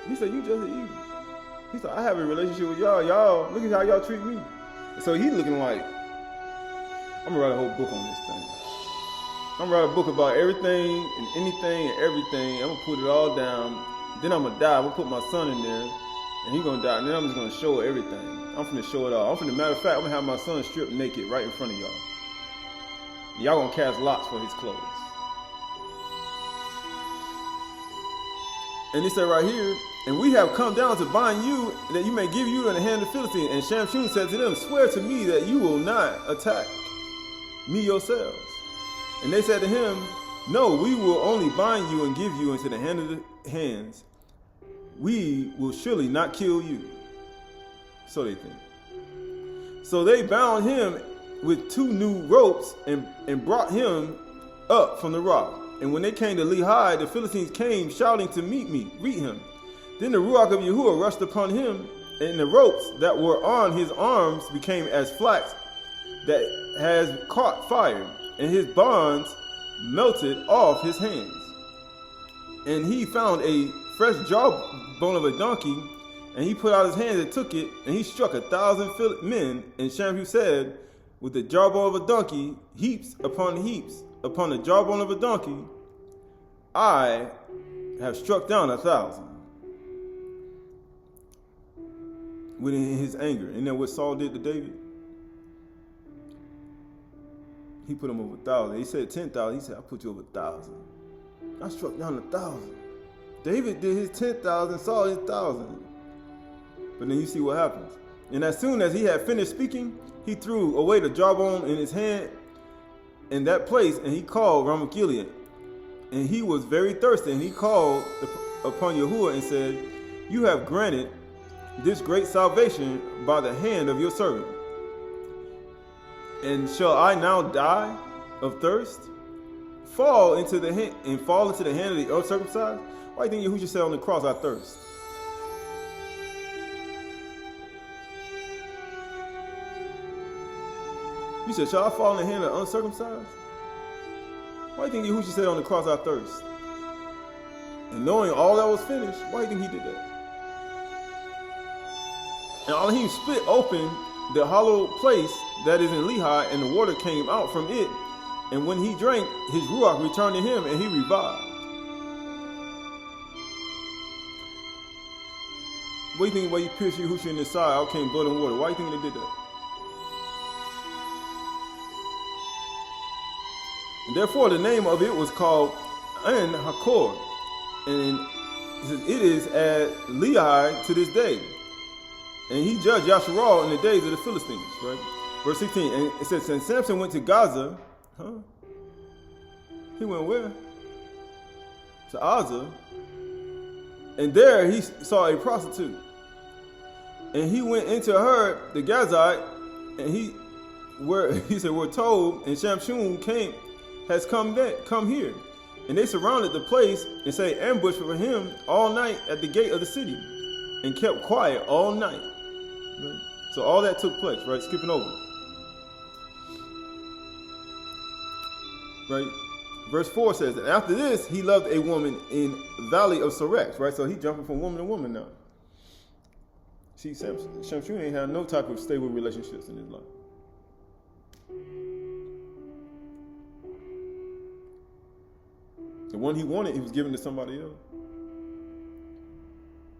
He said, you just as evil. He said, I have a relationship with y'all. Y'all, look at how y'all treat me. So he's looking like, I'm going to write a whole book on this thing. I'm going to write a book about everything and anything and everything. I'm going to put it all down. Then I'm going to die. I'm going to put my son in there. And he's going to die. And then I'm just going to show everything. I'm going to show it all. Matter of fact, I'm going to have my son stripped naked right in front of y'all. Y'all going to cast lots for his clothes. And he said right here, and we have come down to bind you, that you may give you in the hand of the Philistines. And Shamshun said to them, swear to me that you will not attack me yourselves. And they said to him, no, we will only bind you and give you into the hand of the hands. We will surely not kill you. So they think. So they bound him with 2 new ropes and brought him up from the rock. And when they came to Lehi, the Philistines came shouting to meet him. Then the Ruach of Yahuwah rushed upon him, and the ropes that were on his arms became as flax that has caught fire, and his bonds melted off his hands. And he found a fresh jawbone of a donkey, and he put out his hand and took it, and he struck 1,000 men. And Shamshun said, with the jawbone of a donkey, heaps upon the jawbone of a donkey, I have struck down 1,000. Within his anger. And then what Saul did to David? He put him over 1,000. He said 10,000. He said, I put you over 1,000. I struck down 1,000. David did his 10,000, Saul his 1,000. But then you see what happens. And as soon as he had finished speaking, he threw away the jawbone in his hand in that place, and he called Ramoth Gilead. And he was very thirsty, and he called upon Yahuwah and said, you have granted this great salvation by the hand of your servant. And shall I now die of thirst? Fall into the hand of the uncircumcised? Why do you think Yahushua said on the cross, I thirst? You said, shall I fall in the hand of the uncircumcised? Why do you think Yahushua said on the cross, I thirst? And knowing all that was finished, why do you think he did that? And all he split open the hollow place that is in Lehi, and the water came out from it. And when he drank, his ruach returned to him, and he revived. What do you think when you pierced Yahushua in the side, out came blood and water? Why do you think they did that? And therefore, the name of it was called An Hakor, and it is at Lehi to this day. And he judged Yasharal in the days of the Philistines, right? Verse 16, and it says, and Samson went to Gaza. He went where? To Azza. And there he saw a prostitute. And he went into her, the Gazite, and he said, we're told, and Shamshun has come here. And they surrounded the place and say ambush for him all night at the gate of the city, and kept quiet all night. Right? So all that took place, right? Skipping over. Right? Verse 4 says, and after this, he loved a woman in valley of Sorek, right? So he jumping from woman to woman now. See, Shamshun ain't had no type of stable relationships in his life. The one he wanted, he was giving to somebody else.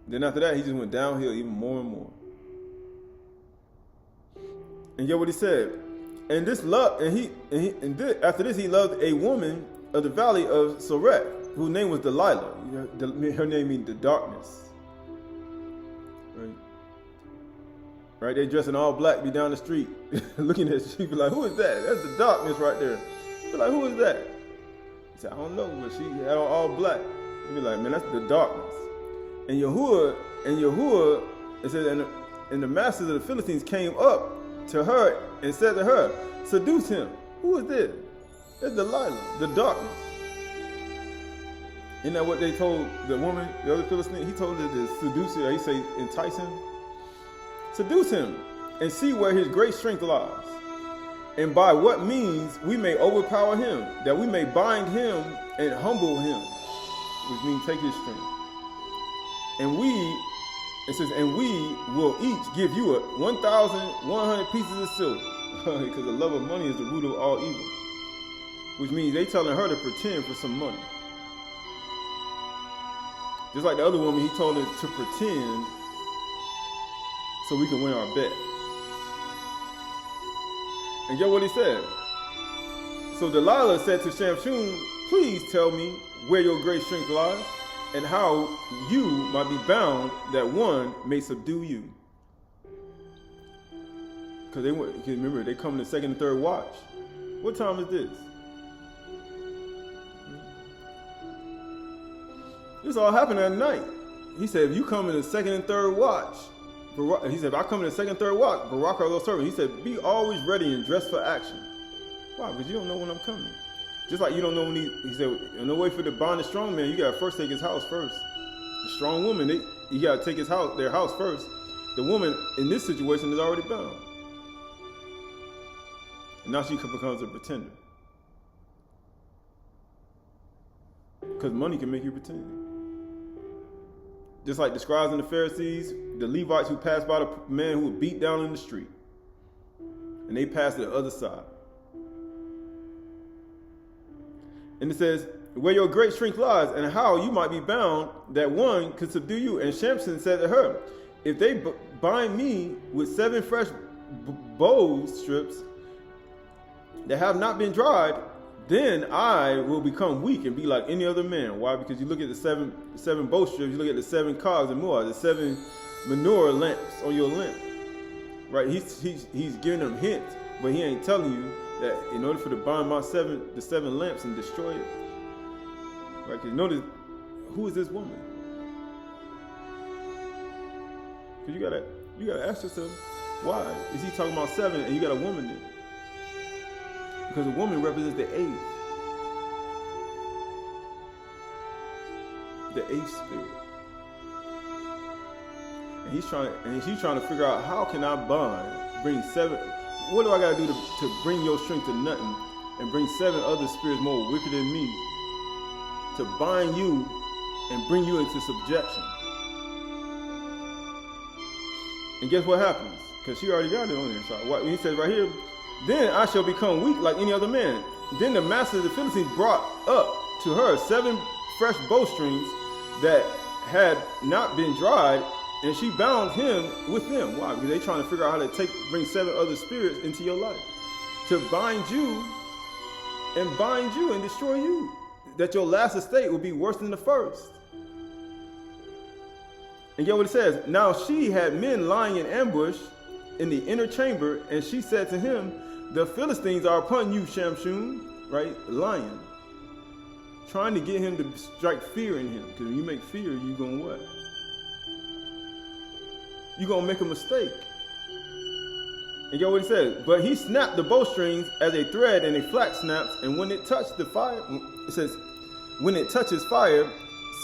Then after that, he just went downhill even more and more. And get what he said. And this love, after this, he loved a woman of the valley of Sorek, whose name was Delilah. Her name means the darkness. Right? They dressed in all black, be down the street, looking at she be like, who is that? That's the darkness right there. Be like, who is that? He said, I don't know, but she had on all black. He be like, man, that's the darkness. And Yahuwah, it says, and the masters of the Philistines came up to her and said to her, seduce him. Who is this? It's Delilah, the darkness. Isn't that what they told the woman, the other Philistine? He told her to seduce her. He say, entice him. Seduce him and see where his great strength lies, and by what means we may overpower him, that we may bind him and humble him, which means take his strength. And it says, and we will each give you 1,100 pieces of silver, because the love of money is the root of all evil, which means they telling her to pretend for some money. Just like the other woman, he told her to pretend so we can win our bet. And get what he said. So Delilah said to Shamshun, please tell me where your great strength lies, and how you might be bound that one may subdue you. Because remember, they come in the second and third watch. What time is this? This all happened at night. He said, if you come in the second and third watch, he said, if I come in the second and third watch, Barak our Lord's servant, he said, be always ready and dressed for action. Why? Because you don't know when I'm coming. Just like you don't know when he said, no way for the bond a strong man, you got to first take his house first. The strong woman, you got to take their house first. The woman in this situation is already bound. And now she becomes a pretender. Because money can make you pretend. Just like the scribes and the Pharisees, the Levites who passed by the man who was beat down in the street. And they passed to the other side. And it says, where your great strength lies, and how you might be bound, that one could subdue you. And Shamson said to her, if they bind me with 7 fresh bow strips that have not been dried, then I will become weak and be like any other man. Why? Because you look at the seven bow strips, you look at the 7 cogs and more, the 7 manure lamps on your lamp. Right? He's giving them hints, but he ain't telling you that in order for to bind the 7 lamps and destroy it. Right? Because notice, who is this woman? Because you gotta ask yourself, why is he talking about 7 and you got a woman there? Because a woman represents the 8th. The 8th spirit. And she's trying to figure out, how can I bring 7, what do I gotta do to bring your strength to nothing and bring 7 other spirits more wicked than me to bind you and bring you into subjection? And guess what happens? Because she already got it on there. So he says right here, then I shall become weak like any other man. Then the master of the Philistines brought up to her 7 fresh bowstrings that had not been dried, and she bound him with them. Why? Because they're trying to figure out how to bring 7 other spirits into your life to bind you and destroy you. That your last estate will be worse than the first. And get what it says. Now she had men lying in ambush in the inner chamber, and she said to him, the Philistines are upon you, Shamshun, right? Lying. Trying to get him to strike fear in him. Because when you make fear, you're going to what? You're going to make a mistake. And get what it says. But he snapped the bowstrings as a thread and a flax snaps, and when it touched the fire, it says, when it touches fire,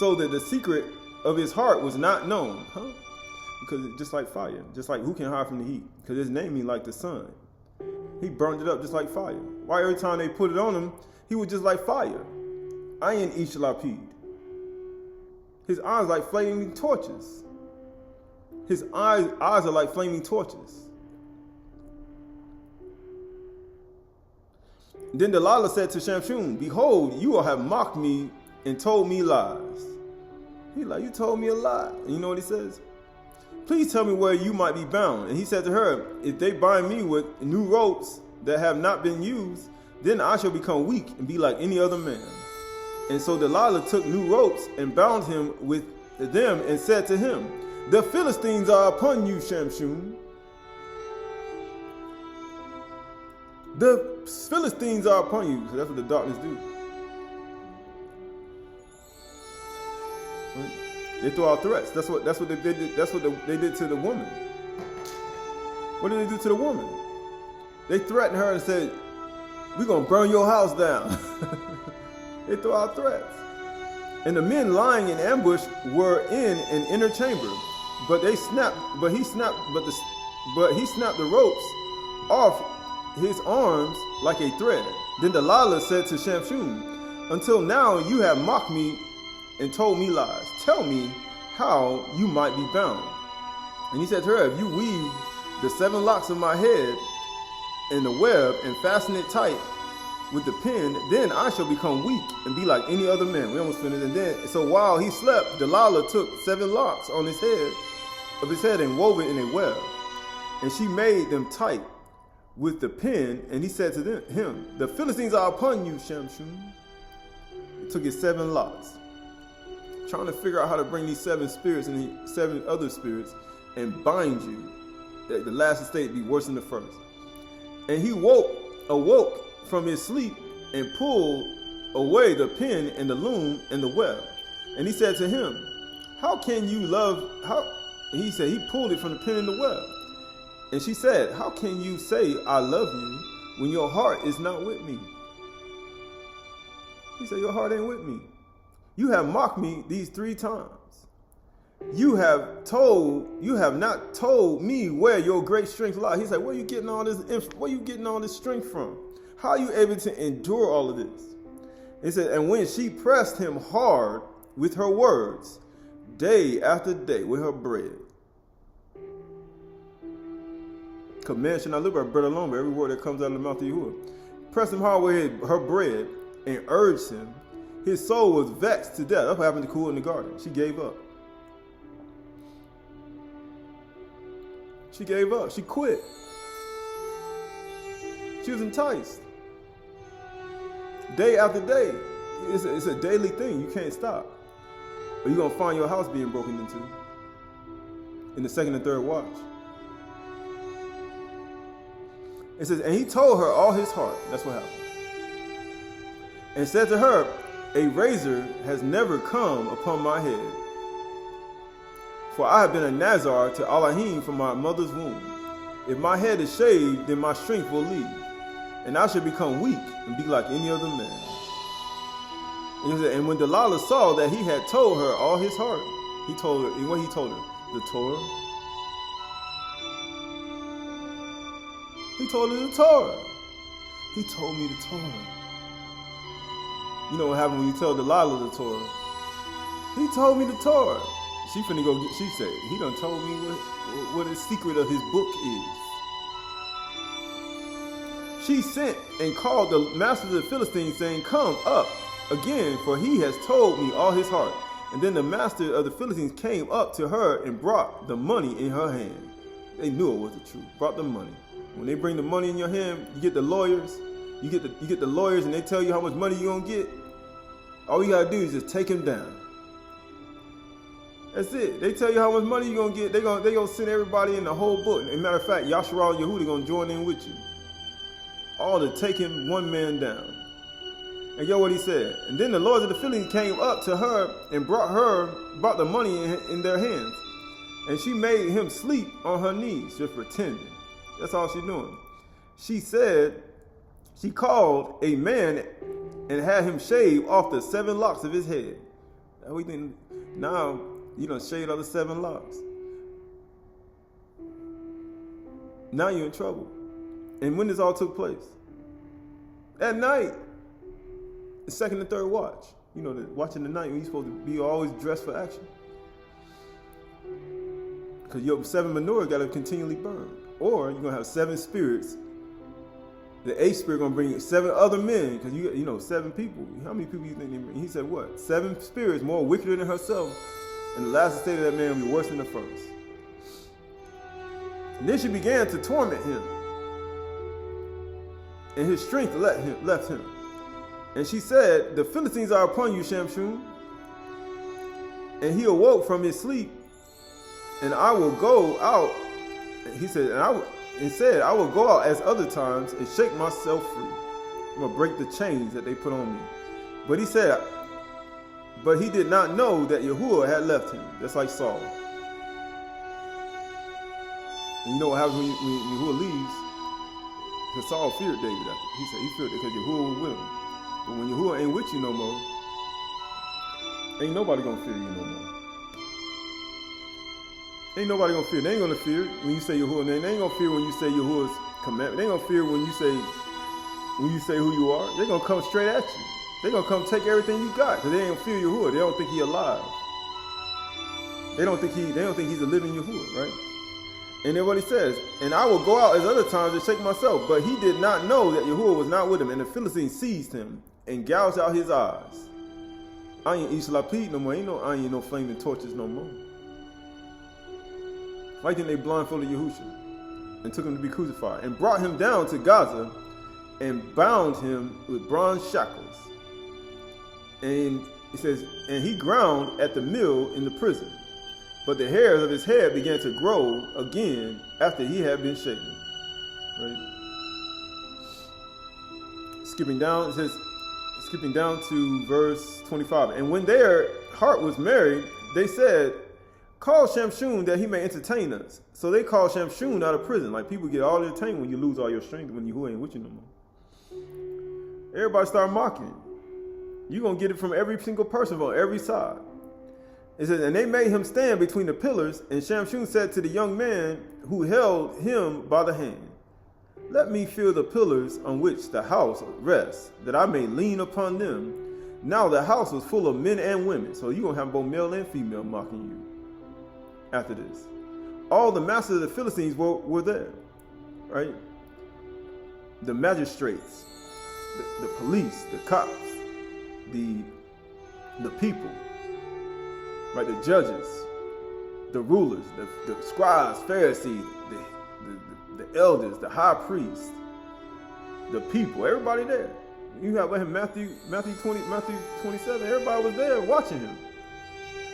so that the secret of his heart was not known. Huh? Because it's just like fire. Just like who can hide from the heat? Because his name means like the sun. He burned it up just like fire. Why every time they put it on him, he was just like fire. Ayin ish lapid. His eyes like flaming torches. His eyes are like flaming torches. Then Delilah said to Shamshun, behold, you all have mocked me and told me lies. He's like, you told me a lie. And you know what he says? Please tell me where you might be bound. And he said to her, if they bind me with new ropes that have not been used, then I shall become weak and be like any other man. And so Delilah took new ropes and bound him with them and said to him, the Philistines are upon you, Shamshun. The Philistines are upon you. So that's what the darkness do. Right? They throw out threats. That's what they did. That's what they did to the woman. What did they do to the woman? They threatened her and said, "We're going to burn your house down." They throw out threats. And the men lying in ambush were in an inner chamber, but he snapped the ropes off his arms like a thread. Then Delilah said to Shamshun, "Until now you have mocked me and told me lies. Tell me how you might be bound." And he said to her, "If you weave the 7 locks of my head in the web and fasten it tight with the pin, then I shall become weak and be like any other man." We almost finished. And then, so while he slept, Delilah took 7 locks on his head and wove it in a web. And she made them tight with the pin. And he said to him, "The Philistines are upon you, Shamshun." He took his 7 locks, trying to figure out how to bring these 7 spirits and the 7 other spirits and bind you, that the last estate be worse than the first. And he awoke from his sleep and pulled away the pin and the loom and the web. And he said to him, "How can you love?" And he said he pulled it from the pin and the web. And she said, "How can you say I love you when your heart is not with me?" He said, "Your heart ain't with me. You have mocked me these 3 times. You have not told me where your great strength lies." He said, "Where are you getting all this strength from? How are you able to endure all of this?" He said, "And when she pressed him hard with her words, day after day with her bread." Because man should not live by bread alone, but every word that comes out of the mouth of Yahuwah. Pressed him hard with her bread and urged him. His soul was vexed to death. That's what happened to Kuh in the garden. She gave up. She gave up. She quit. She was enticed. Day after day. It's a daily thing. You can't stop. Or you're going to find your house being broken into in the 2nd and 3rd watch. It says, and he told her all his heart. That's what happened. And said to her, "A razor has never come upon my head. For I have been a Nazar to Elohim from my mother's womb. If my head is shaved, then my strength will leave, and I shall become weak and be like any other man." And, he said, and when Delilah saw that he had told her all his heart, he told her, and what he told her? The Torah. He told her the Torah. He told me the Torah. You know what happened when you tell Delilah the Torah? He told me the Torah. She finna go get, she said, he done told me what the secret of his book is. She sent and called the master of the Philistines, saying, "Come up again, for he has told me all his heart." And then the master of the Philistines came up to her and brought the money in her hand. They knew it was the truth. Brought the money. When they bring the money in your hand, you get the lawyers. You get the lawyers, and they tell you how much money you're gonna get. All you gotta do is just take him down. That's it. They tell you how much money you're gonna get. They gonna send everybody in the whole book. As a matter of fact, Yashar and Yehuda gonna join in with you. All to take him one man down. And get what he said. And then the lords of the Philistines came up to her and brought the money in their hands. And she made him sleep on her knees, just pretending. That's all she's doing. She said, she called a man and had him shave off the 7 locks of his head. Now, you done shaved all the 7 locks. Now you're in trouble. And when this all took place? At night. The 2nd and 3rd watch. You know, watching the night when you're supposed to be always dressed for action. Because your 7 menorahs got to continually burn. Or you're going to have 7 spirits. The 8th spirit going to bring 7 other men. Because you know, 7 people. How many people you think they bring? He said what? 7 spirits more wickeder than herself. And the last estate of that man will be worse than the first. And then she began to torment him. And his strength left him. And she said, "The Philistines are upon you, Shamshun." And he awoke from his sleep. And I will go out. He said, and said, "I will go out as other times and shake myself free. I'm going to break the chains that they put on me." But he said, but he did not know that Yahuwah had left him, just like Saul. And you know what happens when Yahuwah leaves? Because Saul feared David. He said he feared it because Yahuwah was with him. But when Yahuwah ain't with you no more, ain't nobody gonna fear you no more. Ain't nobody gonna fear. They ain't gonna fear when you say Yahuwah name. They ain't gonna fear when you say Yahuwah's commandment. They ain't gonna fear when you say who you are. They gonna come straight at you. They gonna come take everything you got because they ain't fear Yahuwah. They don't think he alive. They don't think he's a living Yahuwah, right? And then what he says, and I will go out as other times and shake myself. But he did not know that Yahuwah was not with him. And the Philistines seized him and gouged out his eyes. I ain't Ishlapid no more. I ain't no flaming torches no more. Why think they blindfolded Yahushua and took him to be crucified and brought him down to Gaza and bound him with bronze shackles. And it says, and he ground at the mill in the prison. But the hairs of his head began to grow again after he had been shaken. Right? Skipping down to verse 25. And when their heart was merry, they said, call Shamshun that he may entertain us. So they called Shamshun out of prison. Like people get all entertained when you lose all your strength, when you ain't with you no more. Everybody start mocking. You're going to get it from every single person on every side. It says, and they made him stand between the pillars, and Shamshun said to the young man who held him by the hand, let me feel the pillars on which the house rests, that I may lean upon them. Now the house was full of men and women. So you're going to have both male and female mocking you after this. All the masters of the Philistines were there, right? The magistrates, the police, the cops, the people, right? The judges, the rulers, the scribes, Pharisees, the elders, the high priest, the people, everybody there. You have Matthew 27. Everybody was there watching him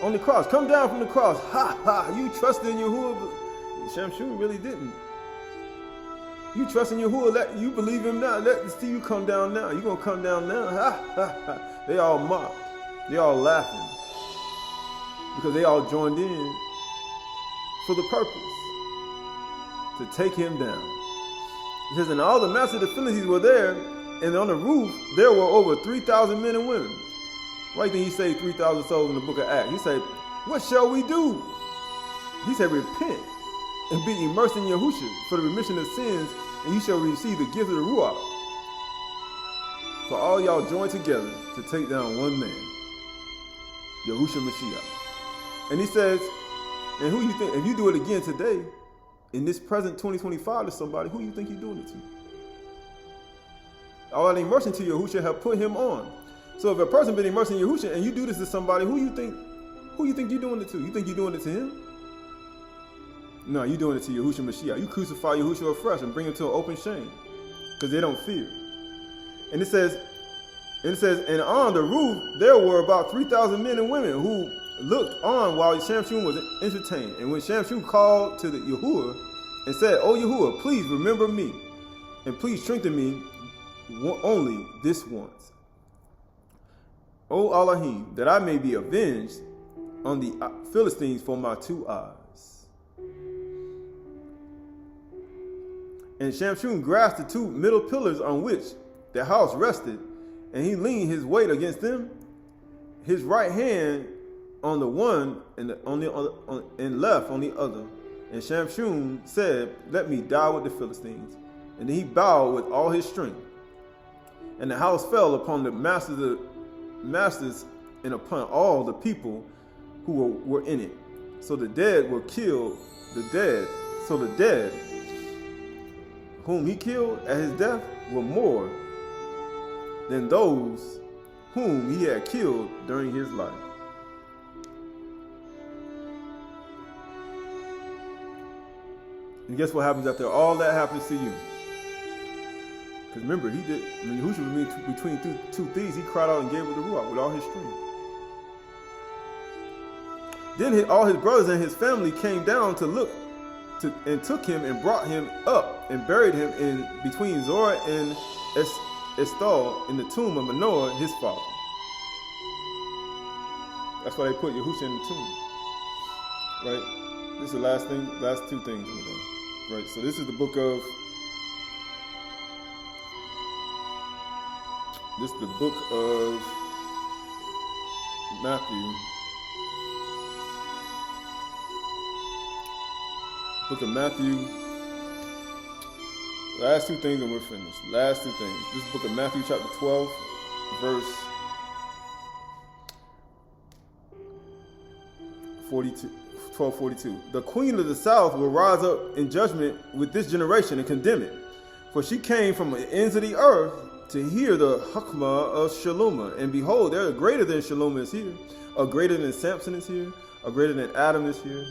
on the cross. Come down from the cross. Ha ha! You trusted in Yahuwah. Shamshun really didn't. You trust in Yahuwah, you believe him now. Let's see you come down now. You gonna come down now? Ha ha ha! They all mocked. They all laughing because they all joined in for the purpose to take him down. It says, and all the masters of the Philistines were there, and on the roof there were over 3,000 men and women. Why do you think he saved 3,000 souls in the book of Acts? He said, what shall we do? He said, repent and be immersed in Yahushua for the remission of sins, and you shall receive the gift of the Ruach. For all y'all join together to take down one man, Yahushua Mashiach. And he says, and who you think, if you do it again today, in this present 2025 to somebody, who you think you're doing it to? All that immersion to Yahushua have put him on. So if a person been immersed in Yahushua and you do this to somebody, who you think you're doing it to? You think you're doing it to him? No, you're doing it to Yahushua Mashiach. You crucify Yahushua afresh and bring him to an open shame because they don't fear. And it says, and on the roof there were about 3,000 men and women who looked on while Shamshun was entertained. And when Shamshun called to the Yahuwah and said, "O Yahuwah, please remember me, and please strengthen me only this once. O Elohim, that I may be avenged on the Philistines for my 2 eyes." And Shamshun grasped the 2 middle pillars on which the house rested, and he leaned his weight against them, his right hand on the one and left on the other. And Shamshun said, "Let me die with the Philistines." And then he bowed with all his strength. And the house fell upon the masters and upon all the people who were in it. So the dead were killed. So the dead whom he killed at his death were more than those whom he had killed during his life. And guess what happens after all that happens to you? Because remember, when Yahushua was between two thieves, he cried out and gave it the Ruach with all his strength. Then all his brothers and his family came down and took him and brought him up and buried him in between Zorah and Eshtaol in the tomb of Manoah, his father. That's why they put Yahushua in the tomb. Right? This is the last 2 things we're doing. Right? So this is the book of This is the book of Matthew. Book of Matthew. Last two things and we're finished. Last two things. This is book of Matthew chapter 12, verse 42. 12:42. The queen of the south will rise up in judgment with this generation and condemn it. For she came from the ends of the earth to hear the hukmah of Shalomah. And behold, there are greater than Shalomah is here. A greater than Samson is here. A greater than Adam is here.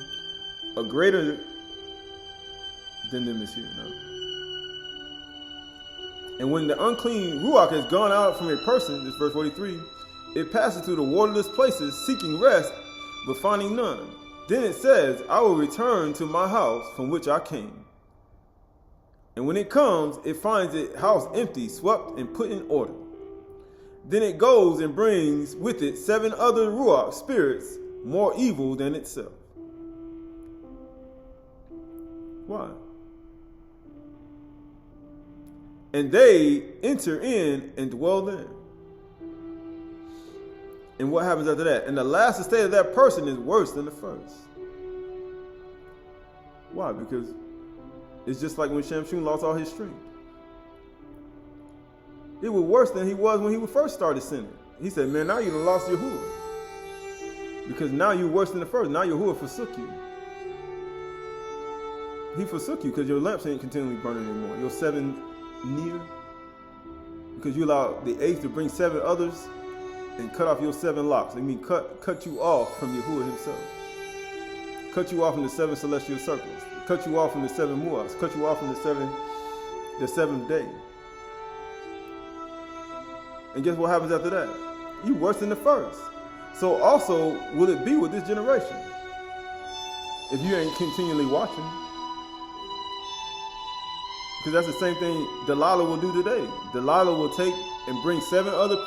A greater than them is here. No. And when the unclean ruach has gone out from a person, this verse 43, it passes through the waterless places seeking rest, but finding none. Then it says, I will return to my house from which I came. And when it comes, it finds the house empty, swept, and put in order. Then it goes and brings with it 7 other ruach spirits more evil than itself. Why? And they enter in and dwell there. And what happens after that? And the last estate of that person is worse than the first. Why? Because it's just like when Shamshun lost all his strength. It was worse than he was when he first started sinning. He said, man, now you done lost Yahuwah. Because now you're worse than the first. Now Yahuwah forsook you. He forsook you because your lamps ain't continually burning anymore. Your 7 near. Because you allowed the 8th to bring 7 others and cut off your 7 locks. I mean, cut you off from Yahuwah himself. Cut you off from the 7 celestial circles. Cut you off from the 7 mu'ahs. Cut you off from the 7th day. And guess what happens after that? You worse than the first. So also will it be with this generation if you ain't continually watching. Because that's the same thing Delilah will do today. Delilah will take and bring 7 other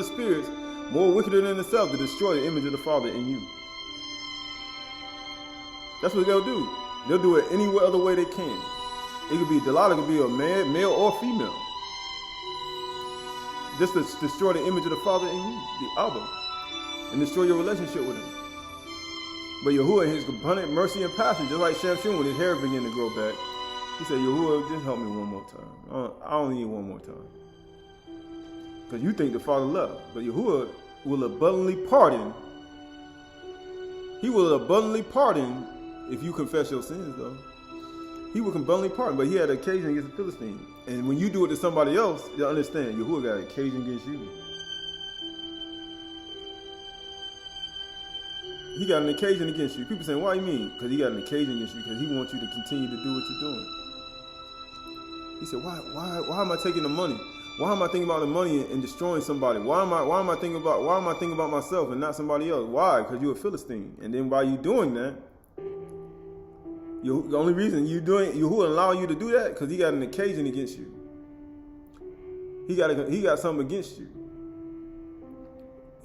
spirits more wickeder than itself to destroy the image of the Father in you. That's what they'll do. They'll do it any other way they can. It could be Delilah, could be a man, male or female. Just to destroy the image of the Father in you, the Abba, and destroy your relationship with him. But Yahuwah, his abundant mercy and passion, just like Shamshun when his hair began to grow back, he said, Yahuwah, just help me one more time. I only need one more time. Because you think the Father loved, but Yahuwah will abundantly pardon. He will abundantly pardon if you confess your sins, though. He will abundantly pardon, but he had an occasion against the Philistine. And when you do it to somebody else, you'll understand, Yahuwah got an occasion against you. He got an occasion against you. People saying, why do you mean? Because he got an occasion against you, because he wants you to continue to do what you're doing. He said, why am I taking the money? Why am I thinking about the money and destroying somebody? Why am I thinking about myself and not somebody else? Why? Because you're a Philistine. And then while you're doing that, the only reason Yahuwah allow you to do that because he got an occasion against you. He got something against you.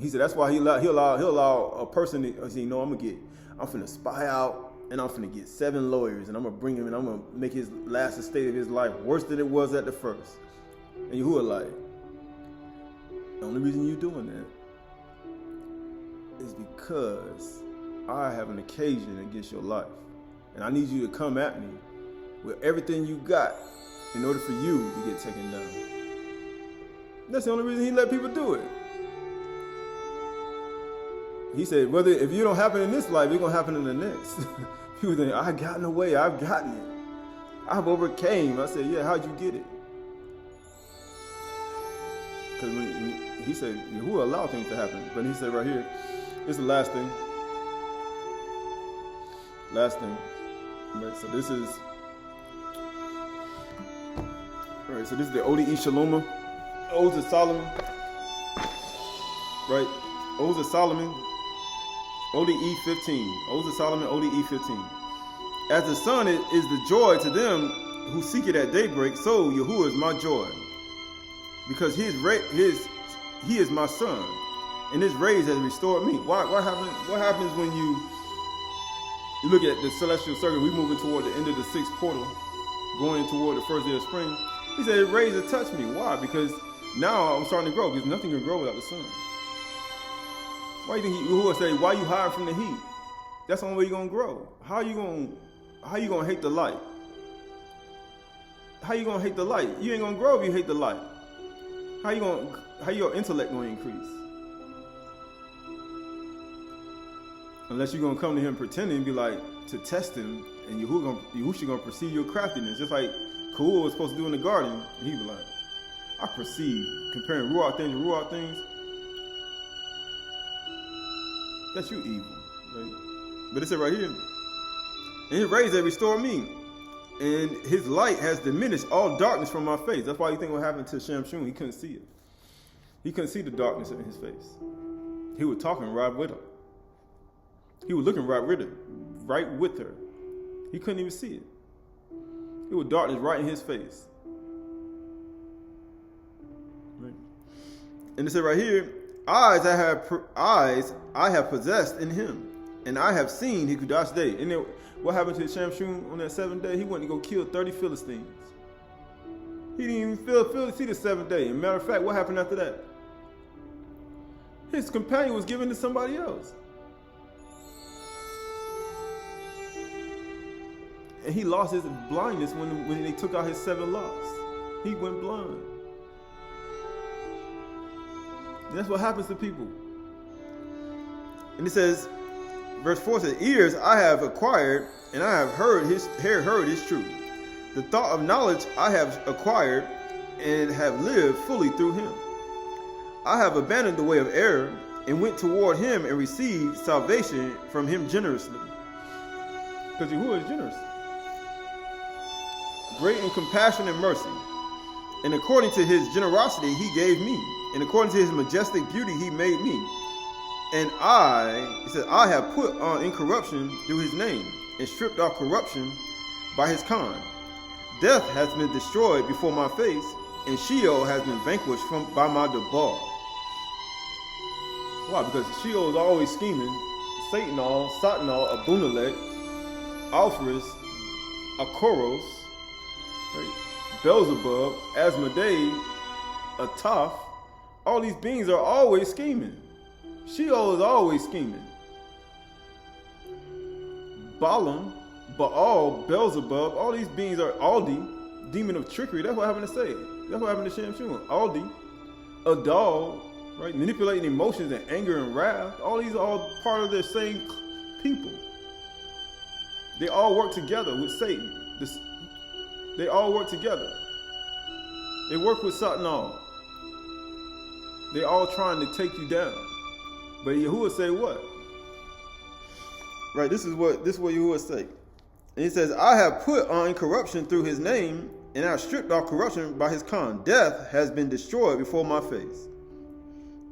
He said that's why he'll allow a person to say, no, I'm finna spy out and I'm finna get 7 lawyers and I'm gonna bring him and I'm gonna make his last estate of his life worse than it was at the first. And Yahuwah like, the only reason you're doing that is because I have an occasion against your life. And I need you to come at me with everything you got in order for you to get taken down. That's the only reason he let people do it. He said, if you don't happen in this life, it's going to happen in the next. People think, I've gotten away. I've gotten it. I've overcame. I said, yeah, how'd you get it? Because he said, who allowed things to happen? But he said right here, it's the last thing. Last thing. Right, so this is the Ode Shalomah, Odes of Solomon. Right, Odes of Solomon, Ode E15. Odes of Solomon, Ode E15. As the sun is the joy to them who seek it at daybreak, so Yahuwah is my joy, because he is my son, and his rays has restored me. What happens when you look at the celestial circle? We moving toward the end of the 6th portal, going toward the first day of spring. He said, his rays have touched me. Why? Because now I'm starting to grow because nothing can grow without the sun. Why do you think Yahuwah say, why you hide from the heat? That's the only way you're gonna grow. How you gonna hate the light? How you gonna hate the light? You ain't gonna grow if you hate the light. How your intellect gonna increase? Unless you're gonna come to him pretending and be like to test him, and Yahushua gonna perceive your craftiness, just like Yahuwah was supposed to do in the garden. He be like, I perceive, comparing Ruach things to Ruach things. That's you evil, right? But it said right here, and his rays that restore me, and his light has diminished all darkness from my face. That's why you think what happened to Shamshun, he couldn't see it. He couldn't see the darkness in his face. He was talking right with her. He was looking right with her. He couldn't even see it. It was darkness right in his face. Right. And it said right here, eyes I have possessed in him, and I have seen his Kudash day. And then what happened to Shamshun on that 7th day? He went to go kill 30 Philistines. He didn't even see the 7th day. As a matter of fact, what happened after that? His companion was given to somebody else. And he lost his blindness when they took out his 7 locks. He went blind. And that's what happens to people. And it says, verse 4 says, ears I have acquired, and I have heard his truth. The thought of knowledge I have acquired, and have lived fully through him. I have abandoned the way of error, and went toward him, and received salvation from him generously. Because Yahuwah is generous. Great in compassion and mercy. And according to his generosity he gave me, and according to his majestic beauty he made me. And he said, I have put on incorruption through his name, and stripped off corruption by his kind. Death has been destroyed before my face, and Sheol has been vanquished by my debar. Why? Because Sheol is always scheming. Satan-all, Satan-all, Abunalek, Alpharis, Akoros, right? Beelzebub, Asmodei, Ataf, all these beings are always scheming. Sheol is always scheming. Balaam, Baal, Beelzebub, all these beings are Aldi, demon of trickery. That's what happened to say. That's what happened to Shamshun. Aldi, Adar, right? Manipulating emotions and anger and wrath. All these are all part of the same people. They all work together with Satan. They all work together. They work with Satan. They all trying to take you down. But Yahuwah say what? Right, this is what Yahuwah say. And he says, I have put on corruption through his name, and I have stripped off corruption by his con. Death has been destroyed before my face,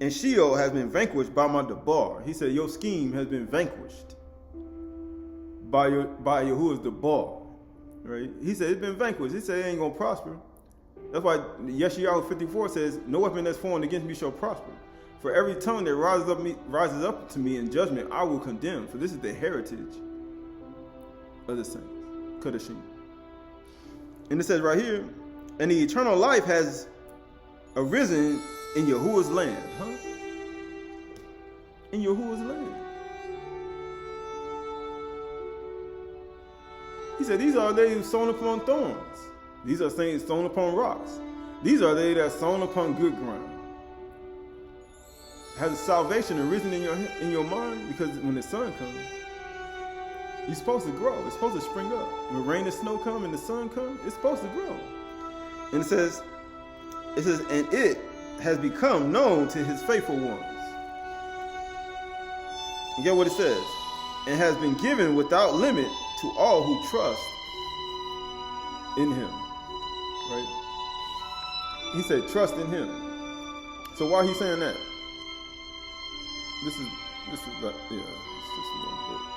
and Sheol has been vanquished by my debar. He said, your scheme has been vanquished by Yahuwah's debar. Right? He said it's been vanquished. He said it ain't gonna prosper. That's why Yeshayahu 54 says, no weapon that's formed against me shall prosper. For every tongue that rises up to me in judgment, I will condemn. For this is the heritage of the saints. Kadashim. And it says right here, and the eternal life has arisen in Yahuwah's land. In Yahuwah's land. He said, these are they who sown upon thorns. These are saints sown upon rocks. These are they that are sown upon good ground. Has salvation arisen in your mind? Because when the sun comes, you're supposed to grow. It's supposed to spring up. When rain and snow come and the sun comes, it's supposed to grow. And it says, and it has become known to his faithful ones. And get what it says? And has been given without limit to all who trust in him. Right? He said, trust in him. So why he's saying that? This is it's just a little bit.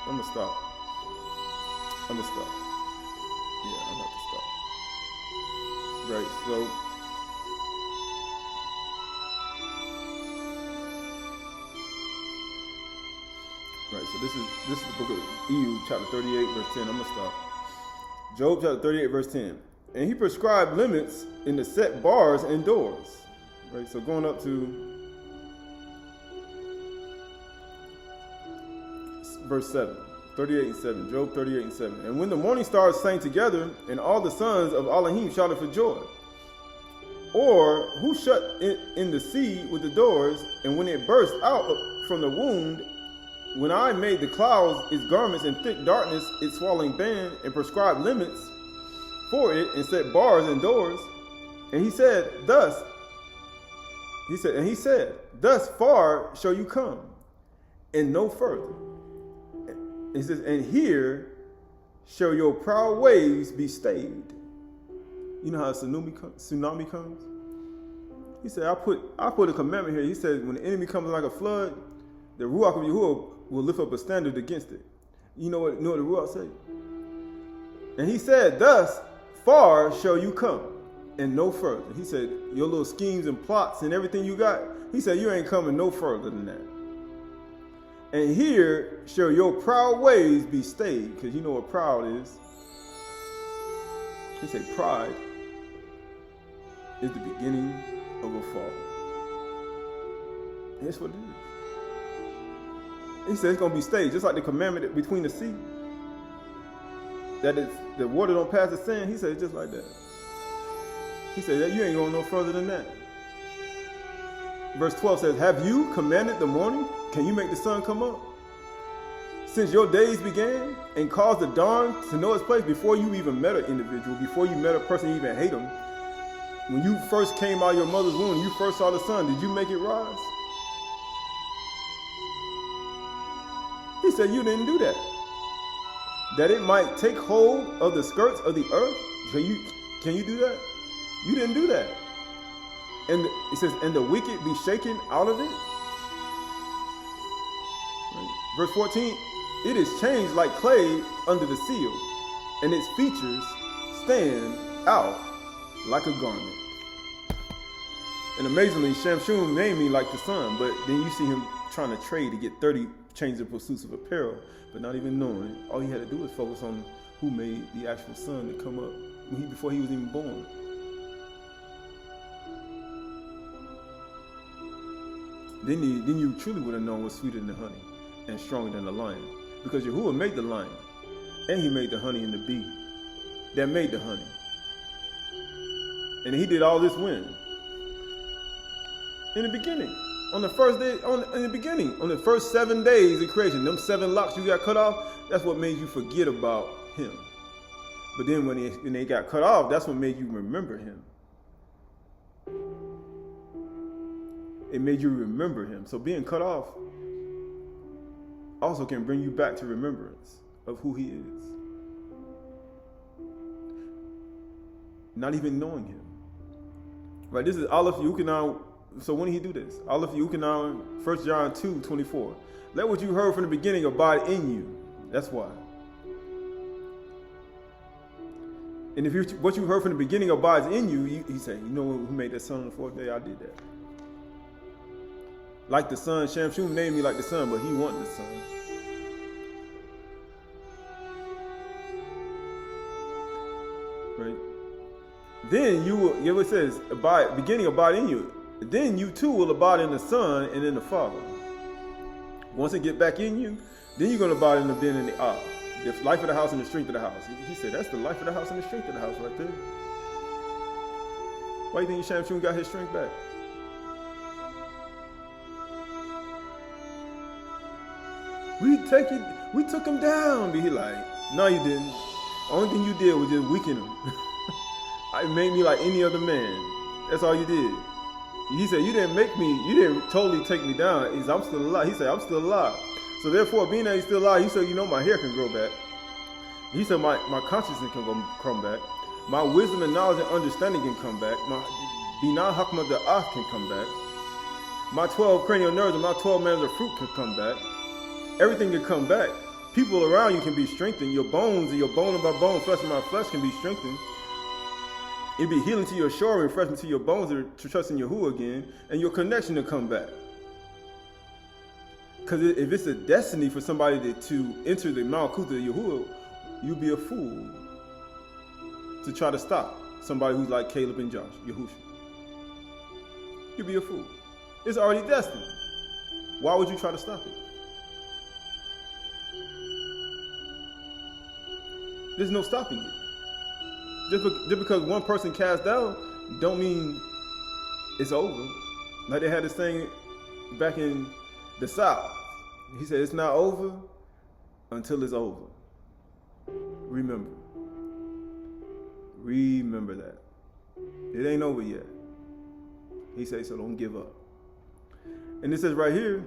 I'm gonna stop. Yeah, I'm gonna stop. Right, so this is the book of Ehud, chapter 38, verse 10. I'm gonna stop. Job chapter 38, verse 10. And he prescribed limits in the set bars and doors. Right, so going up to verse 7, 38 and 7, Job 38 and 7. And when the morning stars sang together, and all the sons of Elohim shouted for joy. Or who shut in the sea with the doors, and when it burst out from the wound, when I made the clouds its garments and thick darkness its swallowing band, and prescribed limits for it, and set bars and doors. And he said, thus far shall you come, and no further. He says, and here shall your proud waves be stayed. You know how a tsunami comes? He said, I put a commandment here. He said, when the enemy comes like a flood, the Ruach of Yahuwah will lift up a standard against it. You know what the Ruach say? And he said, thus far shall you come, and no further. He said, your little schemes and plots and everything you got, he said, you ain't coming no further than that. And here shall your proud ways be stayed, because you know what proud is. He said, pride is the beginning of a fall. And that's what it is. He said it's going to be stayed, just like the commandment between the sea. That is, the water don't pass the sand. He said it's just like that. He said that you ain't going no further than that. Verse 12 says, have you commanded the morning? Can you make the sun come up? Since your days began, and caused the dawn to know its place, before you even met an individual, before you met a person you even hate them, when you first came out of your mother's womb, you first saw the sun, did you make it rise? He said you didn't do that. That it might take hold of the skirts of the earth. Can you do that? You didn't do that. And it says, and the wicked be shaken out of it. Right. Verse 14, it is changed like clay under the seal, and its features stand out like a garment. And amazingly, Shamshun made me like the sun, but then you see him trying to trade to get 30 changes of suits of apparel, but not even knowing. All he had to do was focus on who made the actual sun to come up before he was even born. Then you truly would have known what's sweeter than the honey and stronger than the lion. Because Yahuwah made the lion, and he made the honey and the bee that made the honey. And he did all this when? In the beginning. On the first day, in the beginning, on the first 7 days of creation, them 7 locks you got cut off, that's what made you forget about him. But then when they got cut off, that's what made you remember him. It made you remember him. So being cut off also can bring you back to remembrance of who he is. Not even knowing him. Right, this is Aleph Yukanan. So when did he do this? Aleph Yukanan, 1 John 2:24. Let what you heard from the beginning abide in you. That's why. And if what you heard from the beginning abides in you, he said, you know who made that sun on the 4th day? I did that. Like the sun, Shamshun named me like the sun, but he wanted the sun. Right? Then you will, it says, beginning abide in you. Then you too will abide in the Son and in the Father. Once it get back in you, then you're going to abide in the then and the the life of the house and the strength of the house. He said that's the life of the house and the strength of the house right there. Why do you think Shamshun got his strength back? We took him down. But he like, no you didn't. Only thing you did was just weaken him. It made me like any other man. That's all you did. He said, you didn't totally take me down. He said, I'm still alive. He said, I'm still alive. So therefore, being that he's still alive, he said, you know, my hair can grow back. He said, my consciousness can come back. My wisdom and knowledge and understanding can come back. My Binah Hakma Da'ah can come back. My 12 cranial nerves and my 12 manners of fruit can come back. Everything can come back. People around you can be strengthened. Your bones and your bone of my bone, flesh of my flesh can be strengthened. It'd be healing to your shore, refreshment to your bones to trust in Yahuwah again, and your connection to come back. Because if it's a destiny for somebody to enter the Malkuth of Yahuwah, you'd be a fool to try to stop somebody who's like Caleb and Josh, Yahushua. you'll be a fool. It's already destined. Why would you try to stop it? There's no stopping it. Just because one person cast down, don't mean it's over. Like they had this thing back in the South. He said it's not over until it's over. Remember that. It ain't over yet. He said, so don't give up. And it says right here,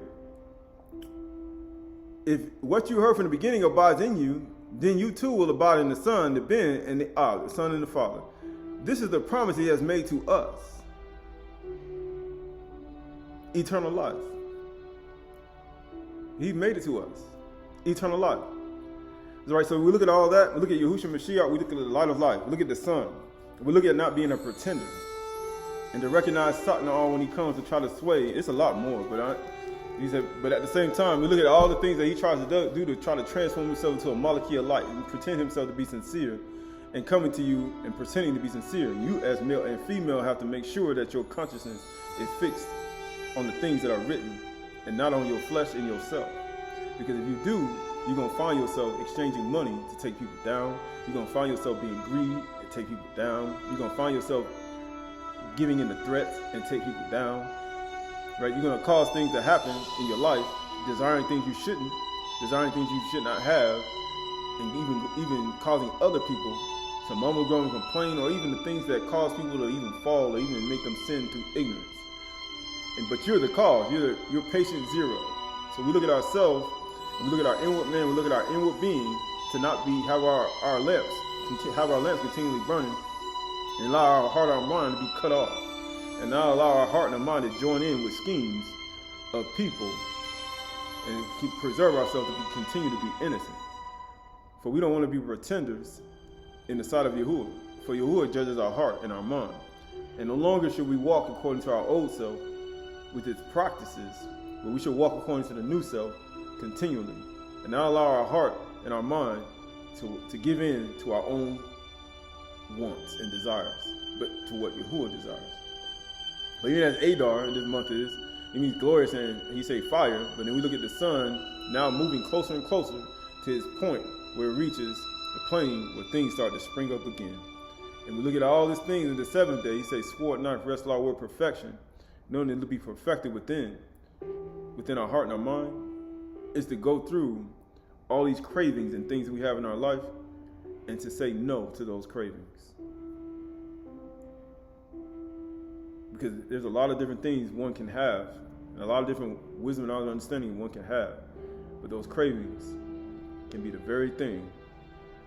if what you heard from the beginning abides in you, then you too will abide in the Son, the Ben, and the Son and the Father. This is the promise he has made to us. Eternal life. He made it to us. Eternal life. That's right, so we look at all that, we look at Yahushua Mashiach, we look at the light of life, we look at the Son, we look at not being a pretender, and to recognize Satan when he comes to try to sway. It's a lot more, he said, but at the same time, we look at all the things that he tries to do to try to transform himself into a molecule of light and pretend himself to be sincere, and coming to you and pretending to be sincere. You as male and female have to make sure that your consciousness is fixed on the things that are written and not on your flesh and yourself. Because if you do, you're going to find yourself exchanging money to take people down. You're going to find yourself being greedy and take people down. You're going to find yourself giving in to threats and take people down. Right? You're going to cause things to happen in your life, desiring things you shouldn't, desiring things you should not have, and even causing other people to mumble, groan, and complain, or even the things that cause people to even fall or even make them sin through ignorance. But you're the cause. You're patient zero. So we look at ourselves, and we look at our inward man, we look at our inward being to not have our lamps continually burning, and allow our heart and our mind to be cut off, and not allow our heart and our mind to join in with schemes of people, and preserve ourselves to continue to be innocent. For we don't want to be pretenders in the sight of Yahuwah. For Yahuwah judges our heart and our mind. And no longer should we walk according to our old self with its practices, but we should walk according to the new self continually, and not allow our heart and our mind to give in to our own wants and desires, but to what Yahuwah desires. But even as Adar in this month it means glorious, and he say fire, but then we look at the sun now moving closer and closer to his point where it reaches the plane where things start to spring up again. And we look at all these things in the seventh day. He says, sword, knife, wrestle our word perfection, knowing it to be perfected within our heart and our mind, is to go through all these cravings and things we have in our life and to say no to those cravings. Because there's a lot of different things one can have, and a lot of different wisdom and understanding one can have, but those cravings can be the very thing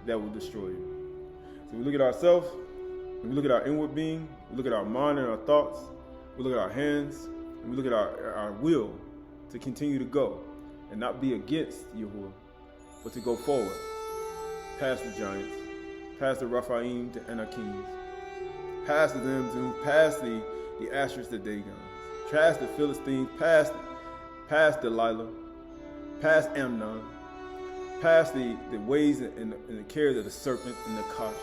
that will destroy you. So we look at ourselves, we look at our inward being, we look at our mind and our thoughts, we look at our hands, and we look at our will to continue to go and not be against Yahuwah, but to go forward, past the giants, past the Raphaim, the Anakims, past the Zemzum, past the Ashars, the Dagons, past the Philistines, past Delilah, past Amnon, past the ways and the cares of the serpent and the Kosh,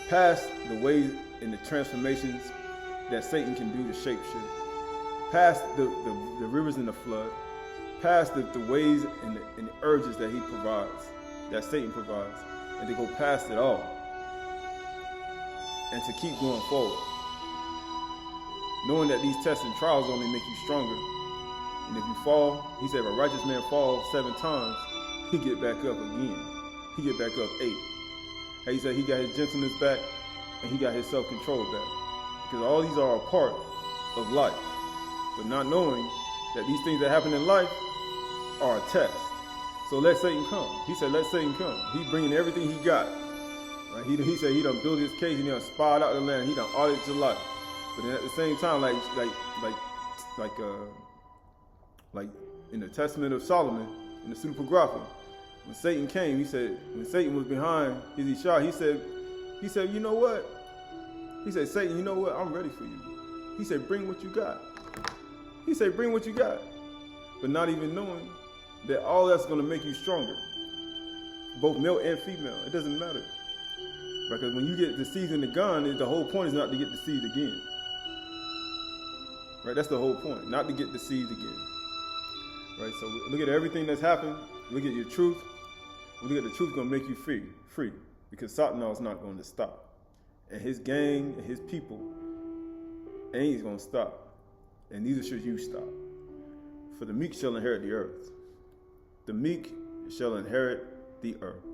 past the ways and the transformations that Satan can do to shapeshift, past the rivers and the flood, past the ways and the urges that he provides, that Satan provides, and to go past it all and to keep going forward, knowing that these tests and trials only make you stronger. And if you fall, he said, if a righteous man falls 7 times, he get back up again. He get back up 8. He said he got his gentleness back and he got his self-control back. Because all these are a part of life. But not knowing that these things that happen in life are a test. So let Satan come. He said, let Satan come. He's bringing everything he got. Right? He said he done built his case and he done spied out the land. He done audited your life. But then at the same time, like in the Testament of Solomon, in the Pseudepigrapha, when Satan came, he said, when Satan was behind his Ashar, he said, you know what? He said, Satan, you know what? I'm ready for you. He said, bring what you got. He said, bring what you got. But not even knowing that all that's going to make you stronger, both male and female. It doesn't matter. Because when you get deceived in the gun, the whole point is not to get deceived again. Right? That's the whole point. Not to get deceived again. Right? So look at everything that's happened. Look at your truth. Look at the truth going to make you free. Because Satan is not going to stop. And his gang and his people ain't going to stop. And neither should you stop. For the meek shall inherit the earth. The meek shall inherit the earth.